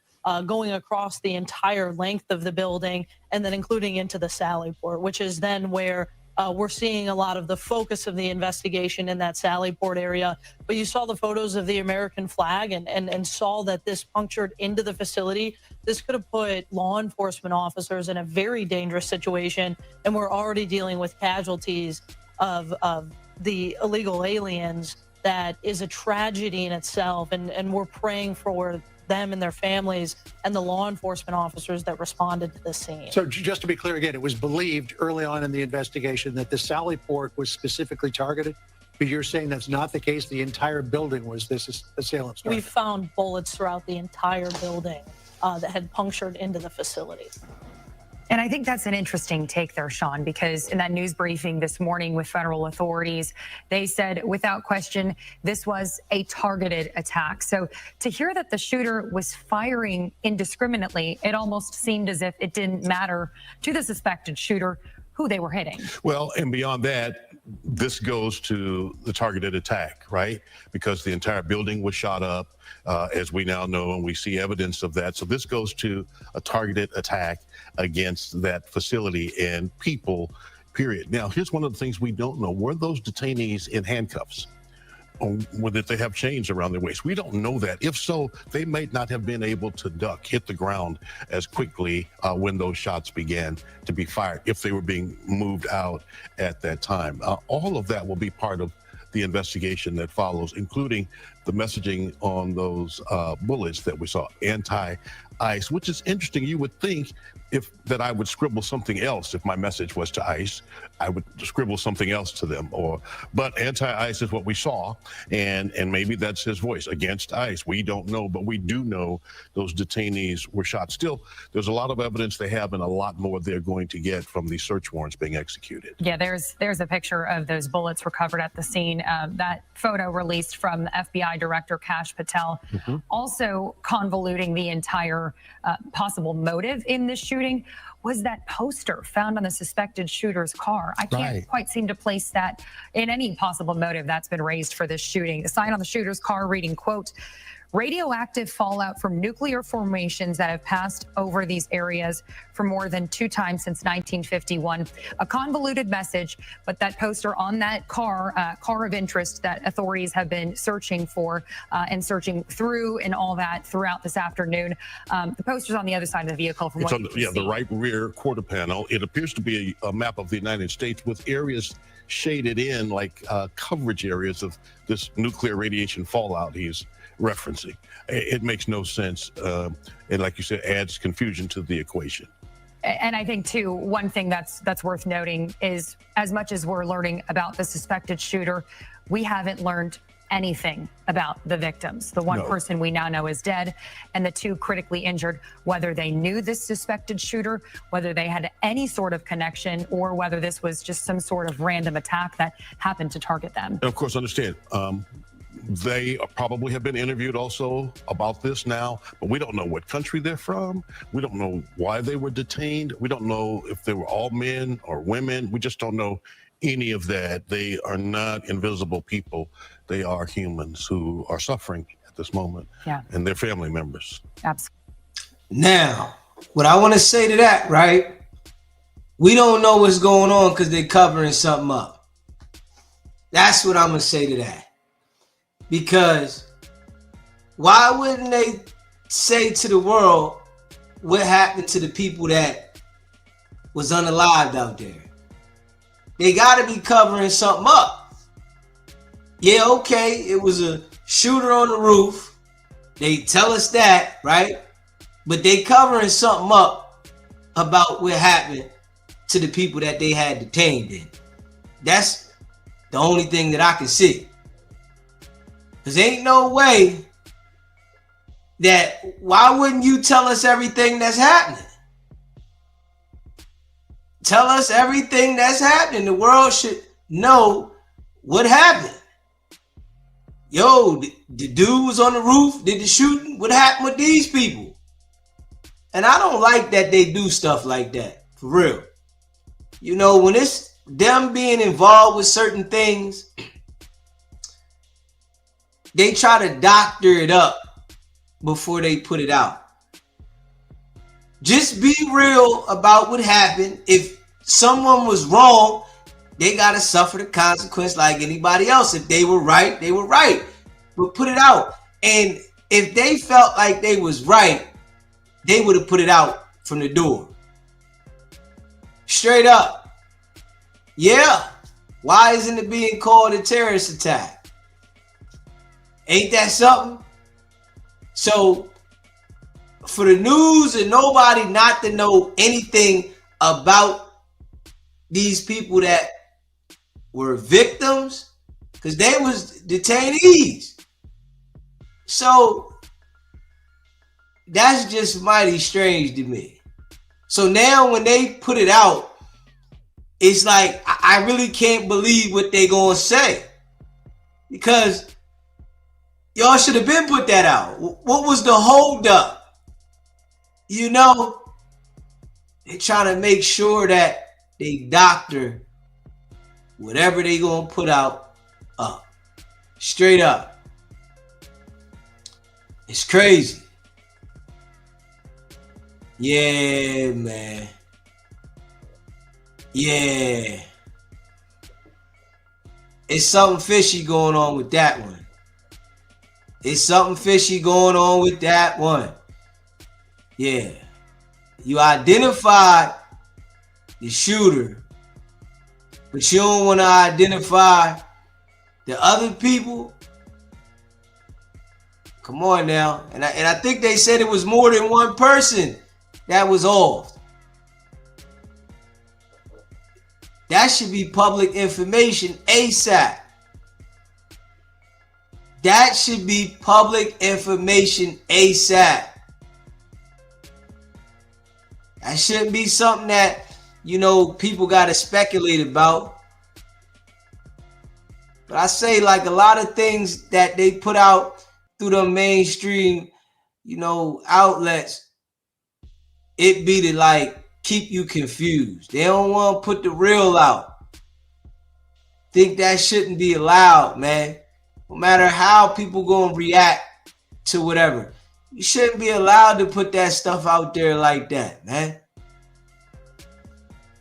Speaker 19: going across the entire length of the building, and then including into the Sally Port, which is then where we're seeing a lot of the focus of the investigation in that Sally Port area. But you saw the photos of the American flag and saw that this punctured into the facility. This could have put law enforcement officers in a very dangerous situation. And we're already dealing with casualties of the illegal aliens. That is a tragedy in itself. And we're praying for them and their families and the law enforcement officers that responded to the scene.
Speaker 20: So just to be clear again, it was believed early on in the investigation that the Sally Port was specifically targeted, but you're saying that's not the case. The entire building was this assailant's target.
Speaker 19: We found bullets throughout the entire building that had punctured into the facility.
Speaker 13: And I think that's an interesting take there, Sean, because in that news briefing this morning with federal authorities, they said without question, this was a targeted attack. So to hear that the shooter was firing indiscriminately, it almost seemed as if it didn't matter to the suspected shooter who they were hitting.
Speaker 14: Well, and beyond that, this goes to the targeted attack, right? Because the entire building was shot up, as we now know, and we see evidence of that. So this goes to a targeted attack against that facility and people, period. Now, here's one of the things we don't know. Were those detainees in handcuffs? Or did they have chains around their waist? We don't know that. If so, they might not have been able to hit the ground as quickly when those shots began to be fired, if they were being moved out at that time. All of that will be part of the investigation that follows, including the messaging on those bullets that we saw, anti-ICE, which is interesting. You would think that I would scribble something else if my message was to ICE. I would scribble something else to them. But anti-ICE is what we saw, and maybe that's his voice against ICE. We don't know, but we do know those detainees were shot. Still, there's a lot of evidence they have, and a lot more they're going to get from these search warrants being executed.
Speaker 13: Yeah, there's a picture of those bullets recovered at the scene. That photo released from FBI Director Kash Patel, also convoluting the entire possible motive in this shooting was that poster found on the suspected shooter's car. I can't quite seem to place that in any possible motive that's been raised for this shooting. The sign on the shooter's car reading, quote, radioactive fallout from nuclear formations that have passed over these areas for more than 2 times since 1951. A convoluted message, but that poster on that car of interest that authorities have been searching for and searching through and all that throughout this afternoon. The poster's on the other side of the vehicle. From
Speaker 14: it's
Speaker 13: what
Speaker 14: on the right rear quarter panel. It appears to be a map of the United States with areas shaded in like coverage areas of this nuclear radiation fallout he's referencing. It makes no sense. And like you said, adds confusion to the equation.
Speaker 13: And I think, too, one thing that's worth noting is as much as we're learning about the suspected shooter, we haven't learned anything about the victims. The one person we now know is dead, and the 2 critically injured, whether they knew this suspected shooter, whether they had any sort of connection, or whether this was just some sort of random attack that happened to target them.
Speaker 14: And of course, understand, They probably have been interviewed also about this now, but we don't know what country they're from. We don't know why they were detained. We don't know if they were all men or women. We just don't know any of that. They are not invisible people. They are humans who are suffering at this moment, and their family members.
Speaker 13: Absolutely.
Speaker 1: Now, what I want to say to that, right? We don't know what's going on because they're covering something up. That's what I'm going to say to that. Because why wouldn't they say to the world what happened to the people that was unalived out there? They got to be covering something up. Yeah, okay, it was a shooter on the roof. They tell us that, right? But they covering something up about what happened to the people that they had detained in. That's the only thing that I can see. Because ain't no way that, why wouldn't you tell us everything that's happening? Tell us everything that's happening. The world should know what happened. Yo, the dude was on the roof, did the shooting. What happened with these people? And I don't like that they do stuff like that, for real. You know, when it's them being involved with certain things, they try to doctor it up before they put it out. Just be real about what happened. If someone was wrong, they got to suffer the consequence like anybody else. If they were right, they were right. But put it out. And if they felt like they was right, they would have put it out from the door. Straight up. Yeah. Why isn't it being called a terrorist attack? Ain't that something? So for the news and nobody not to know anything about these people that were victims, because they was detainees. So that's just mighty strange to me. So now when they put it out, it's like, I really can't believe what they gonna say. Because y'all should have been put that out. What was the holdup? You know, they're trying to make sure that they doctor whatever they gonna put out up. Straight up. It's crazy. Yeah, man. Yeah. It's something fishy going on with that one. It's something fishy going on with that one. Yeah. You identified the shooter, but you don't want to identify the other people. Come on now. And I think they said it was more than one person that was off. That should be public information ASAP. That should be public information ASAP. That shouldn't be something that, you know, people got to speculate about. But I say, like, a lot of things that they put out through the mainstream, you know, outlets, it be to, like, keep you confused. They don't want to put the real out. Think that shouldn't be allowed, man. No matter how people gonna react to whatever, you shouldn't be allowed to put that stuff out there like that, man.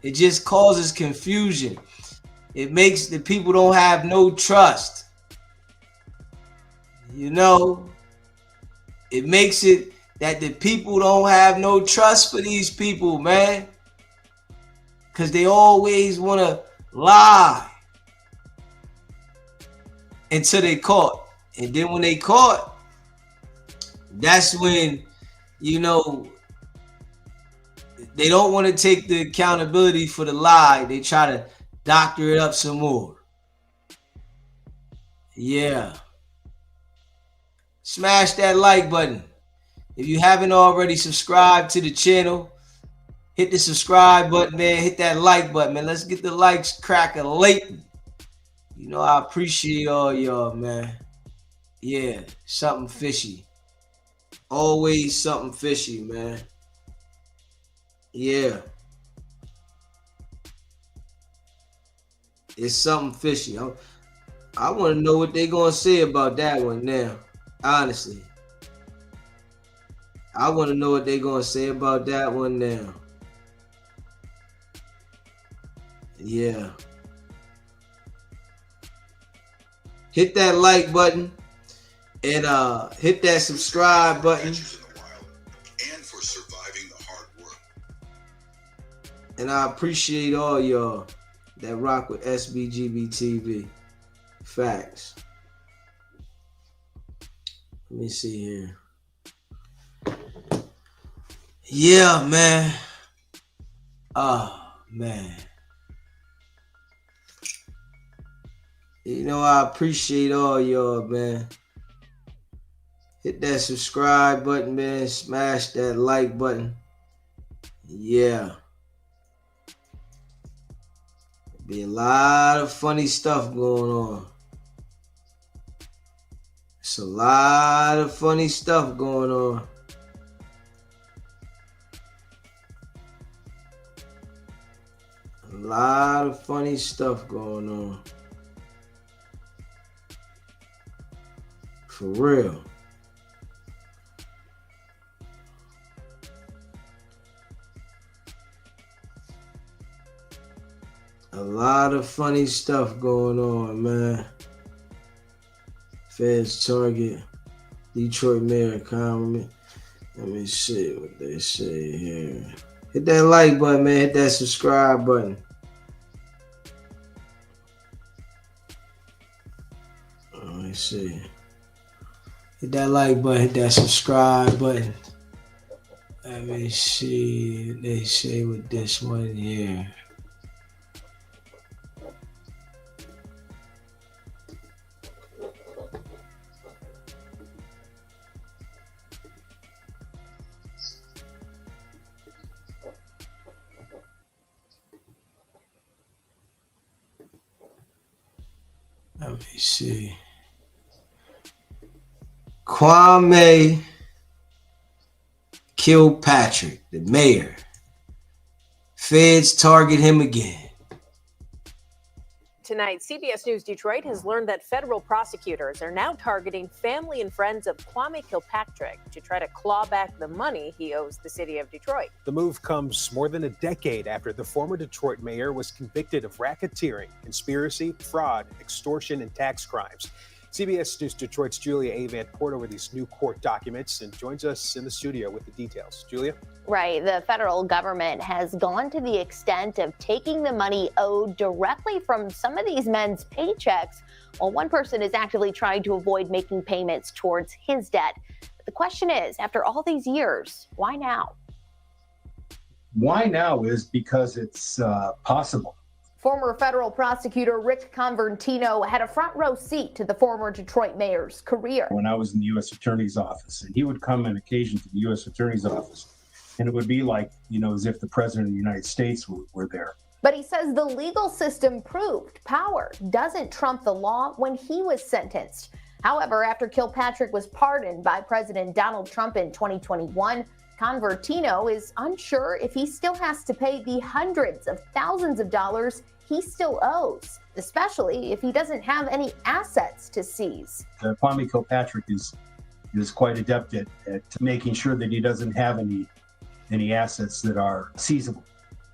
Speaker 1: It just causes confusion. It makes the people don't have no trust. You know, it makes it that the people don't have no trust for these people, man. Because they always want to lie until they caught. And then when they caught, that's when, you know, they don't want to take the accountability for the lie. They try to doctor it up some more. Yeah. Smash that like button. If you haven't already subscribed to the channel, hit the subscribe button, man. Hit that like button, man. Let's get the likes cracking late. You know, I appreciate all y'all, man. Yeah, something fishy. Always something fishy, man. Yeah. It's something fishy. I want to know what they gonna say about that one now. Honestly, I want to know what they gonna say about that one now. Yeah. Hit that like button and hit that subscribe button.
Speaker 2: And for surviving the hard work.
Speaker 1: And I appreciate all y'all that rock with SBGB TV. Facts. Let me see here. Yeah, man. Oh, man. You know, I appreciate all y'all, man. Hit that subscribe button, man. Smash that like button. Yeah. Be a lot of funny stuff going on. It's a lot of funny stuff going on. A lot of funny stuff going on. For real. A lot of funny stuff going on, man. Feds target Detroit mayor comment. Let me see what they say here. Hit that like button, man. Hit that subscribe button. Let me see. Hit that like button. Hit that subscribe button. Let me see what they say with this one here. Let me see. Kwame Kilpatrick, the mayor. Feds target him again.
Speaker 10: Tonight, CBS News Detroit has learned that federal prosecutors are now targeting family and friends of Kwame Kilpatrick to try to claw back the money he owes the city of Detroit.
Speaker 21: The move comes more than a decade after the former Detroit mayor was convicted of racketeering, conspiracy, fraud, extortion, and tax crimes. CBS News Detroit's Julia Avant poured over these new court documents and joins us in the studio with the details. Julia?
Speaker 22: Right. The federal government has gone to the extent of taking the money owed directly from some of these men's paychecks, while one person is actively trying to avoid making payments towards his debt. But the question is, after all these years, why now?
Speaker 23: Why now is because it's possible.
Speaker 22: Former federal prosecutor Rick Convertino had a front row seat to the former Detroit mayor's career.
Speaker 23: When I was in the U.S. Attorney's office, and he would come on occasion to the U.S. Attorney's office, and it would be like, as if the president of the United States were there.
Speaker 22: But he says the legal system proved power doesn't trump the law when he was sentenced. However, after Kilpatrick was pardoned by President Donald Trump in 2021, Convertino is unsure if he still has to pay the hundreds of thousands of dollars he still owes, especially if he doesn't have any assets to seize.
Speaker 23: Kwame Kilpatrick is quite adept at making sure that he doesn't have any assets that are seizable.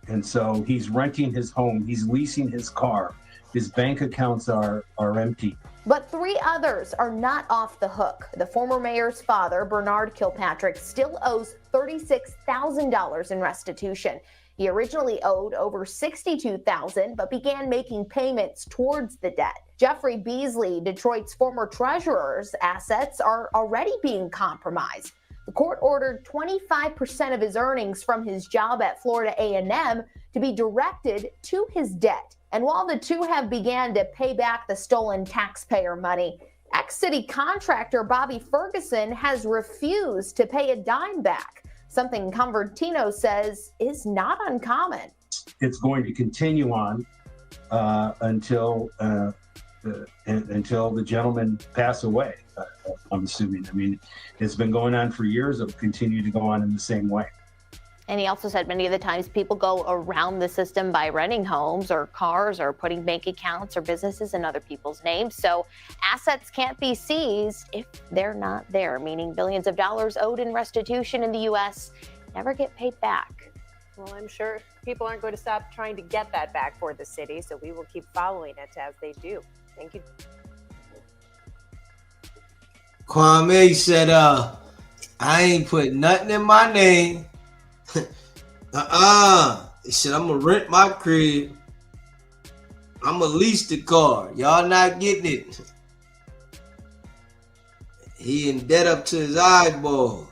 Speaker 23: And so he's renting his home, he's leasing his car, his bank accounts are empty.
Speaker 22: But 3 others are not off the hook. The former mayor's father, Bernard Kilpatrick, still owes $36,000 in restitution. He originally owed over $62,000, but began making payments towards the debt. Jeffrey Beasley, Detroit's former treasurer's assets are already being compromised. The court ordered 25% of his earnings from his job at Florida A&M to be directed to his debt. And while the two have began to pay back the stolen taxpayer money, ex-city contractor Bobby Ferguson has refused to pay a dime back, something Convertino says is not uncommon.
Speaker 23: It's going to continue on until until the gentleman pass away. I'm assuming. I mean, it's been going on for years. It'll continue to go on in the same way.
Speaker 22: And he also said many of the times people go around the system by renting homes or cars or putting bank accounts or businesses in other people's names. So assets can't be seized if they're not there, meaning billions of dollars owed in restitution in the U.S. never get paid back.
Speaker 4: Well, I'm sure people aren't going to stop trying to get that back for the city, so we will keep following it as they do. Thank you.
Speaker 1: Kwame said, I ain't put nothing in my name. He said, I'm gonna rent my crib. I'm gonna lease the car. Y'all not getting it. He in debt up to his eyeballs.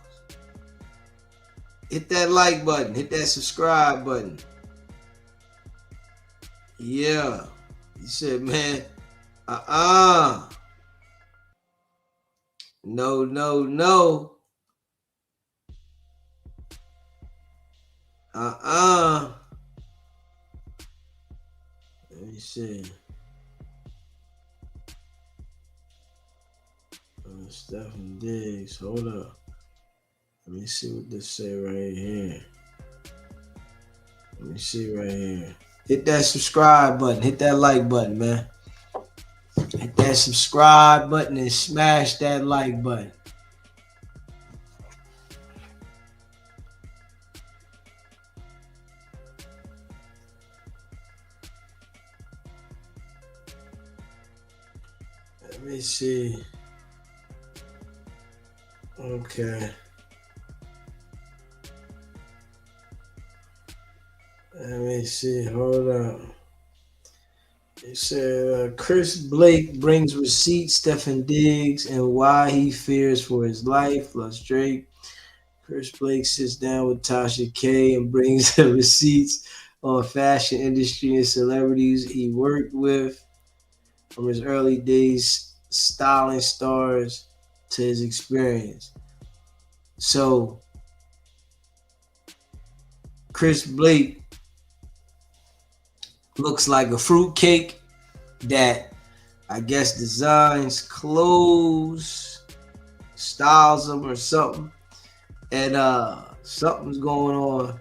Speaker 1: Hit that like button. Hit that subscribe button. Yeah. He said, man, no, no, no. Let me see. Stefon Diggs. Hold up. Let me see what this say right here. Let me see right here. Hit that subscribe button. Hit that like button, man. Hit that subscribe button and smash that like button. Let me see. Okay. Let me see. Hold up. It said Chris Blake brings receipts, Stefon Diggs, and why he fears for his life, plus Drake. Chris Blake sits down with Tasha K and brings the receipts on fashion industry and celebrities he worked with, from his early days styling stars to his experience. So Chris Blake looks like a fruitcake that I guess designs clothes, styles them or something. And something's going on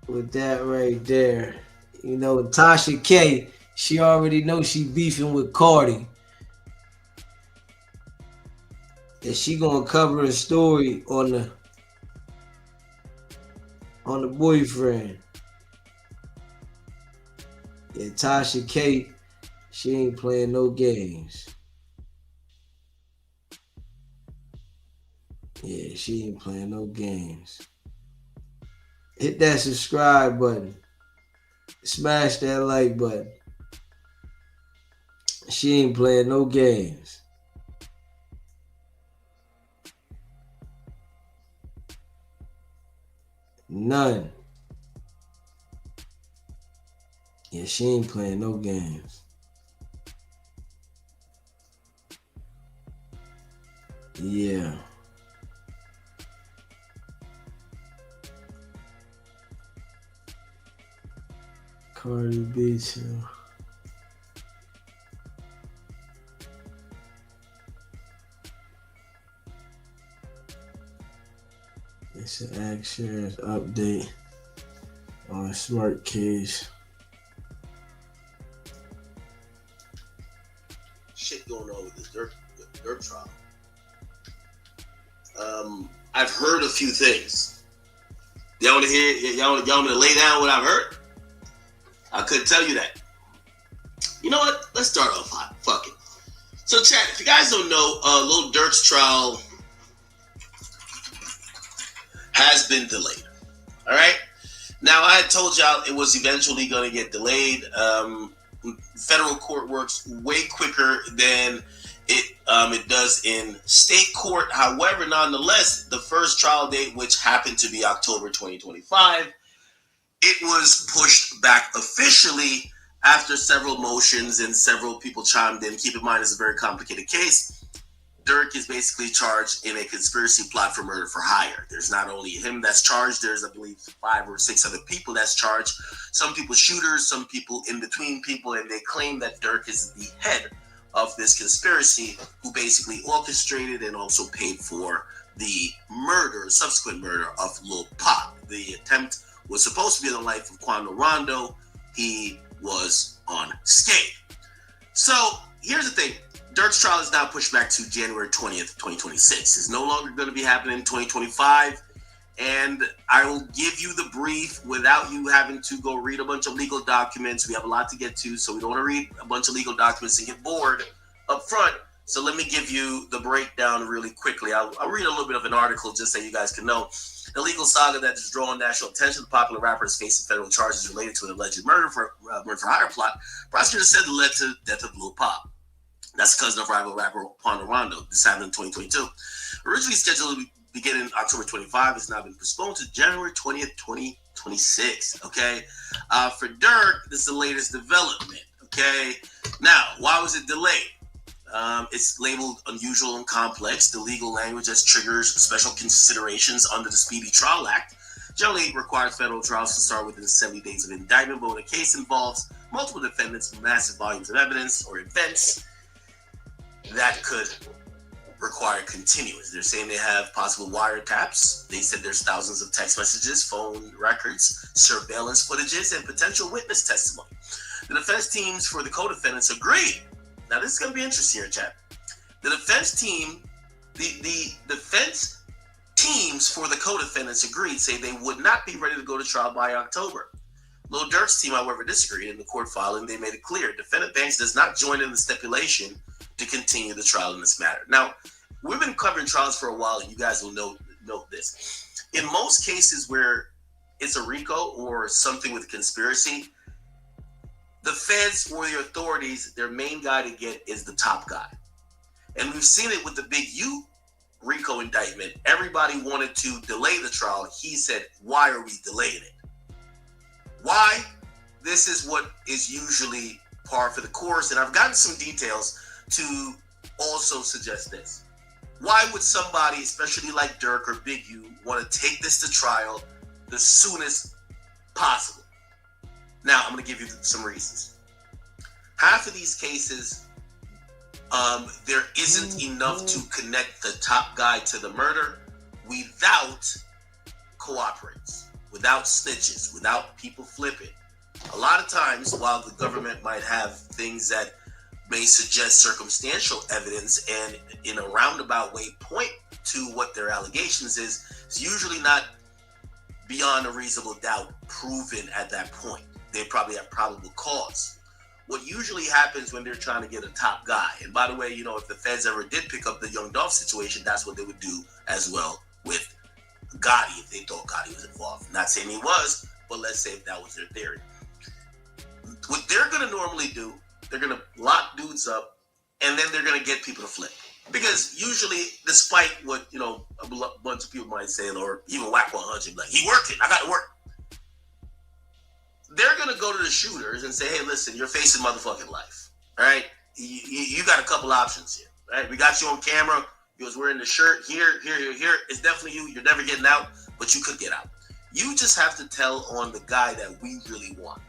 Speaker 1: with that right there. You know, Tasha K, she already knows she beefing with Cardi. And she gonna cover a story on the boyfriend. Yeah, Tasha K, she ain't playing no games. Yeah, she ain't playing no games. Hit that subscribe button. Smash that like button. She ain't playing no games. None. Yeah, she ain't playing no games. Yeah. Cardi B too. It's an Actions update on Smart Case.
Speaker 6: Shit going on with this Durk trial. I've heard a few things. Y'all want to hear? Y'all want me to lay down what I've heard? I couldn't tell you that. You know what? Let's start off hot. Fuck it. So, chat, if you guys don't know, Lil Durk's trial has been delayed. All right? Now, I had told y'all it was eventually going to get delayed. Federal court works way quicker than it does in state court. However, nonetheless, the first trial date, which happened to be October 2025, it was pushed back officially after several motions and several people chimed in. Keep in mind, it's a very complicated case. Durk is basically charged in a conspiracy plot for murder for hire. There's not only him that's charged, there's, I believe, 5 or 6 other people that's charged. Some people shooters, some people in between people, and they claim that Durk is the head of this conspiracy who basically orchestrated and also paid for the murder, subsequent murder of Lil Pop. The attempt was supposed to be the life of Quando Rondo. He was unscathed. So here's the thing. Durk's trial is now pushed back to January 20th, 2026. It's no longer going to be happening in 2025. And I will give you the brief without you having to go read a bunch of legal documents. We have a lot to get to, so we don't want to read a bunch of legal documents and get bored up front. So let me give you the breakdown really quickly. I'll read a little bit of an article just so you guys can know. The legal saga that has drawn national attention. The popular rapper is facing federal charges related to an alleged murder for hire plot. Prosecutors said led to the death of Lil Pop. That's cousin of rival rapper Quando Rondo. This happened in 2022. Originally scheduled to begin in October 25, it's now been postponed to January 20th, 2026. Okay. For Durk, this is the latest development. Okay. Now, why was it delayed? It's labeled unusual and complex. The legal language that triggers special considerations under the Speedy Trial Act generally requires federal trials to start within 70 days of indictment, but when a case involves multiple defendants, massive volumes of evidence or events, that could require continuance. They're saying they have possible wiretaps. They said there's thousands of text messages, phone records, surveillance footages, and potential witness testimony. The defense teams for the co-defendants agreed. Now this is going to be interesting here, chat. The defense team, the defense teams for the co-defendants agreed, say they would not be ready to go to trial by October. Lil Durk's team, however, disagreed. In the court filing, they made it clear defendant Banks does not join in the stipulation to continue the trial in this matter. Now, we've been covering trials for a while, and you guys will note this. In most cases where it's a RICO or something with conspiracy, the feds or the authorities, their main guy to get is the top guy. And we've seen it with the Big U RICO indictment. Everybody wanted to delay the trial. He said, why are we delaying it? Why? This is what is usually par for the course. And I've gotten some details to also suggest this. Why would somebody, especially like Durk or Big U, want to take this to trial the soonest possible? Now, I'm going to give you some reasons. Half of these cases, there isn't enough to connect the top guy to the murder without cooperates, without snitches, without people flipping. A lot of times, while the government might have things that may suggest circumstantial evidence and in a roundabout way point to what their allegations is, it's usually not beyond a reasonable doubt proven at that point. They probably have probable cause. What usually happens when they're trying to get a top guy, and by the way, you know, if the feds ever did pick up the Young Dolph situation, that's what they would do as well with Gotti if they thought Gotti was involved. Not saying he was, but let's say if that was their theory. What they're going to normally do, they're going to lock dudes up, and then they're going to get people to flip. Because usually, despite what, you know, a bunch of people might say, or even wack100, like, he working, I got to work. They're going to go to the shooters and say, hey, listen, you're facing motherfucking life, all right? You got a couple options here, right? We got you on camera. You was wearing the shirt here. It's definitely you. You're never getting out, but you could get out. You just have to tell on the guy that we really want.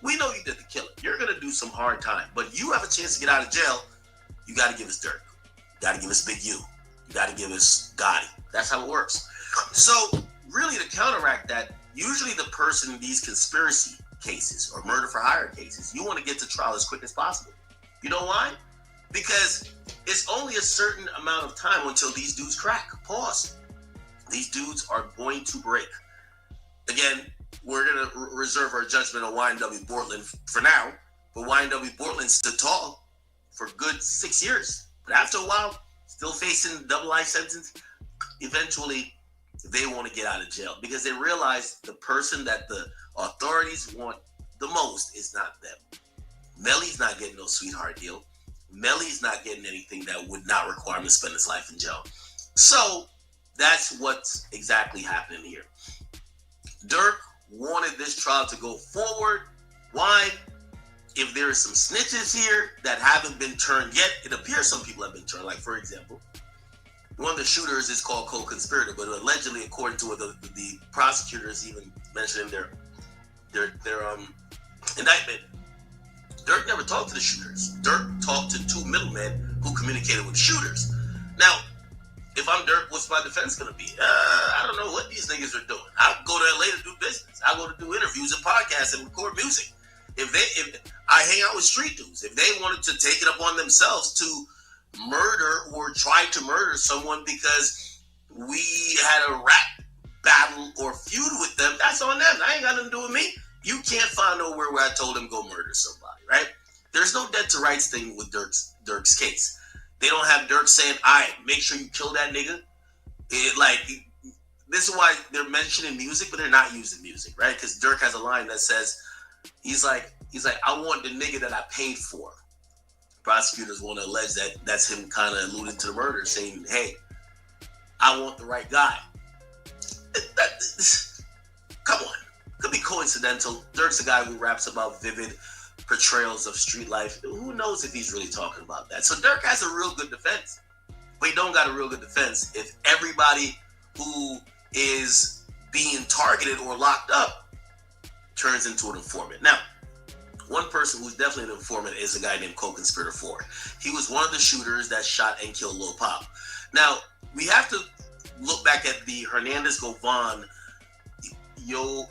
Speaker 6: We know you did the killing. You're going to do some hard time, but you have a chance to get out of jail. You got to give us Durk. You got to give us Big U. You got to give us Gotti. That's how it works. So really to counteract that, usually the person in these conspiracy cases or murder for hire cases, you want to get to trial as quick as possible. You know why? Because it's only a certain amount of time until these dudes crack. Pause. These dudes are going to break. Again, we're going to reserve our judgment on YNW Portland for now, but YNW Portland stood tall for a good 6 years. But after a while, still facing double life sentence, eventually they want to get out of jail because they realize the person that the authorities want the most is not them. Melly's not getting no sweetheart deal. Melly's not getting anything that would not require him to spend his life in jail. So that's what's exactly happening here. Durk wanted this trial to go forward. Why? If there are some snitches here that haven't been turned yet, it appears some people have been turned. Like, for example, one of the shooters is called co-conspirator, but allegedly, according to what the prosecutors even mentioned in their indictment, Durk never talked to the shooters. Durk talked to two middlemen who communicated with the shooters. Now, if I'm Durk, what's my defense going to be? I don't know what these niggas are doing. I go to LA to do business. I go to do interviews and podcasts and record music. If I hang out with street dudes, if they wanted to take it upon themselves to murder or try to murder someone because we had a rap battle or feud with them, that's on them. That ain't got nothing to do with me. You can't find nowhere where I told them go murder somebody, right? There's no debt to rights thing with Durk's case. They don't have Durk saying, all right, make sure you kill that nigga. This is why they're mentioning music, but they're not using music, right? Because Durk has a line that says, he's like, I want the nigga that I paid for. Prosecutors want to allege that that's him kind of alluding to the murder, saying, hey, I want the right guy. Come on. Could be coincidental. Durk's a guy who raps about vivid portrayals of street life. Who knows if he's really talking about that? So Durk has a real good defense. But he don't got a real good defense if everybody who is being targeted or locked up turns into an informant. Now, one person who's definitely an informant is a guy named Co-Conspirator 4. He was one of the shooters that shot and killed Lil Pop. Now, we have to look back at the Hernandez Govan Young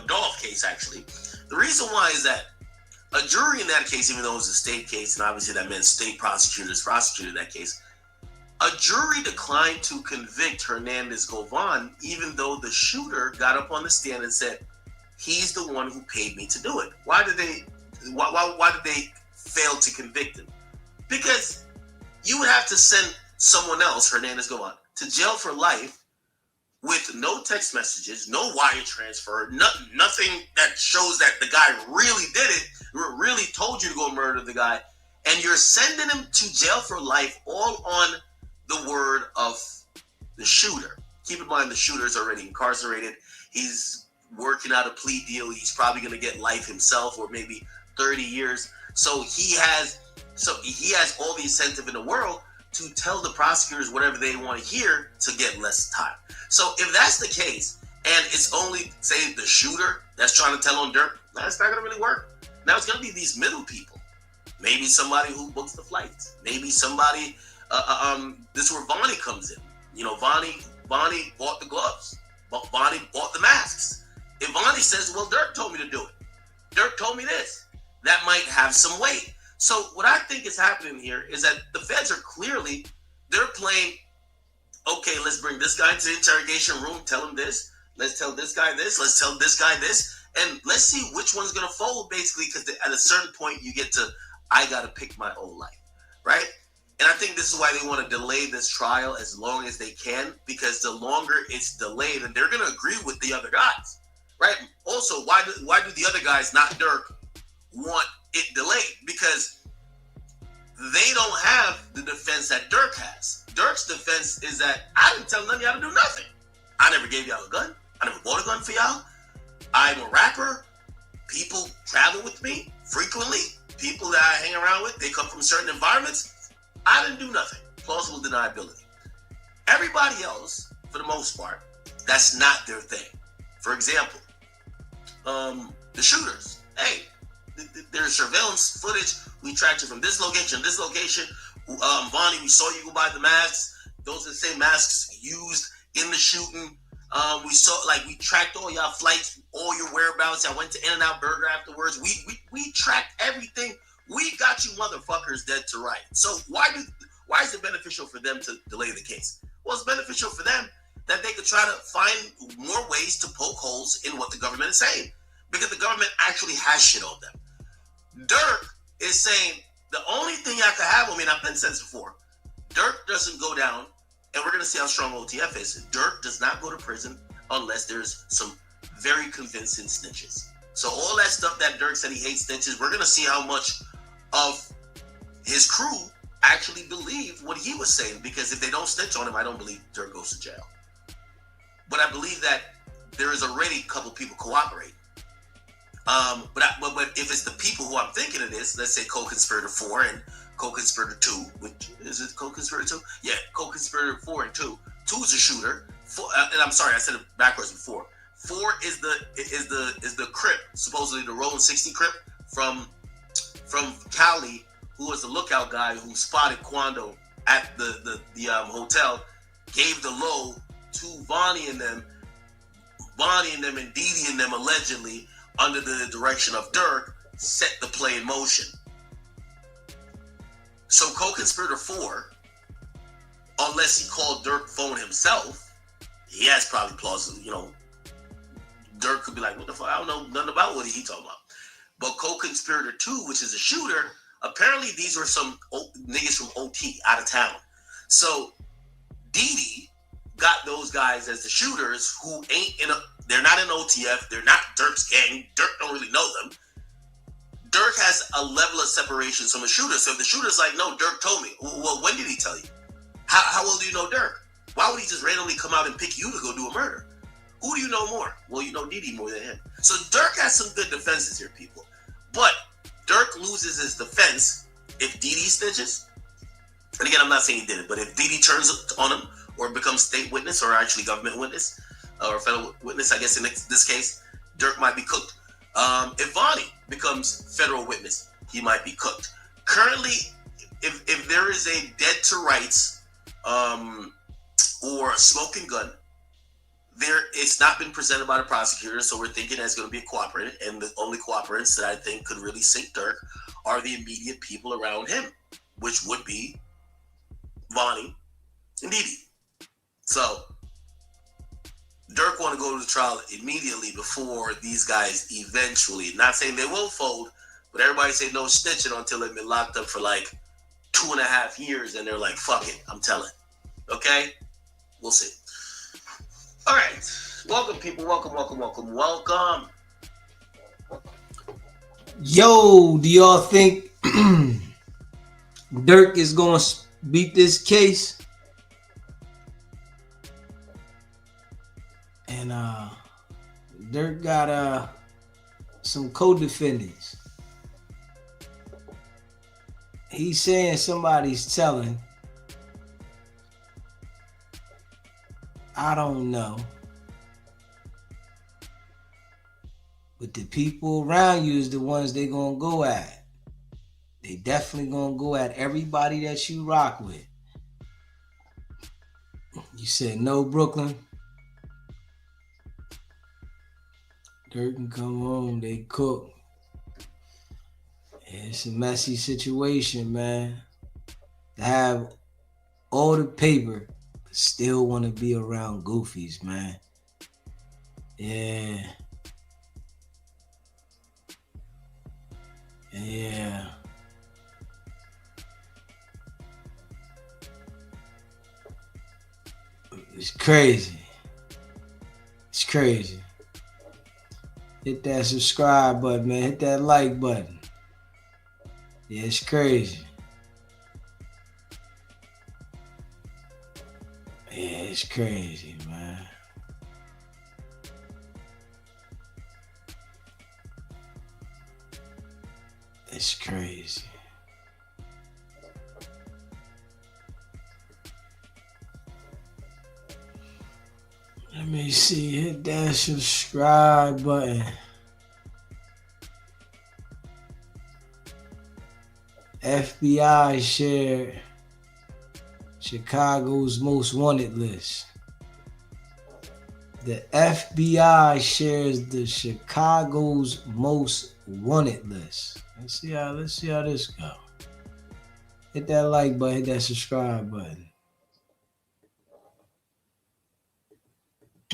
Speaker 6: Dolph case, actually. The reason why is that a jury in that case, even though it was a state case, and obviously that meant state prosecutors prosecuted that case, a jury declined to convict Hernandez Govan, even though the shooter got up on the stand and said, he's the one who paid me to do it. Why did they fail to convict him? Because you would have to send someone else, Hernandez Govan, to jail for life with no text messages, no wire transfer, nothing that shows that the guy really did it, really told you to go murder the guy, and you're sending him to jail for life all on the word of the shooter. Keep in mind the shooter is already incarcerated. He's working out a plea deal. He's probably going to get life himself, or maybe 30 years. So he has all the incentive in the world to tell the prosecutors whatever they want to hear to get less time. So if that's the case, and it's only, say, the shooter that's trying to tell on Durk, that's not going to really work. Now it's going to be these middle people. Maybe somebody who books the flights. Maybe somebody, this is where Vonnie comes in. You know, Vonnie bought the gloves. Vonnie bought the masks. If Vonnie says, well, Durk told me to do it. Durk told me this. That might have some weight. So what I think is happening here is that the feds are clearly, they're playing, okay, let's bring this guy to the interrogation room, tell him this, let's tell this guy this, let's tell this guy this, and let's see which one's going to fold, basically, because at a certain point you get to, I got to pick my own life, right? And I think this is why they want to delay this trial as long as they can, because the longer it's delayed, and they're going to agree with the other guys, right? Also, why do the other guys, not Durk, want it delayed? Because they don't have the defense that Durk has. Durk's defense is that I didn't tell none of y'all to do nothing. I never gave y'all a gun. I never bought a gun for y'all. I'm a rapper. People travel with me frequently. People that I hang around with, they come from certain environments. I didn't do nothing. Plausible deniability. Everybody else, for the most part, that's not their thing. For example, the shooters. Hey, there's surveillance footage. We tracked you from this location, Vonnie, we saw you go buy the masks. Those are the same masks used in the shooting. We tracked all y'all flights, all your whereabouts. I went to In-N-Out Burger afterwards. We tracked everything. We got you motherfuckers dead to right. So why is it beneficial for them to delay the case? Well, it's beneficial for them that they could try to find more ways to poke holes in what the government is saying, because the government actually has shit on them. Durk is saying the only thing I could have on me, and I've been said this before, Durk doesn't go down, and we're going to see how strong OTF is. Durk does not go to prison unless there's some very convincing snitches. So all that stuff that Durk said he hates snitches, we're going to see how much of his crew actually believe what he was saying, because if they don't snitch on him, I don't believe Durk goes to jail. But I believe that there is already a couple people cooperating. But if it's the people who I'm thinking it is, let's say co-conspirator 4 and co-conspirator 2, which is it co-conspirator 2? Yeah, co-conspirator 4 and 2. 2 is a shooter. 4, and I'm sorry, I said it backwards before. 4 is the Crip, supposedly the Rolling 60 Crip from Cali, who was the lookout guy who spotted Quando at the hotel, gave the low to Vonnie and them and Dee Dee and them allegedly under the direction of Durk, set the play in motion. So co-conspirator 4, unless he called Durk phone himself, he has probably plausible, Durk could be like, what the fuck, I don't know nothing about what he talking about. But co-conspirator 2, which is a shooter, apparently these were some niggas from OT out of town. So Dee Dee got those guys as the shooters who they're not in OTF, they're not Durk's gang, Durk don't really know them. Durk has a level of separation from a shooter. So if the shooter's like, no, Durk told me, well, when did he tell you? How well do you know Durk? Why would he just randomly come out and pick you to go do a murder? Who do you know more? Well, you know Dee Dee more than him. So Durk has some good defenses here, people. But Durk loses his defense if Dee Dee snitches. And again, I'm not saying he did it, but if Dee Dee turns on him or becomes state witness or actually government witness or federal witness, I guess in this case, Durk might be cooked. If Vonnie becomes federal witness, he might be cooked. Currently, if there is a dead to rights or a smoking gun, it's not been presented by the prosecutor, so we're thinking that's going to be a cooperator, and the only cooperants that I think could really sink Durk are the immediate people around him, which would be Vonnie and Dee Dee. So Durk want to go to the trial immediately before these guys eventually, not saying they will fold, but everybody say no snitching until they've been locked up for like 2.5 years and they're like, fuck it, I'm telling. Okay? We'll see. All right. Welcome, people. Welcome.
Speaker 1: Yo, do y'all think Durk is going to beat this case? And Durk got some co-defendants. He's saying somebody's telling. I don't know. But the people around you is the ones they gonna go at. They definitely gonna go at everybody that you rock with. You said no, Brooklyn. Durk can come home, they cook. It's a messy situation, man. To have all the paper, but still want to be around goofies, man. Yeah. It's crazy. Hit that subscribe button, man. Hit that like button. Yeah, it's crazy. Yeah, it's crazy, man. It's crazy. Let me see. Hit that subscribe button. FBI shared Chicago's most wanted list. The FBI shares the Chicago's most wanted list. Let's see how this go. Hit that like button, hit that subscribe button.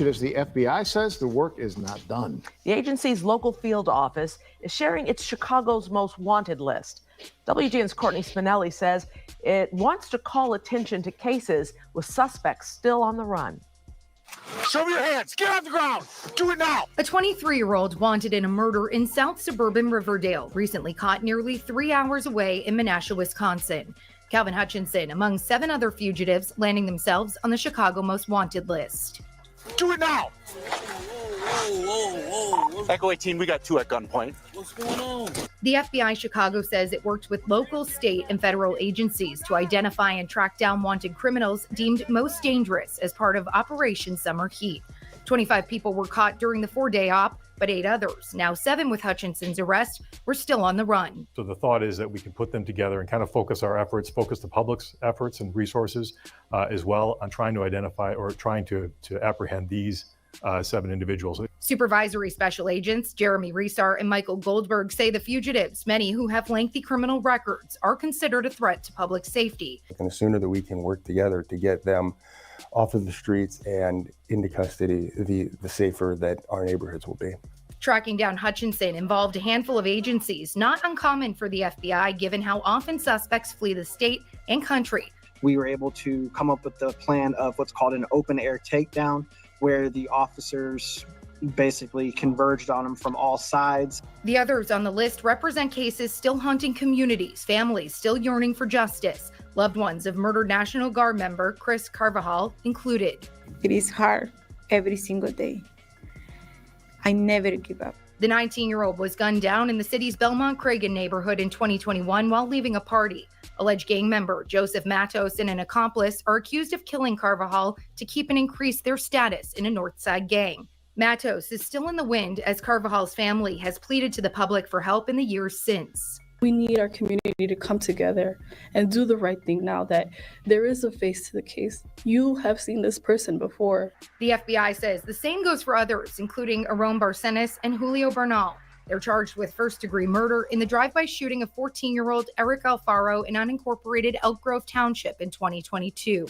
Speaker 5: As the FBI says, the work is not done.
Speaker 7: The agency's local field office is sharing its Chicago's most wanted list. WGN's Courtney Spinelli says it wants to call attention to cases with suspects still on the run.
Speaker 5: Show me your hands. Get off the ground. Do it now.
Speaker 13: A 23-year-old wanted in a murder in South Suburban Riverdale, recently caught nearly 3 hours away in Menasha, Wisconsin. Calvin Hutchinson, among 7 other fugitives, landing themselves on the Chicago Most Wanted list.
Speaker 5: Do it now.
Speaker 3: Echo 18, we got 2 at gunpoint.
Speaker 21: What's going on?
Speaker 8: The FBI Chicago says it worked with local, state, and federal agencies to identify and track down wanted criminals deemed most dangerous as part of Operation Summer Heat. 25 people were caught during the 4-day op, but 8 others, now 7 with Hutchinson's arrest, were still on the run.
Speaker 11: So the thought is that we can put them together and kind of focus our efforts, focus the public's efforts and resources as well on trying to identify or trying to apprehend these 7 individuals.
Speaker 8: Supervisory special agents Jeremy Reesar and Michael Goldberg say the fugitives, many who have lengthy criminal records, are considered a threat to public safety.
Speaker 24: And the sooner that we can work together to get them off of the streets and into custody, the safer that our neighborhoods will be.
Speaker 8: Tracking down Hutchinson involved a handful of agencies, not uncommon for the FBI given how often suspects flee the state and country.
Speaker 25: We were able to come up with the plan of what's called an open air takedown, where the officers basically converged on him from all sides.
Speaker 8: The others on the list represent cases still haunting communities, families still yearning for justice. Loved ones of murdered National Guard member Chris Carvajal included.
Speaker 26: It is hard every single day. I never give up.
Speaker 8: The 19-year-old was gunned down in the city's Belmont-Cragen neighborhood in 2021 while leaving a party. Alleged gang member Joseph Matos and an accomplice are accused of killing Carvajal to keep and increase their status in a Northside gang. Matos is still in the wind as Carvajal's family has pleaded to the public for help in the years since.
Speaker 26: We need our community to come together and do the right thing now that there is a face to the case. You have seen this person before.
Speaker 8: The FBI says the same goes for others, including Aaron Barcenas and Julio Bernal. They're charged with first-degree murder in the drive-by shooting of 14-year-old Eric Alfaro in unincorporated Elk Grove Township in 2022.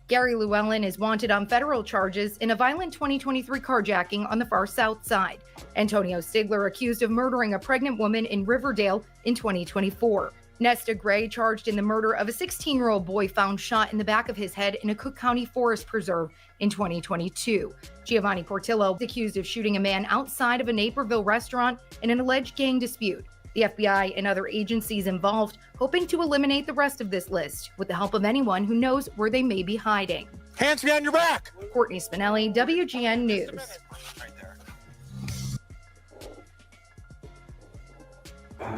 Speaker 8: Gary Llewellyn is wanted on federal charges in a violent 2023 carjacking on the far south side. Antonio Stigler accused of murdering a pregnant woman in Riverdale in 2024. Nesta Gray charged in the murder of a 16-year-old boy found shot in the back of his head in a Cook County Forest Preserve in 2022. Giovanni Portillo is accused of shooting a man outside of a Naperville restaurant in an alleged gang dispute. The FBI and other agencies involved hoping to eliminate the rest of this list with the help of anyone who knows where they may be hiding.
Speaker 3: Hands behind your back!
Speaker 8: Courtney Spinelli, WGN News.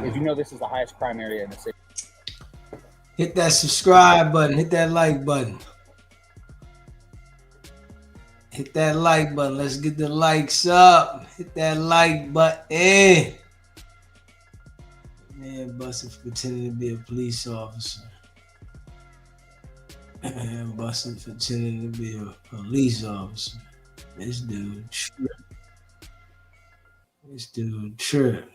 Speaker 27: If you know this is the highest crime area in the city.
Speaker 1: Hit that subscribe button. Hit that like button. Hit that like button. Let's get the likes up. Hit that like button. Man busted for pretending to be a police officer. Man busted for pretending to be a police officer. This dude tripped. This dude tripped.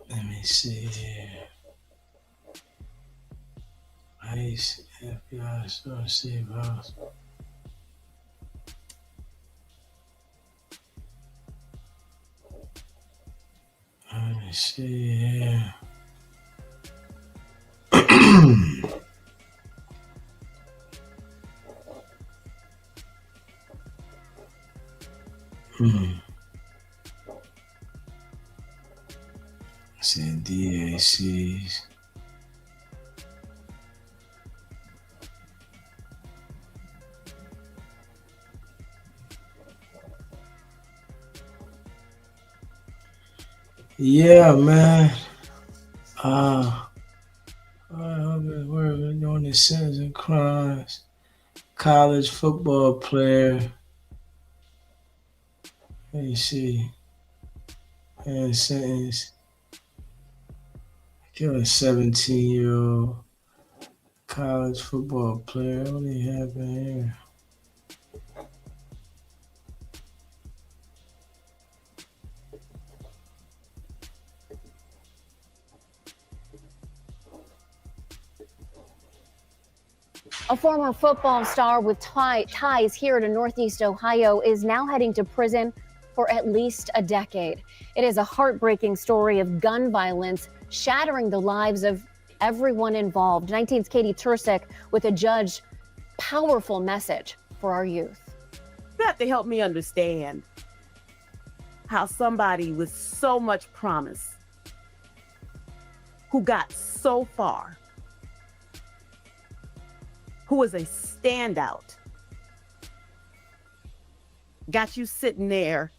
Speaker 1: Let me see here. ICE, FBI, store, safe house. Let me see here. Say DACs. Yeah, man. We're doing the sins and crimes. College football player. Let me see. And sentence. Kill a 17-year-old college football player. What do you have in here?
Speaker 28: A former football star with ties here to Northeast Ohio is now heading to prison for at least a decade. It is a heartbreaking story of gun violence shattering the lives of everyone involved. 19's Katie Tursick with a Judge powerful message for our youth.
Speaker 29: You have to help me understand how somebody with so much promise, who got so far, who was a standout, got you sitting there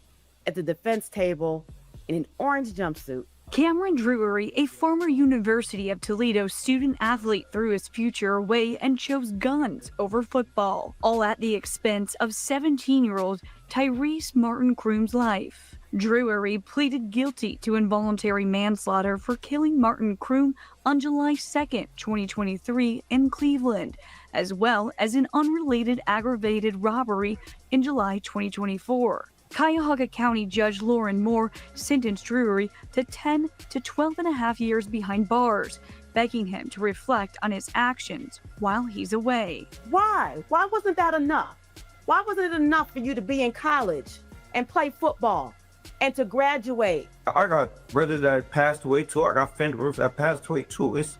Speaker 29: at the defense table in an orange jumpsuit.
Speaker 9: Cameron Drury, a former University of Toledo student athlete, threw his future away and chose guns over football, all at the expense of 17-year-old Tyrese Martin Croom's life. Drury pleaded guilty to involuntary manslaughter for killing Martin Croom on July 2nd, 2023 in Cleveland, as well as an unrelated aggravated robbery in July 2024. Cuyahoga County Judge Lauren Moore sentenced Drury to 10 to 12 and a half years behind bars, begging him to reflect on his actions while he's away.
Speaker 29: Why? Why wasn't that enough? Why wasn't it enough for you to be in college and play football and to graduate?
Speaker 12: I got brothers that passed away too. I got family members that passed away too. It's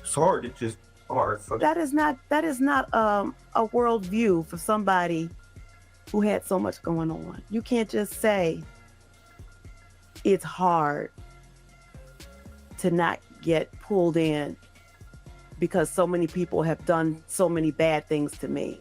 Speaker 12: hard. It's just hard.
Speaker 29: That is not a worldview for somebody who had so much going on. You can't just say it's hard to not get pulled in because so many people have done so many bad things to me.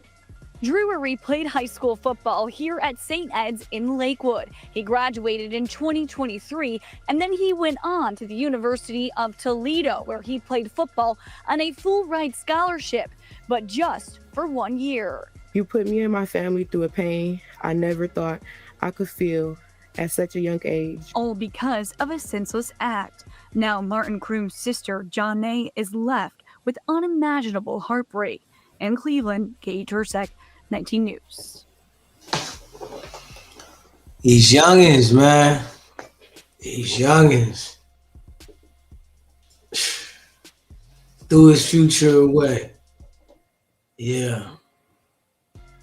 Speaker 9: Drury played high school football here at St. Ed's in Lakewood. He graduated in 2023, and then he went on to the University of Toledo, where he played football on a full-ride scholarship, but just for 1 year.
Speaker 14: You put me and my family through a pain I never thought I could feel at such a young age.
Speaker 9: All because of a senseless act. Now Martin Croom's sister, Johnay, is left with unimaginable heartbreak. In Cleveland, Katie Tursek, 19 News.
Speaker 1: These youngins, man. These youngins. Threw his future away. Yeah.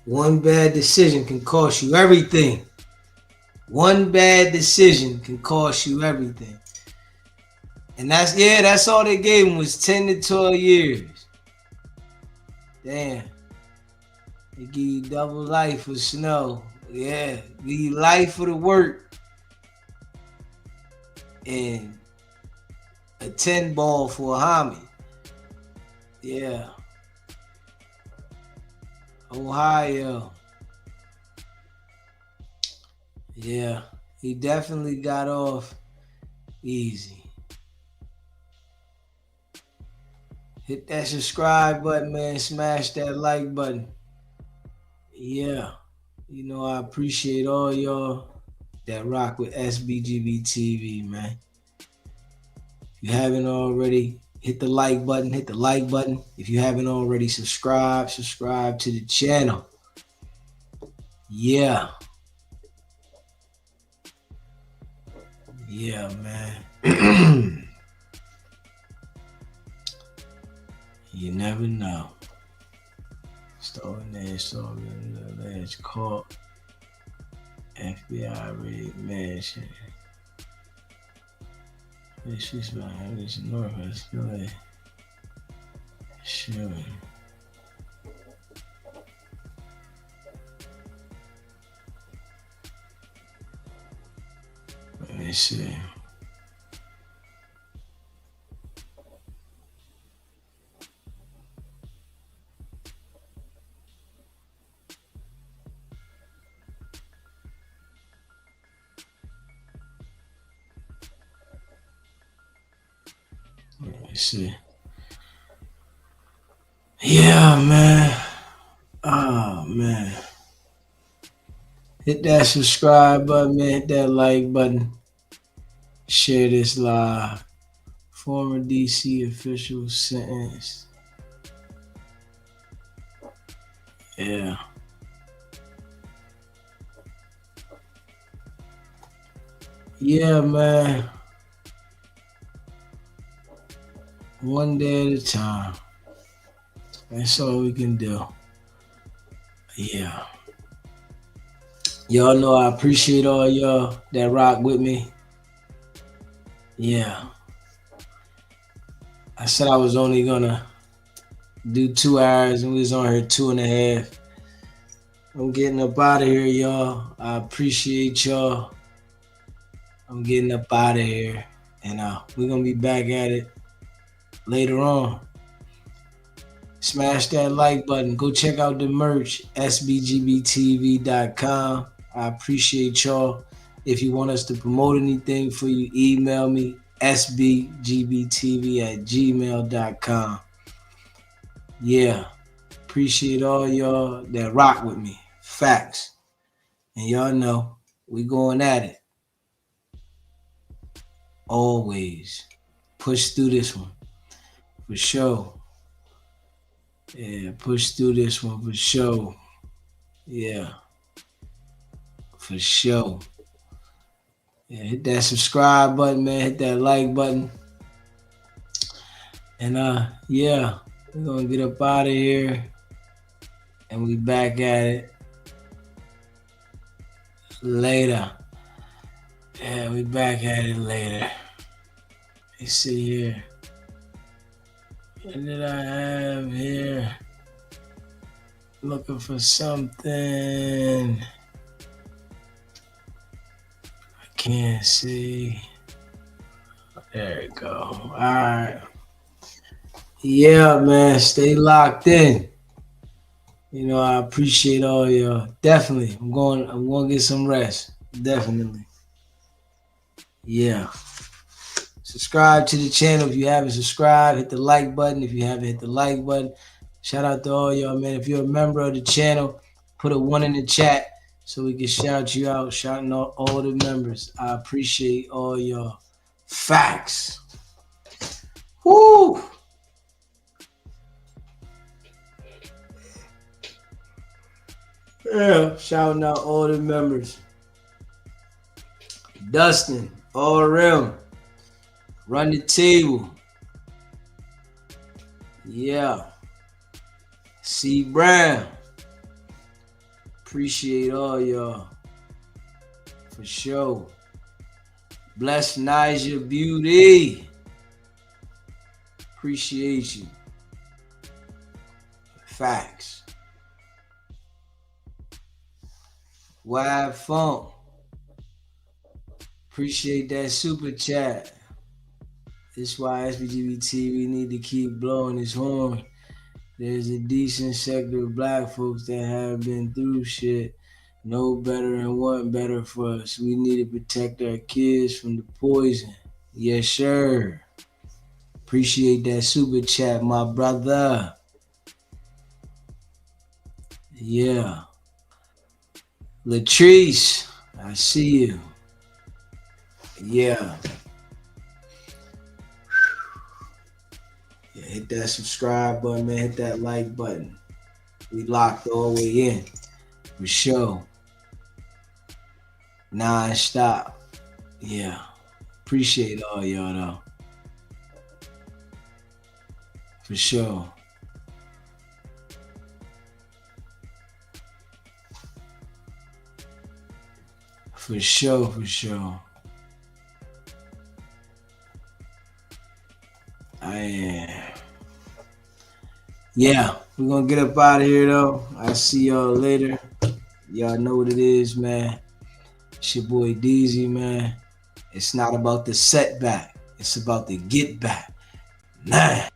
Speaker 1: One bad decision can cost you everything. One bad decision can cost you everything. And that's all they gave him was 10 to 12 years. Damn. They give you double life for snow. Yeah. Give you life for the work. And a 10 ball for a homie. Yeah. Ohio. Yeah, he definitely got off easy. Hit that subscribe button, man. Smash that like button. Yeah, you know I appreciate all y'all that rock with SBGB TV, man. If you haven't already, hit the like button, hit the like button. If you haven't already subscribe to the channel. Yeah. Yeah, man. You never know. Stolen there, saw me in the ledge, caught. FBI raid mansion. This is my this Northwest Philly. Sure. Let me see. Let me see. Yeah, man. Oh, man. Hit that subscribe button, man. Hit that like button. Share this live. Former DC official sentenced. Yeah. Yeah, man. One day at a time. That's all we can do. Yeah. Y'all know I appreciate all y'all that rock with me. Yeah. I said I was only gonna do 2 hours and we was on here 2.5. I'm getting up out of here, y'all. I appreciate y'all. I'm getting up out of here. And we're gonna be back at it later on. Smash that like button. Go check out the merch, sbgbtv.com. I appreciate y'all. If you want us to promote anything for you, email me, sbgbtv@gmail.com. Yeah. Appreciate all y'all that rock with me. Facts. And y'all know we going at it. Always. Push through this one. For sure. Yeah, push through this one for sure. Yeah. For sure. Yeah, hit that subscribe button, man. Hit that like button. And yeah, we're gonna get up out of here. And we back at it later. Yeah, we back at it later. Let's see here. What did I have here? Looking for something. I can't see. There we go. All right. Yeah, man. Stay locked in. You know, I appreciate all y'all. Definitely. I'm going to get some rest. Definitely. Yeah. Subscribe to the channel if you haven't subscribed. Hit the like button if you haven't hit the like button. Shout out to all y'all, man. If you're a member of the channel, put a 1 in the chat so we can shout you out. Shouting out all the members. I appreciate all y'all. Facts. Woo! Yeah, shouting out all the members. Dustin, all around. Run the table. Yeah. C. Brown. Appreciate all y'all. For sure. Bless Niger Beauty. Appreciate you. Facts. Wild Funk. Appreciate that super chat. That's why SBGB TV need to keep blowing its horn. There's a decent sector of black folks that have been through shit, know better and want better for us. We need to protect our kids from the poison. Yes, sir. Appreciate that super chat, my brother. Yeah. Latrice, I see you. Yeah. Yeah, hit that subscribe button, man. Hit that like button. We locked all the way in. For sure. Non-stop. Yeah. Appreciate all y'all, though. For sure. For sure, for sure. Yeah, we're gonna get up out of here though. I'll see y'all later. Y'all know what it is, man. It's your boy DZ, man. It's not about the setback. It's about the get back. Man.